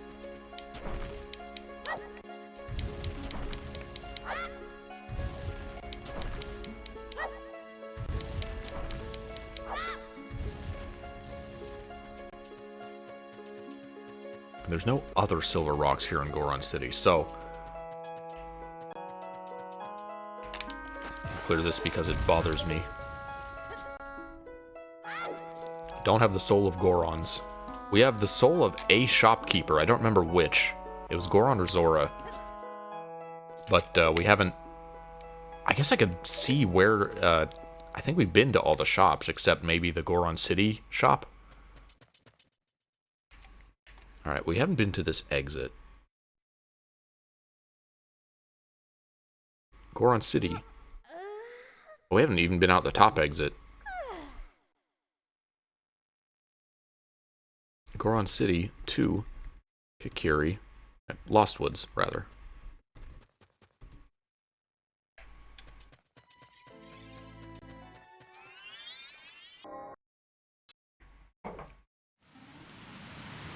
There's no other silver rocks here in Goron City, so clear this because it bothers me. Don't have the soul of Gorons. We have the soul of a shopkeeper. I don't remember which. It was Goron or Zora. But we haven't... I guess I could see where... I think we've been to all the shops, except maybe the Goron City shop. Alright, we haven't been to this exit. Goron City. We haven't even been out the top exit. Goron City to Kakiri. Lost Woods, rather.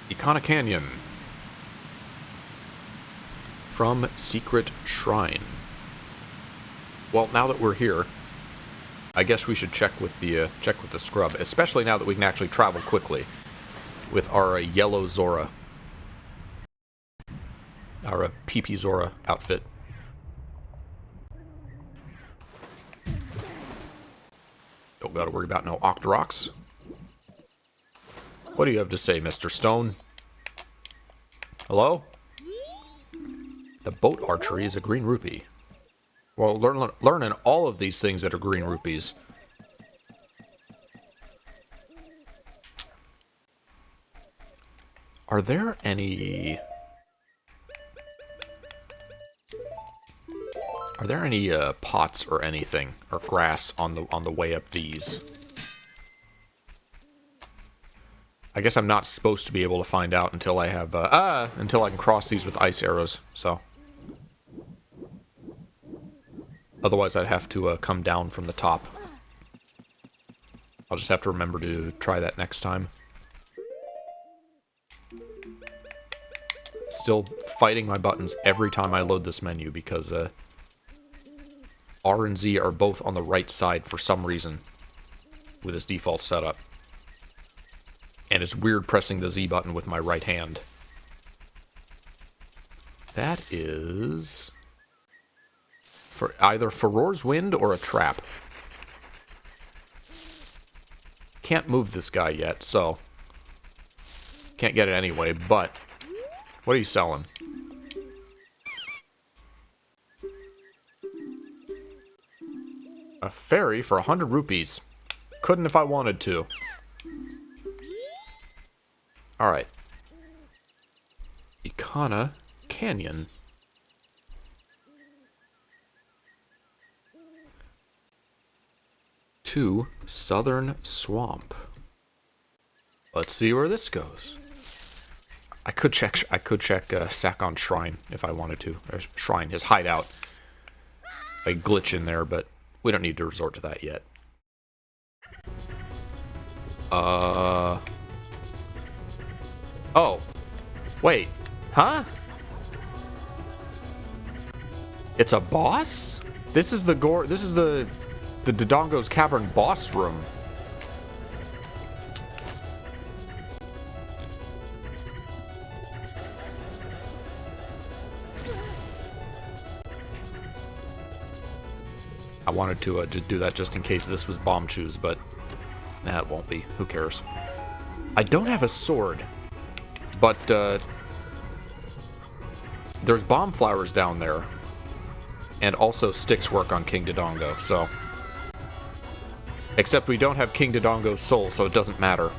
Ikana Canyon. From Secret Shrine. Well, now that we're here, I guess we should check with the scrub, especially now that we can actually travel quickly with our yellow Zora, our PP Zora outfit. Don't gotta worry about no Octoroks. What do you have to say, Mr. Stone? Hello? The boat archery is a green rupee. Well, learning all of these things that are green rupees. Are there any... pots or anything, or grass on the way up these? I guess I'm not supposed to be able to find out until I have, until I can cross these with ice arrows, so. Otherwise I'd have to, come down from the top. I'll just have to remember to try that next time. Still fighting my buttons every time I load this menu because R and Z are both on the right side for some reason with this default setup. And it's weird pressing the Z button with my right hand. That is for either Furor's Wind or a trap. Can't move this guy yet, so can't get it anyway, but what are you selling? A fairy for 100 rupees. Couldn't if I wanted to. Alright. Ikana Canyon. To Southern Swamp. Let's see where this goes. I could check Sakon Shrine if I wanted to. Or Shrine, his hideout. A glitch in there, but we don't need to resort to that yet. Oh. Wait. Huh? It's a boss? This is the Dodongo's Cavern boss room. I wanted to just do that just in case this was Bomb Chews, but nah, it won't be. Who cares? I don't have a sword, but there's bomb flowers down there, and also sticks work on King Dodongo, so... Except we don't have King Dodongo's soul, so it doesn't matter.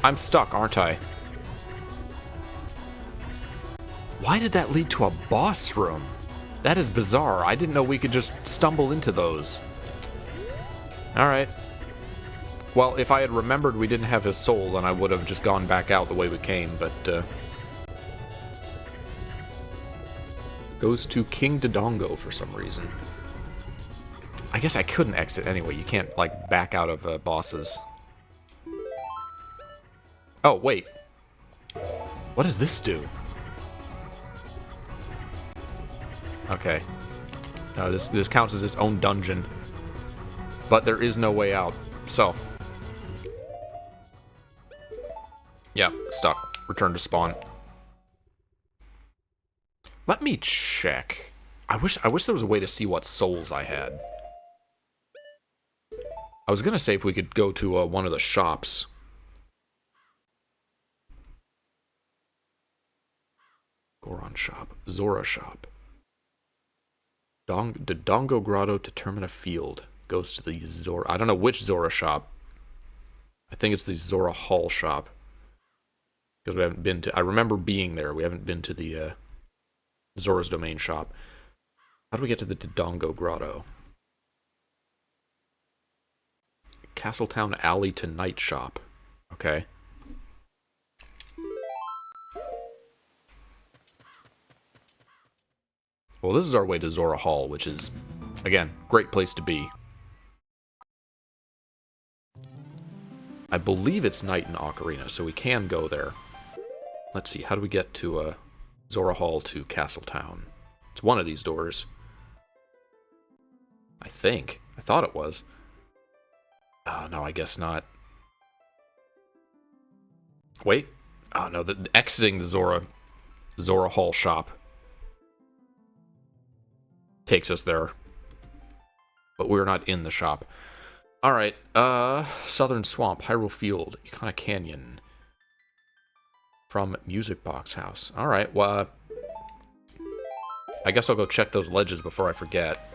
I'm stuck, aren't I? Why did that lead to a boss room? That is bizarre. I didn't know we could just stumble into those. Alright. Well, if I had remembered we didn't have his soul, then I would have just gone back out the way we came, but, goes to King Dodongo for some reason. I guess I couldn't exit anyway. You can't, like, back out of bosses. Oh, wait. What does this do? Okay. No, this counts as its own dungeon. But there is no way out. So. Yeah, stuck. Return to spawn. Let me check. I wish there was a way to see what souls I had. I was gonna say if we could go to one of the shops. Goron shop. Zora shop. Dodongo Grotto to Termina Field. Goes to the Zora... I don't know which Zora shop. I think it's the Zora Hall shop. Because we haven't been to... I remember being there. We haven't been to the Zora's Domain shop. How do we get to the Dodongo Grotto? Castletown Alley to Night shop. Okay. Well, this is our way to Zora Hall, which is, again, great place to be. I believe it's night in Ocarina, so we can go there. Let's see, how do we get to Zora Hall to Castletown? It's one of these doors. I think. I thought it was. Oh, no, I guess not. Wait. Oh, no, exiting the Zora Hall shop takes us there. But we're not in the shop. Alright, Southern Swamp, Hyrule Field, Ikana Canyon. From Music Box House. Alright, well, I guess I'll go check those ledges before I forget.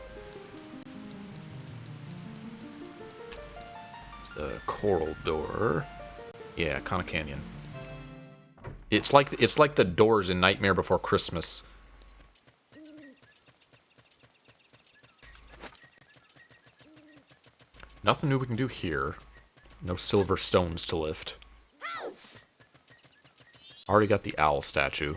The coral door. Yeah, Ikana Canyon. It's like the doors in Nightmare Before Christmas. Nothing new we can do here. No silver stones to lift. Already got the owl statue.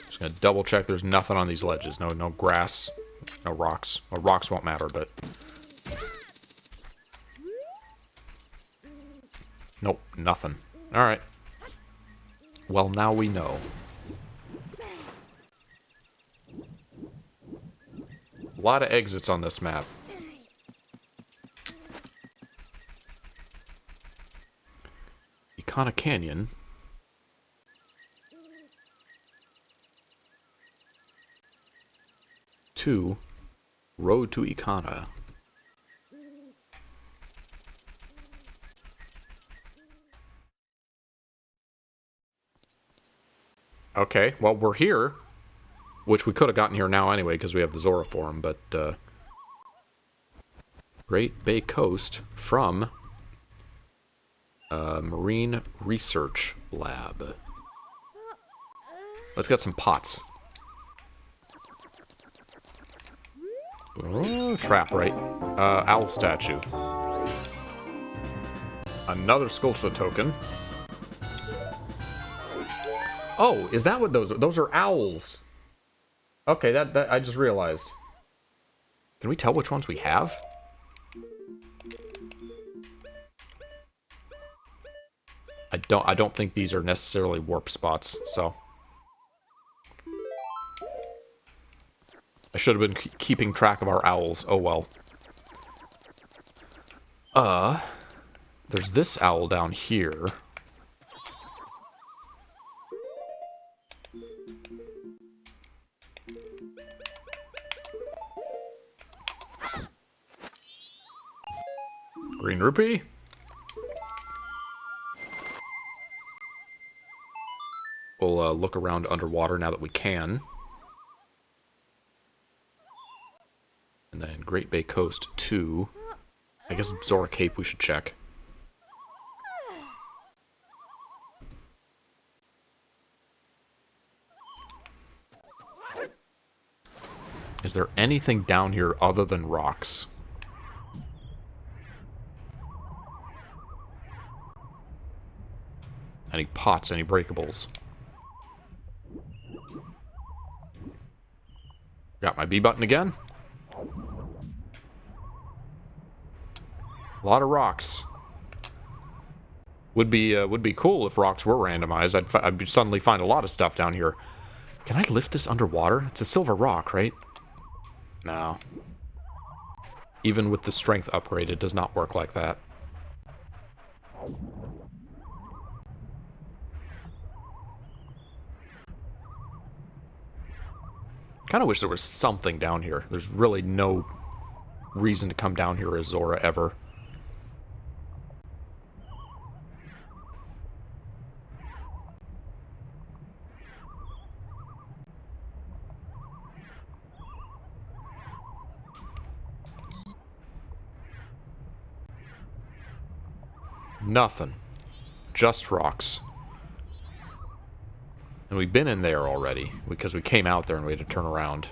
Just gonna double check there's nothing on these ledges. No grass, no rocks. Well, rocks won't matter, but... Nope, nothing. Alright. Well, now we know. A lot of exits on this map. Icona Canyon. Two, Road to Icona. Okay, well, we're here. Which we could have gotten here now anyway, because we have the Zora Forum, but, Great Bay Coast from... Marine Research Lab. Let's get some pots. Oh, trap, right? Owl statue. Another sculpture token. Oh, is that what those are? Those are owls. Okay, that I just realized. Can we tell which ones we have? I don't think these are necessarily warp spots, so I should have been keeping track of our owls. Oh well. There's this owl down here. Green rupee. We'll look around underwater now that we can. And then Great Bay Coast 2. I guess Zora Cape we should check. Is there anything down here other than rocks? Any pots, any breakables? Got my B button again. A lot of rocks. Would be cool if rocks were randomized. I'd suddenly find a lot of stuff down here. Can I lift this underwater? It's a silver rock, right? No. Even with the strength upgrade, it does not work like that. Kind of wish there was something down here. There's really no reason to come down here as Zora ever. Nothing. Just rocks. And we've been in there already, because we came out there and we had to turn around.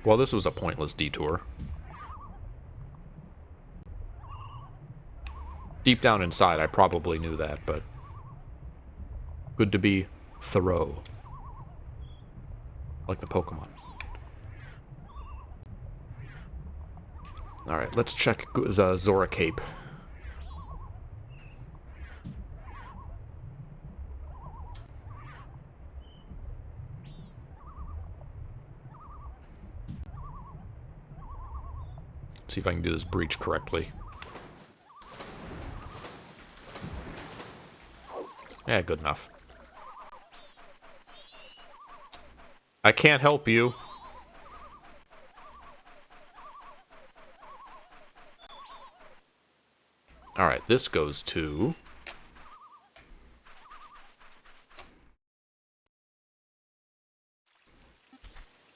Well, this was a pointless detour. Deep down inside, I probably knew that, but... good to be thorough. Like the Pokemon. Alright, let's check Zora Cape. See if I can do this breach correctly. Yeah, good enough. I can't help you. Alright, this goes to...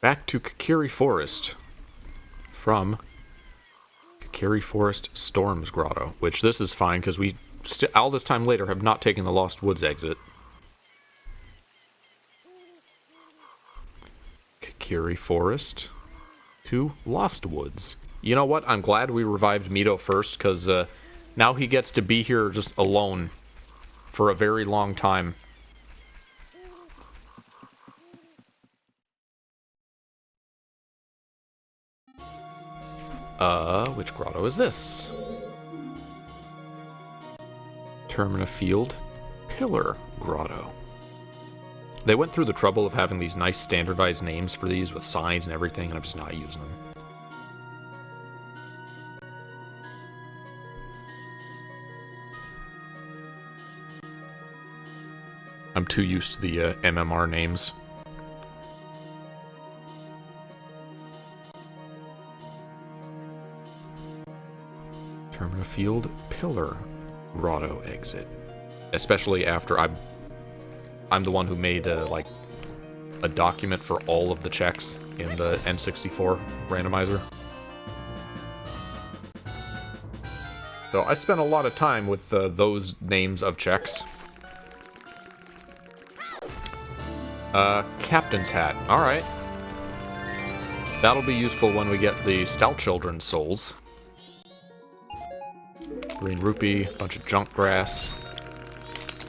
back to Kakiri Forest. From Kakiri Forest Storms Grotto. Which this is fine, because we, all this time later, have not taken the Lost Woods exit. Kakiri Forest to Lost Woods. You know what? I'm glad we revived Mito first, because now he gets to be here just alone for a very long time. Which grotto is this? Termina Field Pillar Grotto. They went through the trouble of having these nice standardized names for these with signs and everything, and I'm just not using them. I'm too used to the MMR names. Termina Field Pillar Grotto exit. Especially after I'm the one who made like a document for all of the checks in the N64 randomizer. So I spent a lot of time with those names of checks. Captain's Hat. Alright. That'll be useful when we get the Stout Children's souls. Green rupee, bunch of junk grass.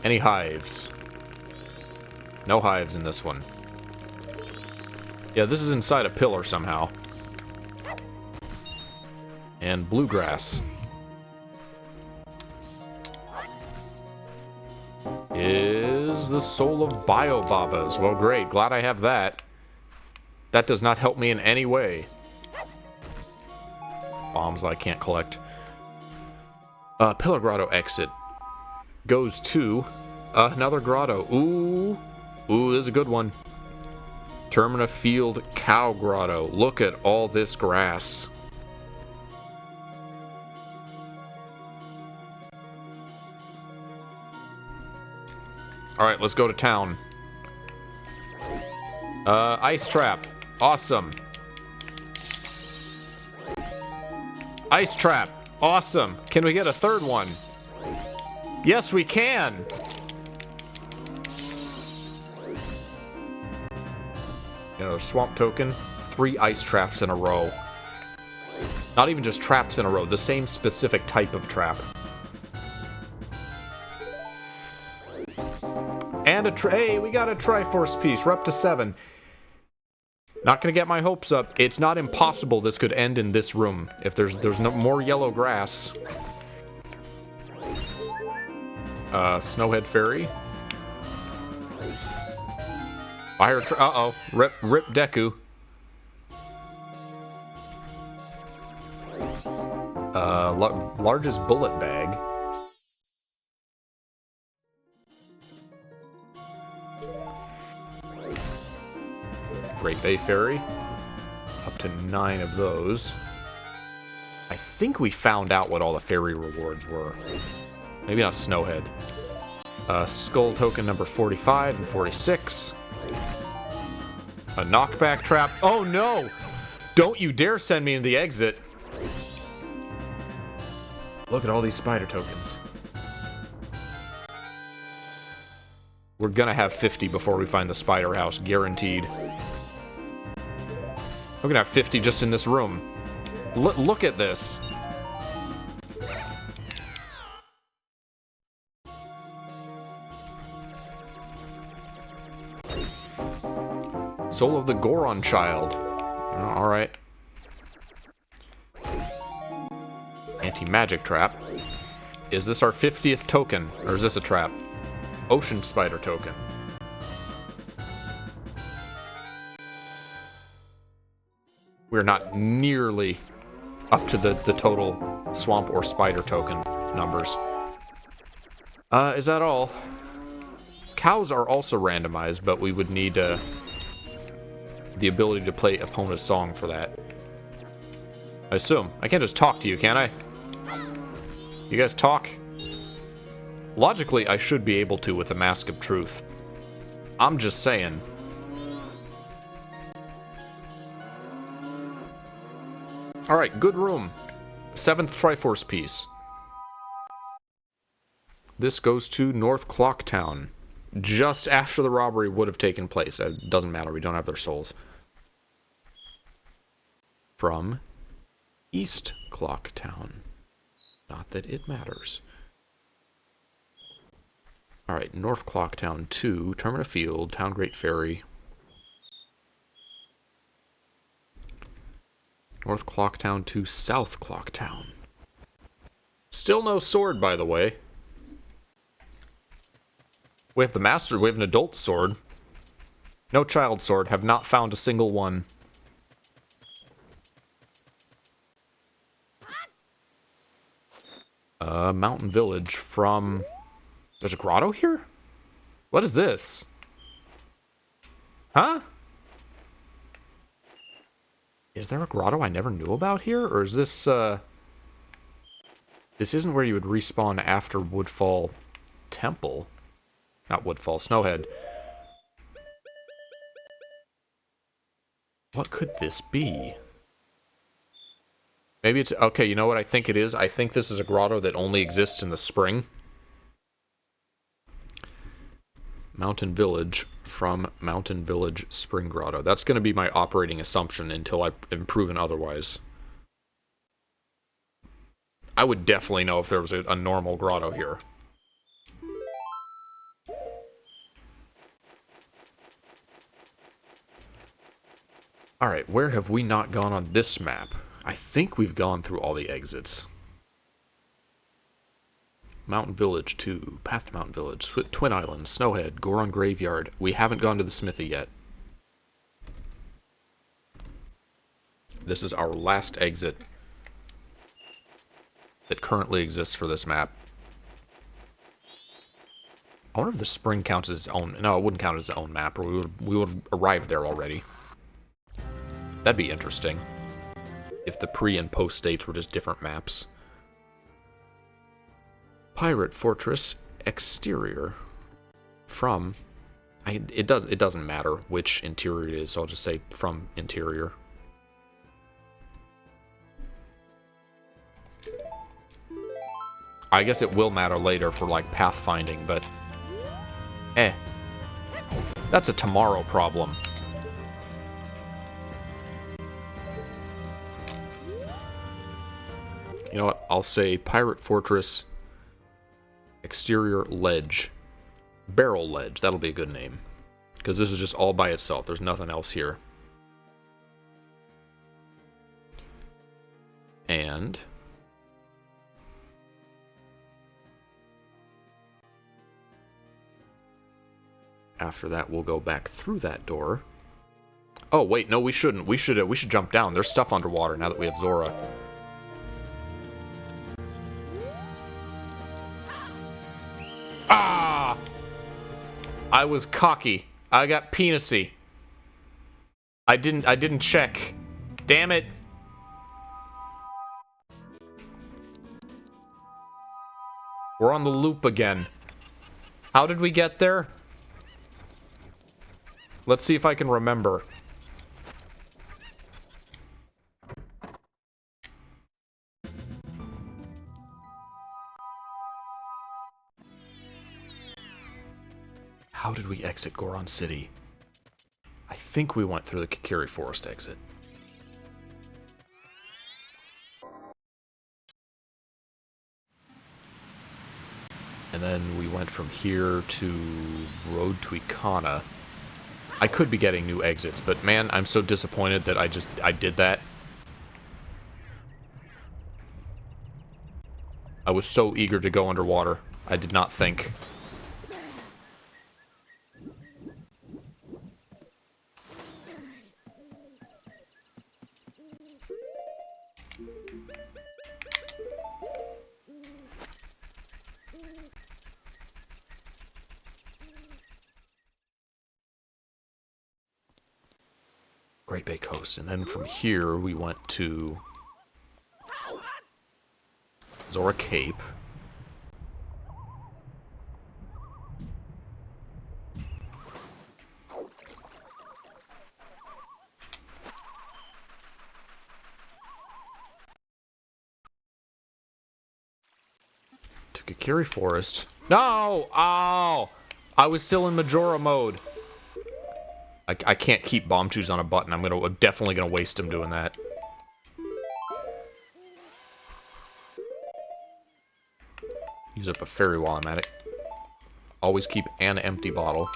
Any hives? No hives in this one. Yeah, this is inside a pillar somehow. And bluegrass. Is the soul of Biobabas. Well, great. Glad I have that. That does not help me in any way. Bombs I can't collect. Pillar Grotto exit. Goes to another grotto. Ooh. Ooh, this is a good one. Termina Field Cow Grotto. Look at all this grass. Alright, let's go to town. Ice Trap. Awesome. Ice Trap. Awesome. Can we get a third one? Yes, we can! Swamp token. 3 ice traps in a row. Not even just traps in a row, the same specific type of trap. And hey, we got a Triforce piece. We're up to 7. Not gonna get my hopes up. It's not impossible this could end in this room. If there's no more yellow grass. Snowhead Fairy. Fire uh-oh. Rip Deku. Largest bullet bag. Great Bay Fairy. Up to 9 of those. I think we found out what all the fairy rewards were. Maybe not Snowhead. Skull token number 45 and 46. A knockback trap. Oh no! Don't you dare send me in the exit. Look at all these spider tokens. We're gonna have 50 before we find the spider house, guaranteed. We're gonna have 50 just in this room. Look at this. Soul of the Goron Child. Alright. Anti-magic trap. Is this our 50th token? Or is this a trap? Ocean spider token. We're not nearly up to the total swamp or spider token numbers. Is that all? Cows are also randomized, but we would need the ability to play Epona's song for that. I assume. I can't just talk to you, can I? You guys talk? Logically, I should be able to with a Mask of Truth. I'm just saying. Alright, good room. 7th Triforce piece. This goes to North Clocktown. Just after the robbery would have taken place. It doesn't matter, we don't have their souls. From East Clocktown. Not that it matters. Alright, North Clocktown 2, Termina Field, Town Great Fairy. North Clocktown to South Clocktown. Still no sword, by the way. We have the master, we have an adult sword. No child sword, have not found a single one. Mountain Village from... There's a grotto here? What is this? Huh? Is there a grotto I never knew about here? Or is this, This isn't where you would respawn after Woodfall Temple. Not Woodfall, Snowhead. What could this be? Maybe it's... Okay, you know what I think it is? I think this is a grotto that only exists in the spring. Mountain Village from Mountain Village Spring Grotto. That's going to be my operating assumption until I am proven otherwise. I would definitely know if there was a normal grotto here. Alright, where have we not gone on this map? I think we've gone through all the exits. Mountain Village 2, Path to Mountain Village, Twin Island, Snowhead, Goron Graveyard. We haven't gone to the smithy yet. This is our last exit that currently exists for this map. I wonder if the spring counts as its own... No, it wouldn't count as its own map, or we would have arrived there already. That'd be interesting. If the pre- and post-states were just different maps. Pirate Fortress exterior from... It doesn't matter which interior it is, so I'll just say from interior. I guess it will matter later for, like, pathfinding, but... That's a tomorrow problem. You know what? I'll say Pirate Fortress exterior ledge. Barrel ledge. That'll be a good name. Because this is just all by itself. There's nothing else here. And... after that, we'll go back through that door. Oh, wait. No, we shouldn't. We should jump down. There's stuff underwater now that we have Zora. Ah! I was cocky. I got penisy. I didn't check. Damn it. We're on the loop again. How did we get there? Let's see if I can remember. How did we exit Goron City? I think we went through the Kakiri Forest exit. And then we went from here to Road to Ikana. I could be getting new exits, but man, I'm so disappointed that I did that. I was so eager to go underwater. I did not think. Great Bay Coast, and then from here we went to Zora Cape. To Kakiri Forest. No! Oh! I was still in Majora mode. I can't keep bomb shoes on a button. I'm definitely gonna waste him doing that. Use up a fairy while I'm at it. Always keep an empty bottle.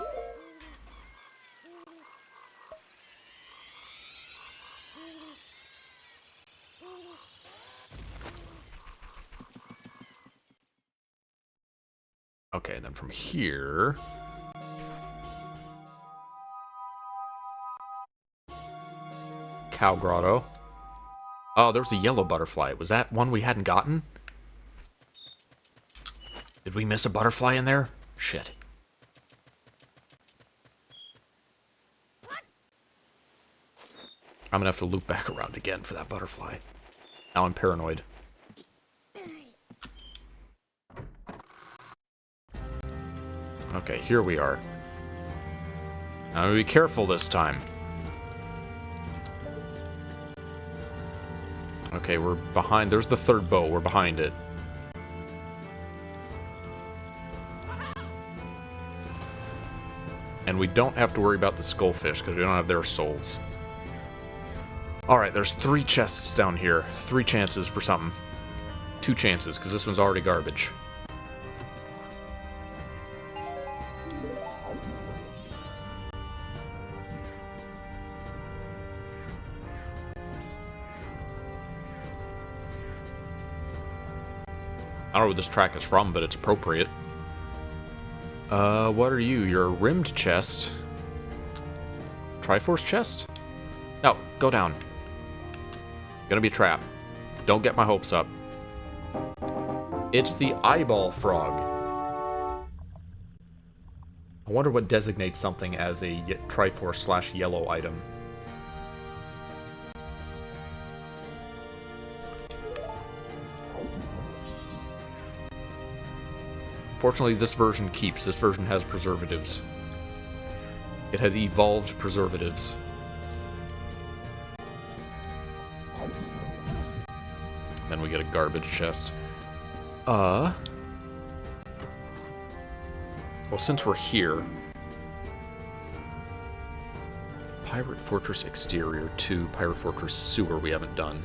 Okay, and then from here... Cow Grotto. Oh, there was a yellow butterfly. Was that one we hadn't gotten? Did we miss a butterfly in there? Shit. I'm gonna have to loop back around again for that butterfly. Now I'm paranoid. Okay, here we are. I'm gonna be careful this time. Okay, we're behind. There's the third bow. We're behind it. And we don't have to worry about the skullfish because we don't have their souls. Alright, there's 3 chests down here. 3 chances for something. 2 chances, because this one's already garbage. I don't know where this track is from, but it's appropriate. What are you? You're a rimmed chest. Triforce chest? No, go down. Gonna be a trap. Don't get my hopes up. It's the eyeball frog. I wonder what designates something as a Triforce / yellow item. Fortunately, this version keeps. This version has preservatives. It has evolved preservatives. Then we get a garbage chest. Well, since we're here... Pirate Fortress Exterior 2, Pirate Fortress Sewer we haven't done.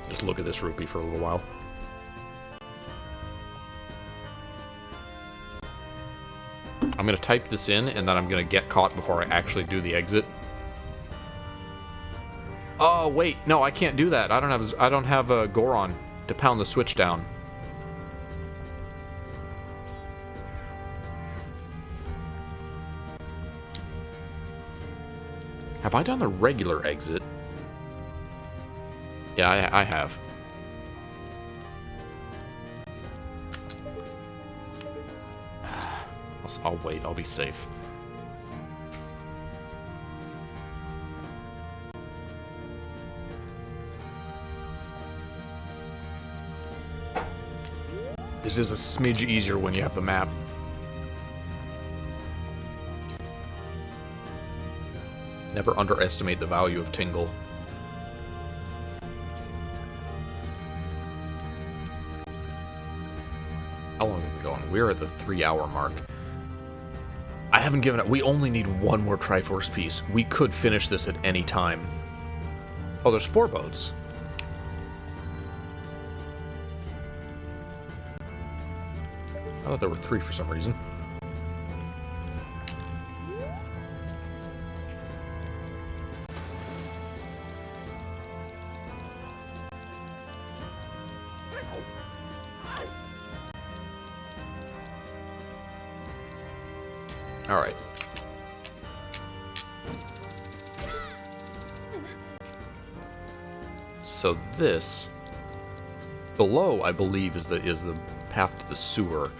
Just look at this rupee for a little while. I'm going to type this in, and then I'm going to get caught before I actually do the exit. Oh, wait. No, I can't do that. I don't have a Goron to pound the switch down. Have I done the regular exit? Yeah, I have. I'll wait. I'll be safe. This is a smidge easier when you have the map. Never underestimate the value of Tingle. How long have we been going? We're at the 3-hour mark. I haven't given up. We only need one more Triforce piece. We could finish this at any time. Oh, there's 4 boats. I thought there were 3 for some reason. Alright. So this below, I believe, is the path to the sewer.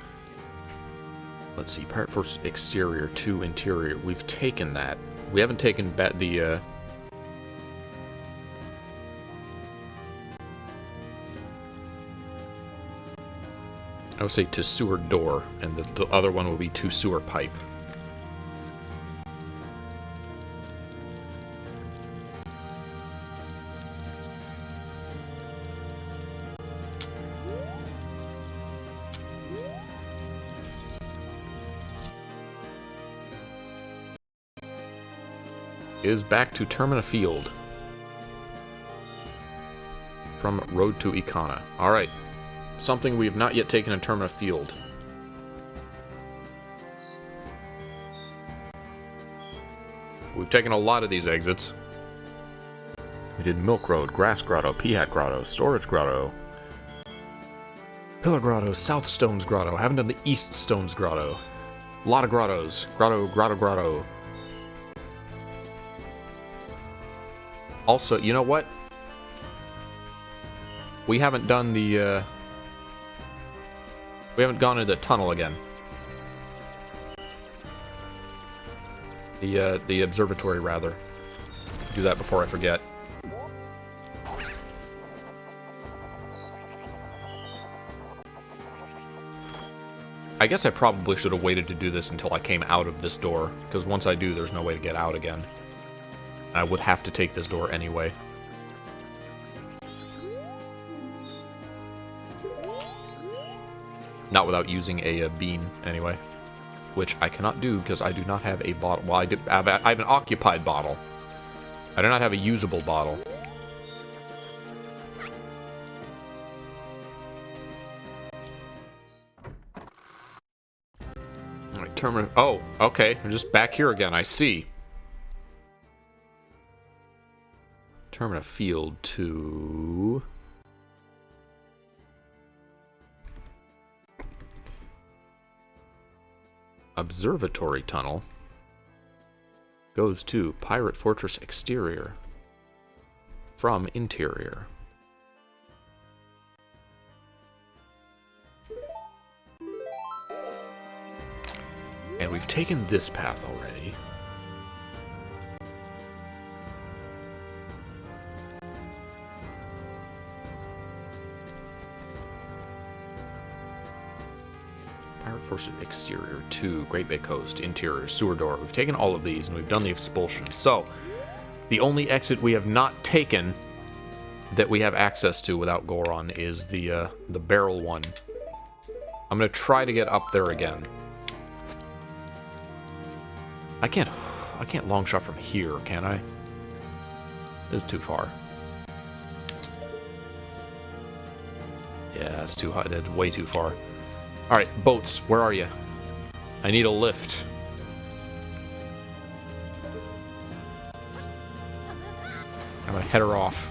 Let's see, Pirate Force Exterior 2 Interior. We've taken that. We haven't taken the I would say to sewer door, and the other one will be to sewer pipe. Is back to Termina Field. From Road to Icona. Alright. Something we have not yet taken in Termina Field. we've taken a lot of these exits. We did Milk Road, Grass Grotto, Peahat Grotto, Storage Grotto, Pillar Grotto, South Stones Grotto. Haven't done the East Stones Grotto. A lot of grottos. Grotto. Also, you know what? We haven't done the, we haven't gone into the tunnel again. The observatory, rather. Do that before I forget. I guess I probably should have waited to do this until I came out of this door, because once I do, there's no way to get out again. I would have to take this door anyway. Not without using a bean, anyway. Which I cannot do, because I do not have a bottle. Well, I have an occupied bottle. I do not have a usable bottle. Alright, oh, okay. I'm just back here again, I see. Determine a field to... Observatory tunnel goes to Pirate Fortress exterior from interior. And we've taken this path already. Pirate Fortress exterior to Great Bay Coast, interior, sewer door. We've taken all of these and we've done the expulsion. So, the only exit we have not taken that we have access to without Goron is the barrel one. I'm gonna try to get up there again. I can't long shot from here, can I? This is too far. Yeah, that's too high. That's way too far. Alright, boats, where are you? I need a lift. I'm gonna head her off.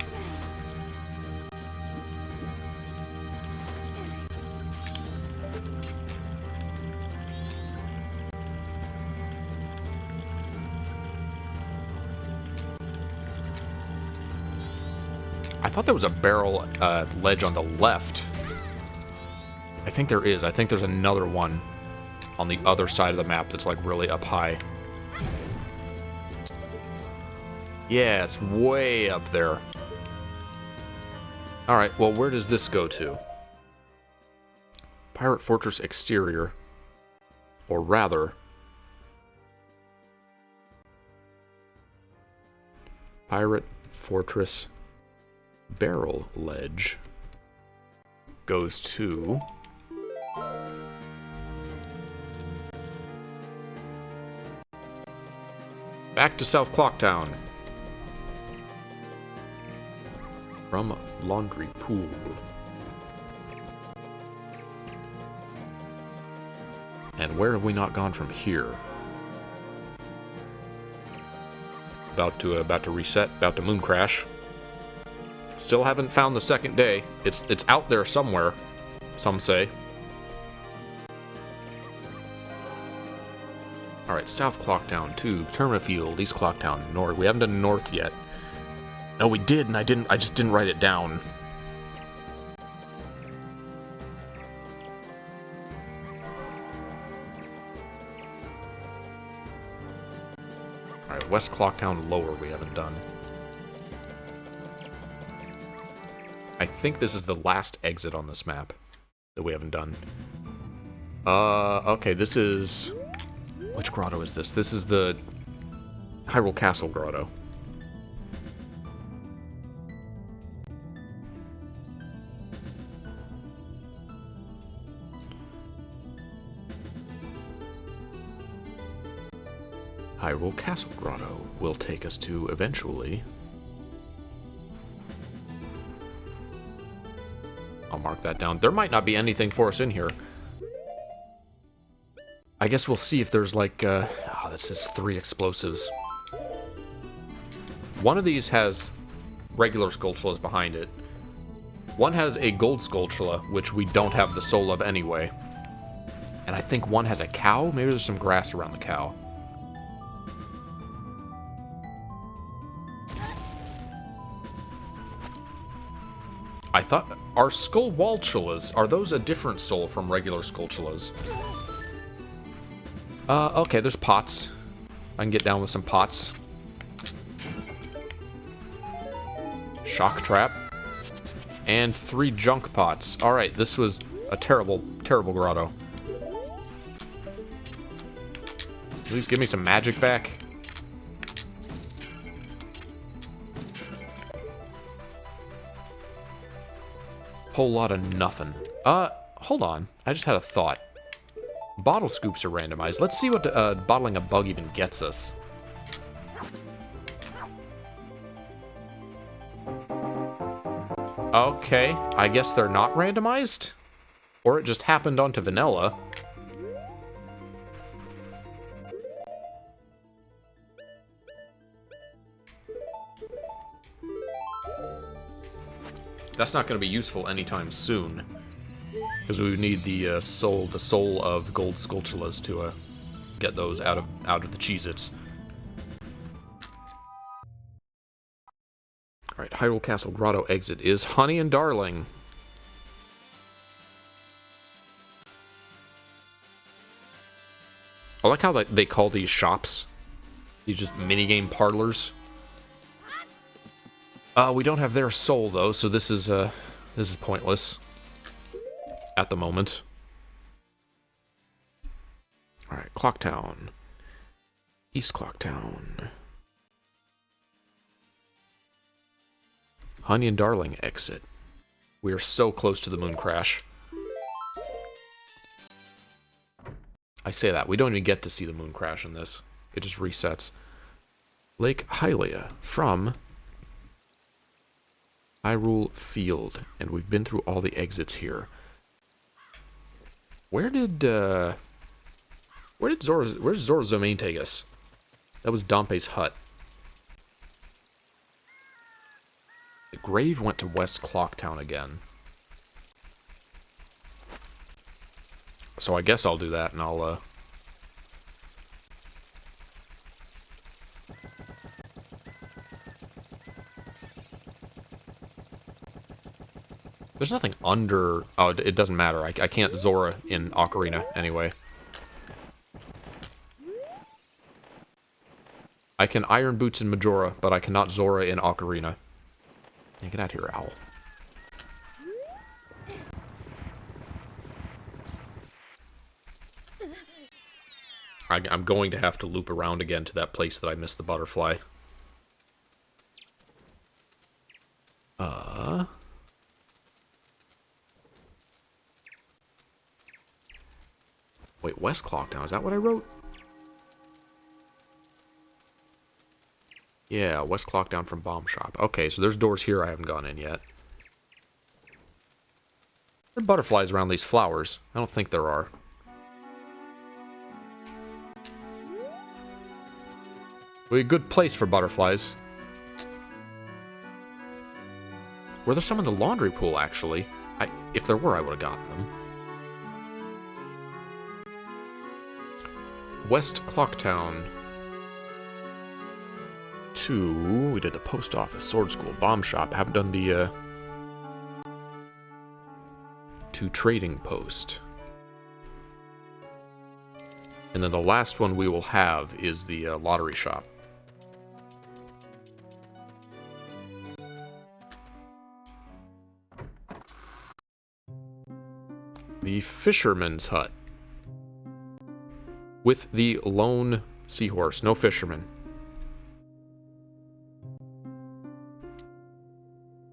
I thought there was a barrel ledge on the left. I think there is. I think there's another one on the other side of the map that's like really up high. Yeah, it's way up there. Alright, well, where does this go to? Pirate Fortress exterior. Or rather... Pirate Fortress barrel ledge goes to... back to South Clocktown. From Laundry Pool. And where have we not gone from here? About to reset, about to moon crash. Still haven't found the second day. It's out there somewhere, some say. Alright, South Clocktown to Termafield, East Clocktown, North. We haven't done North yet. No, we did, and I just didn't write it down. Alright, West Clocktown, Lower we haven't done. I think this is the last exit on this map that we haven't done. Okay, this is... which grotto is this? This is the Hyrule Castle grotto. Hyrule Castle grotto will take us to, eventually... I'll mark that down. There might not be anything for us in here. I guess we'll see if there's like, oh, this is 3 explosives. One of these has regular Skulltulas behind it. One has a gold Skulltula, which we don't have the soul of anyway. And I think one has a cow? Maybe there's some grass around the cow. I thought... Are Skullwalchulas, are those a different soul from regular Skulltulas? Okay, there's pots. I can get down with some pots. Shock trap. And 3 junk pots. Alright, this was a terrible, terrible grotto. Please give me some magic back. Whole lot of nothing. Hold on. I just had a thought. Bottle scoops are randomized. Let's see what bottling a bug even gets us. Okay, I guess they're not randomized? Or it just happened onto vanilla. That's not going to be useful anytime soon. Because we would need the soul of gold Skulltulas to get those out of the Cheez-Its. Alright, Hyrule Castle Grotto exit is Honey and Darling. I like how they call these shops. These just minigame parlors. We don't have their soul though, so this is pointless. At the moment. Alright, Clocktown. East Clocktown. Honey and Darling exit. We are so close to the moon crash. I say that. We don't even get to see the moon crash in this. It just resets. Lake Hylia from Hyrule Field. And we've been through all the exits here. Where's Zora's domain take us? That was Dompe's hut. The grave went to West Clocktown again. So I guess I'll do that, and I'll, There's nothing under... Oh, it doesn't matter. I can't Zora in Ocarina, anyway. I can Iron Boots in Majora, but I cannot Zora in Ocarina. Yeah, get out of here, owl. I'm going to have to loop around again to that place that I missed the butterfly. Wait, West Clocktown, is that what I wrote? Yeah, West Clocktown from Bomb Shop. Okay, so there's doors here I haven't gone in yet. There are butterflies around these flowers. I don't think there are. Well, a good place for butterflies. Were there some in the laundry pool, actually? If there were, I would have gotten them. West Clocktown. 2. We did the post office, sword school, bomb shop. Haven't done the, 2 trading post. And then the last one we will have is the lottery shop. The fisherman's hut. With the lone seahorse, no fisherman.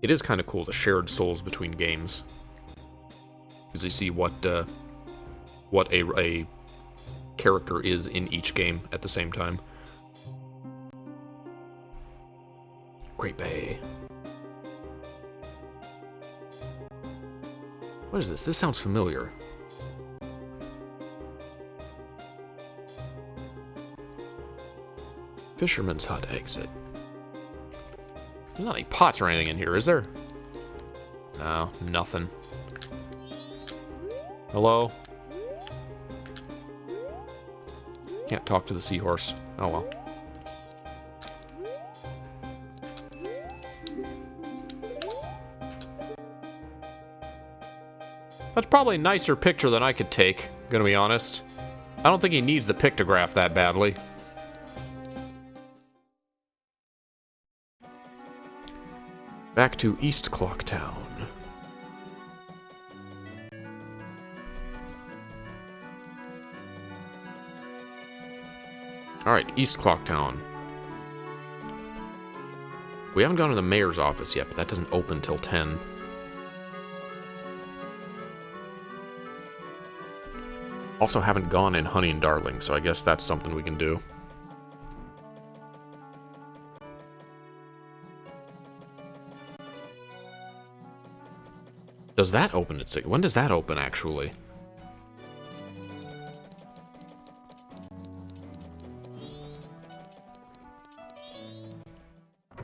It is kind of cool, the shared souls between games. Because you see what a character is in each game at the same time. Great Bay. What is this? This sounds familiar. Fisherman's hut exit. There's not any pots or anything in here, is there? No, nothing. Hello? Can't talk to the seahorse. Oh well. That's probably a nicer picture than I could take, gonna be honest. I don't think he needs the pictograph that badly. Back to East Clock Town. Alright, East Clock Town. We haven't gone to the mayor's office yet, but that doesn't open till 10. Also haven't gone in Honey and Darling, so I guess that's something we can do. Does that open at 6? When does that open, actually?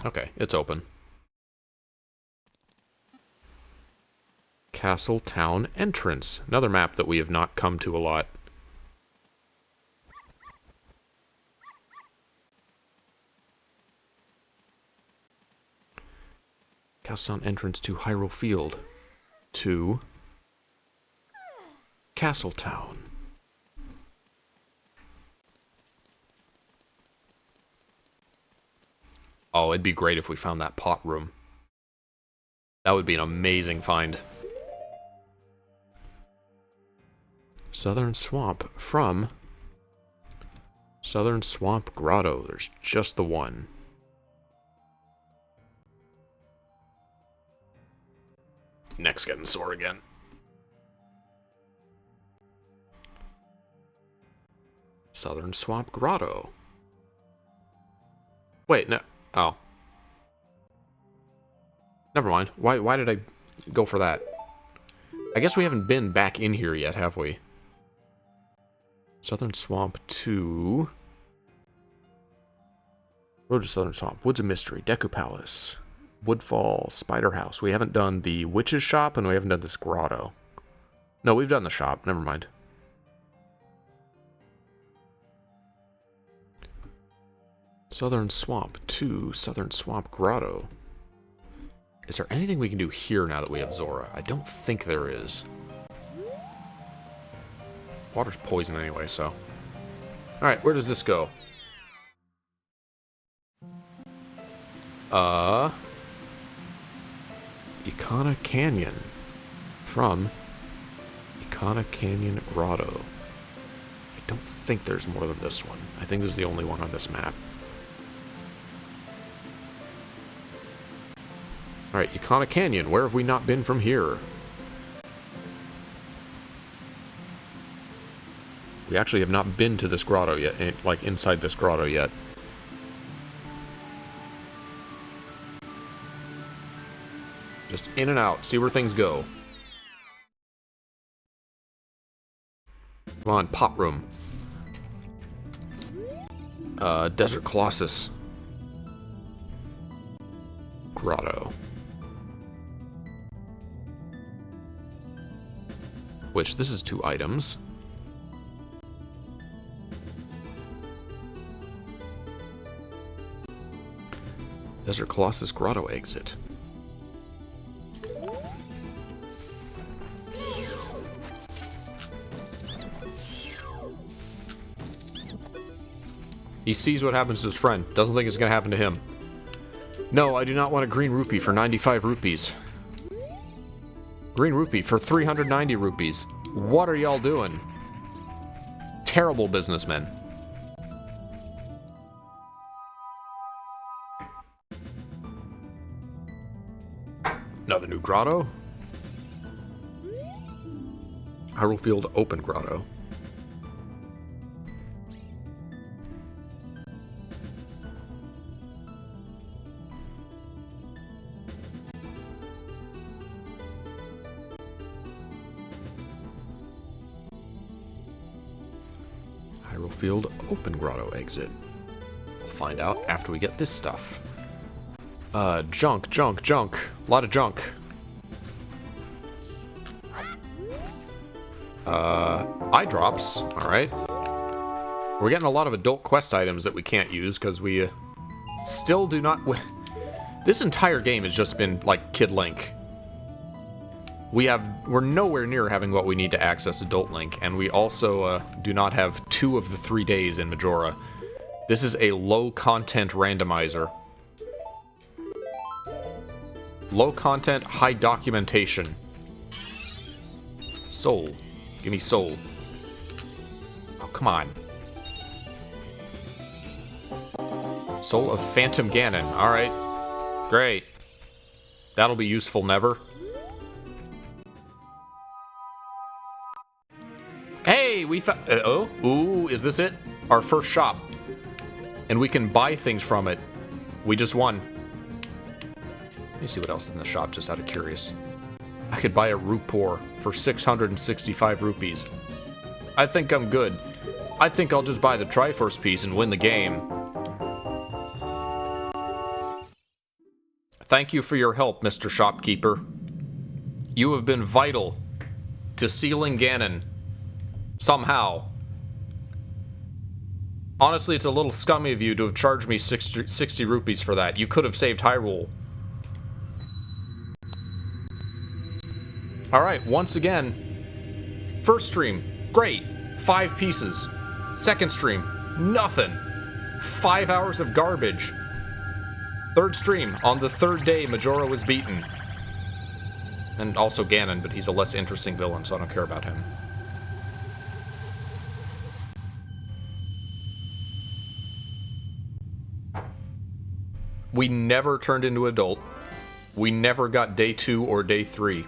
Okay, it's open. Castle Town Entrance. Another map that we have not come to a lot. Castle Town Entrance to Hyrule Field. To Castle Town. Oh, it'd be great if we found that pot room. That would be an amazing find. Southern Swamp from Southern Swamp Grotto. There's just the one. Neck's getting sore again. Southern Swamp Grotto. Wait, no. Oh. Never mind. Why did I go for that? I guess we haven't been back in here yet, have we? Southern Swamp 2. Road to Southern Swamp. Woods of Mystery. Deku Palace. Woodfall. Spider House. We haven't done the Witch's Shop, and we haven't done this grotto. No, we've done the shop. Never mind. Southern Swamp 2. Southern Swamp Grotto. Is there anything we can do here now that we have Zora? I don't think there is. Water's poison anyway, so... Alright, where does this go? Ikana Canyon. From Ikana Canyon Grotto. I don't think there's more than this one. I think this is the only one on this map. Alright, Ikana Canyon. Where have we not been from here? We actually have not been to this grotto yet, like inside this grotto yet. Just in and out, see where things go. Come on, pot room. Desert Colossus. Grotto. Which, this is 2 items. Desert Colossus Grotto exit. He sees what happens to his friend. Doesn't think it's going to happen to him. No, I do not want a green rupee for 95 rupees. Green rupee for 390 rupees. What are y'all doing? Terrible businessmen. Another new grotto. Hyrule Field open grotto. Hyrule Field open grotto exit. We'll find out after we get this stuff. Junk, junk, junk. A lot of junk. Eye drops. Alright. We're getting a lot of adult quest items that we can't use because we still do not... This entire game has just been like Kid Link. We're nowhere near having what we need to access Adult Link, and we also do not have 2 of the 3 days in Majora. This is a low-content randomizer. Low content, high documentation. Soul. Give me soul. Oh, come on. Soul of Phantom Ganon. Alright. Great. That'll be useful never. Hey, we found... oh? Ooh, is this it? Our first shop. And we can buy things from it. We just won. Let me see what else is in the shop, just out of curious. I could buy a Rupor for 665 rupees. I think I'm good. I think I'll just buy the Triforce piece and win the game. Thank you for your help, Mr. Shopkeeper. You have been vital to sealing Ganon. Somehow. Honestly, it's a little scummy of you to have charged me 60 rupees for that. You could have saved Hyrule. Alright, once again. First stream, great. 5 pieces. Second stream, nothing. 5 hours of garbage. Third stream, on the 3rd day, Majora was beaten. And also Ganon, but he's a less interesting villain, so I don't care about him. We never turned into adult. We never got day 2 or day 3.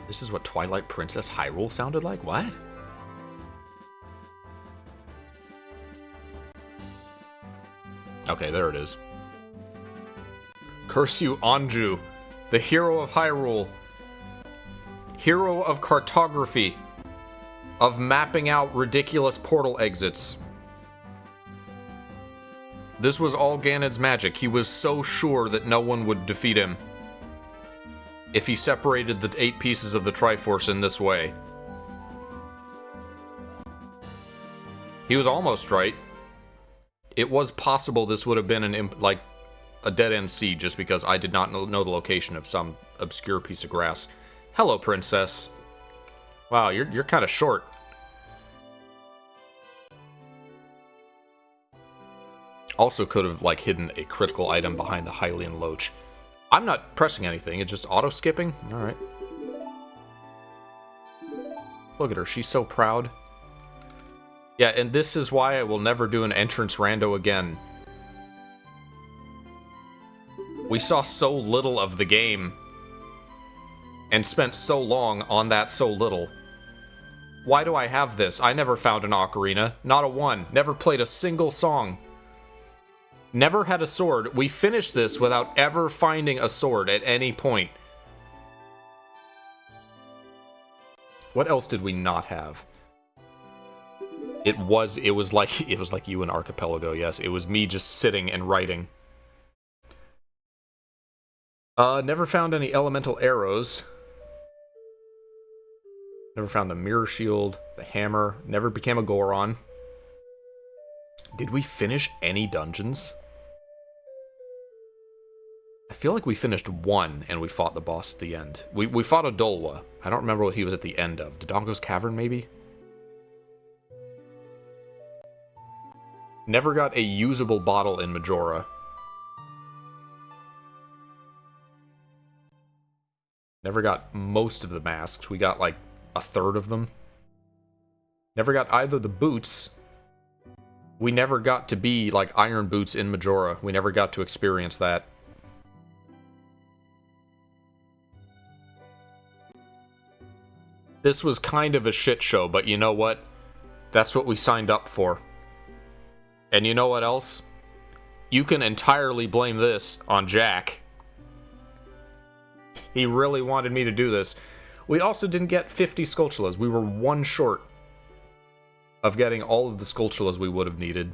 This is what Twilight Princess Hyrule sounded like? What? Okay, there it is. Curse you, Anju, the hero of Hyrule. Hero of cartography. Of mapping out ridiculous portal exits. This was all Ganon's magic. He was so sure that no one would defeat him if he separated the 8 pieces of the Triforce in this way. He was almost right. It was possible this would have been a dead-end seed just because I did not know the location of some obscure piece of grass. Hello, princess. Wow, you're kind of short. Also could have, like, hidden a critical item behind the Hylian Loach. I'm not pressing anything, it's just auto-skipping? Alright. Look at her, she's so proud. Yeah, and this is why I will never do an entrance rando again. We saw so little of the game, and spent so long on that so little. Why do I have this? I never found an ocarina. Not a one. Never played a single song. Never had a sword. We finished this without ever finding a sword at any point. What else did we not have? It was like you in Archipelago, yes. It was me just sitting and writing. Never found any elemental arrows. Never found the mirror shield, the hammer. Never became a Goron. Did we finish any dungeons? I feel like we finished one and we fought the boss at the end. We fought a Dolwa. I don't remember what he was at the end of. Dodongo's Cavern, maybe? Never got a usable bottle in Majora. Never got most of the masks. We got like a third of them. Never got either the boots. We never got to be like Iron Boots in Majora. We never got to experience that. This was kind of a shit show, but you know what? That's what we signed up for. And you know what else? You can entirely blame this on Jack. He really wanted me to do this. We also didn't get 50 Skulltulas. We were one short of getting all of the Skulltulas we would have needed.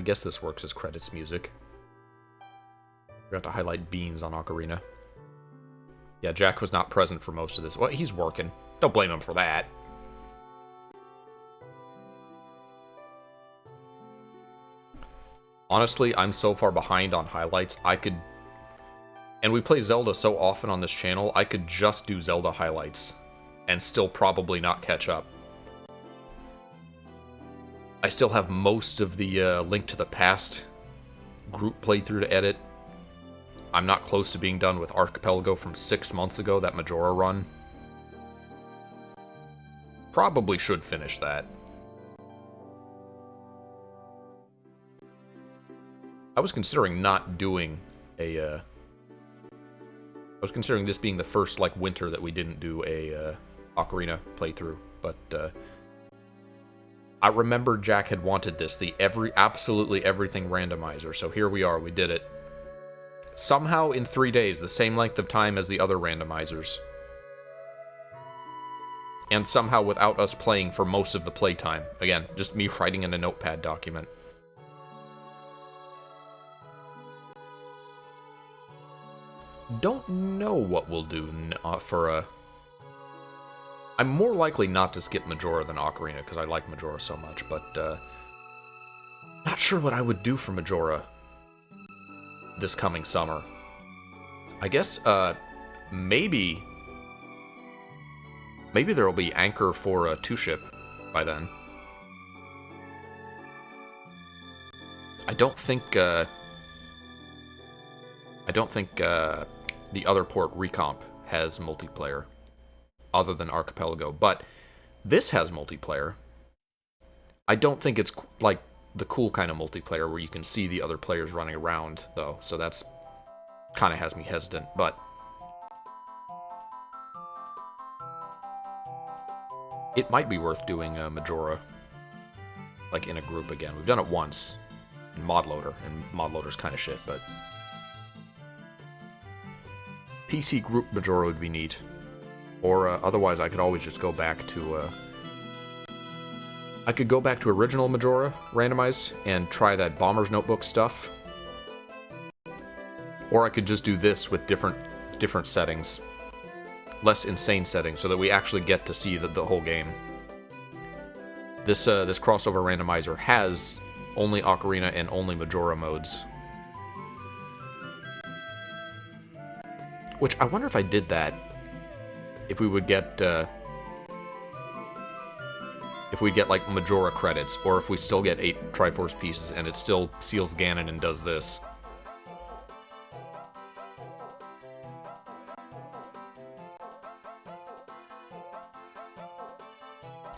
guess this works as credits music. Forgot to highlight beans on Ocarina. Yeah, Jack was not present for most of this. Well, he's working. Don't blame him for that. Honestly, I'm so far behind on highlights, I could... And we play Zelda so often on this channel, I could just do Zelda highlights and still probably not catch up. I still have most of the Link to the Past group playthrough to edit. I'm not close to being done with Archipelago from 6 months ago, that Majora run. Probably should finish that. I was considering not doing a, I was considering this being the first, like, winter that we didn't do a, Ocarina playthrough, but, I remember Jack had wanted this, the absolutely everything randomizer, so here we are, we did it. Somehow in 3 days, the same length of time as the other randomizers. And somehow without us playing for most of the playtime. Again, just me writing in a notepad document. Don't know what we'll do for a... I'm more likely not to skip Majora than Ocarina, because I like Majora so much, but, not sure what I would do for Majora this coming summer. I guess, maybe there'll be Anchor for a 2-ship by then. I don't think the other port, Recomp, has multiplayer, other than Archipelago, but this has multiplayer. I don't think it's, like, the cool kind of multiplayer where you can see the other players running around, though, so that's kind of has me hesitant, but it might be worth doing Majora, like, in a group again. We've done it once in Modloader, and Modloader's kind of shit, but PC group Majora would be neat. Or otherwise, I could always just go back to I could go back to original Majora randomized and try that Bomber's Notebook stuff. Or I could just do this with different settings. Less insane settings, so that we actually get to see the whole game. This crossover randomizer has only Ocarina and only Majora modes. Which, I wonder if I did that, if we would get, like, Majora credits, or if we still get 8 Triforce pieces and it still seals Ganon and does this.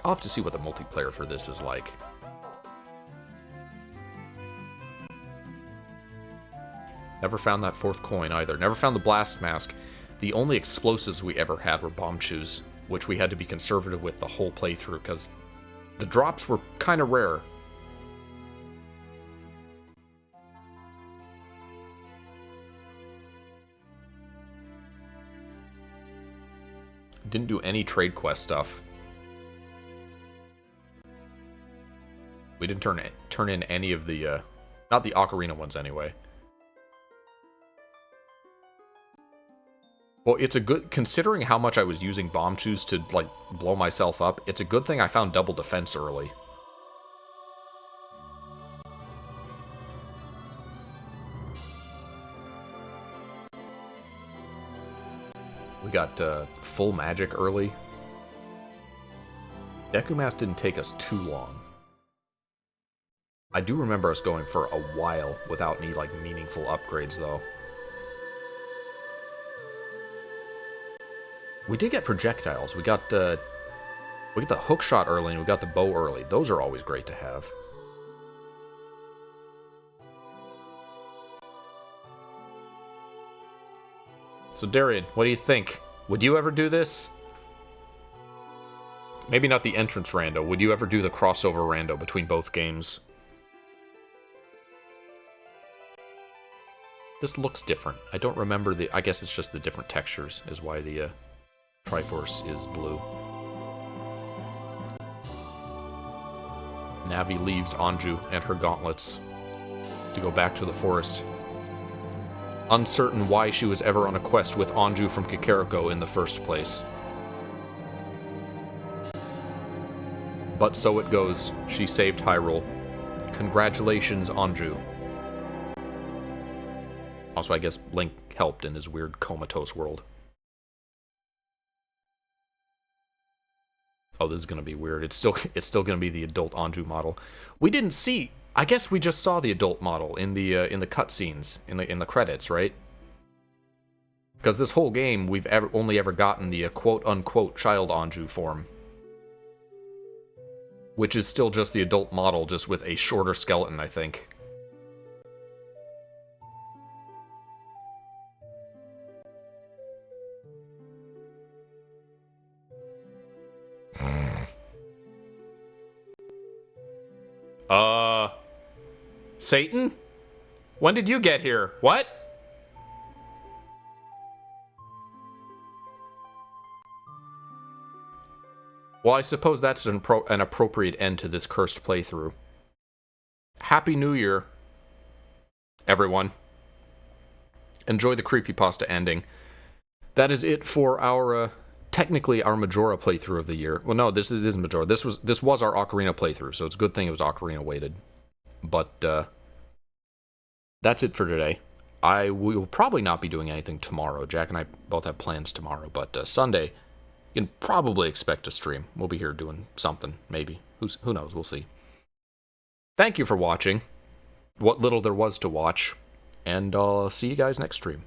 I'll have to see what the multiplayer for this is like. Never found that 4th coin either. Never found the blast mask. The only explosives we ever had were bomb chews, which we had to be conservative with the whole playthrough, because the drops were kind of rare. Didn't do any trade quest stuff. We didn't turn in any of the, not the Ocarina ones anyway. Well, it's a good, considering how much I was using bomb chews to, like, blow myself up, it's a good thing I found double defense early. We got, full magic early. Deku Mask didn't take us too long. I do remember us going for a while without any, like, meaningful upgrades, though. We did get projectiles. We got the hook shot early, and we got the bow early. Those are always great to have. So, Darian, what do you think? Would you ever do this? Maybe not the entrance rando. Would you ever do the crossover rando between both games? This looks different. I don't remember the... I guess it's just the different textures is why the Triforce is blue. Navi leaves Anju and her gauntlets. to go back to the forest. Uncertain why she was ever on a quest with Anju from Kakariko in the first place. But so it goes. She saved Hyrule. Congratulations, Anju. Also, I guess Link helped in his weird comatose world. Oh, this is gonna be weird. It's still gonna be the adult Anju model. We didn't see. I guess we just saw the adult model in the cutscenes, in the credits, right? Because this whole game we've only ever gotten the quote unquote child Anju form, which is still just the adult model, just with a shorter skeleton, I think. Satan? When did you get here? What? Well, I suppose that's an appropriate end to this cursed playthrough. Happy New Year, everyone. Enjoy the creepypasta ending. That is it for our, technically our Majora playthrough of the year. Well, no, this is Majora. This was our Ocarina playthrough, so it's a good thing it was Ocarina weighted. But, that's it for today. I will probably not be doing anything tomorrow. Jack and I both have plans tomorrow, but Sunday, you can probably expect a stream. We'll be here doing something, maybe. Who knows? We'll see. Thank you for watching. What little there was to watch. And I'll see you guys next stream.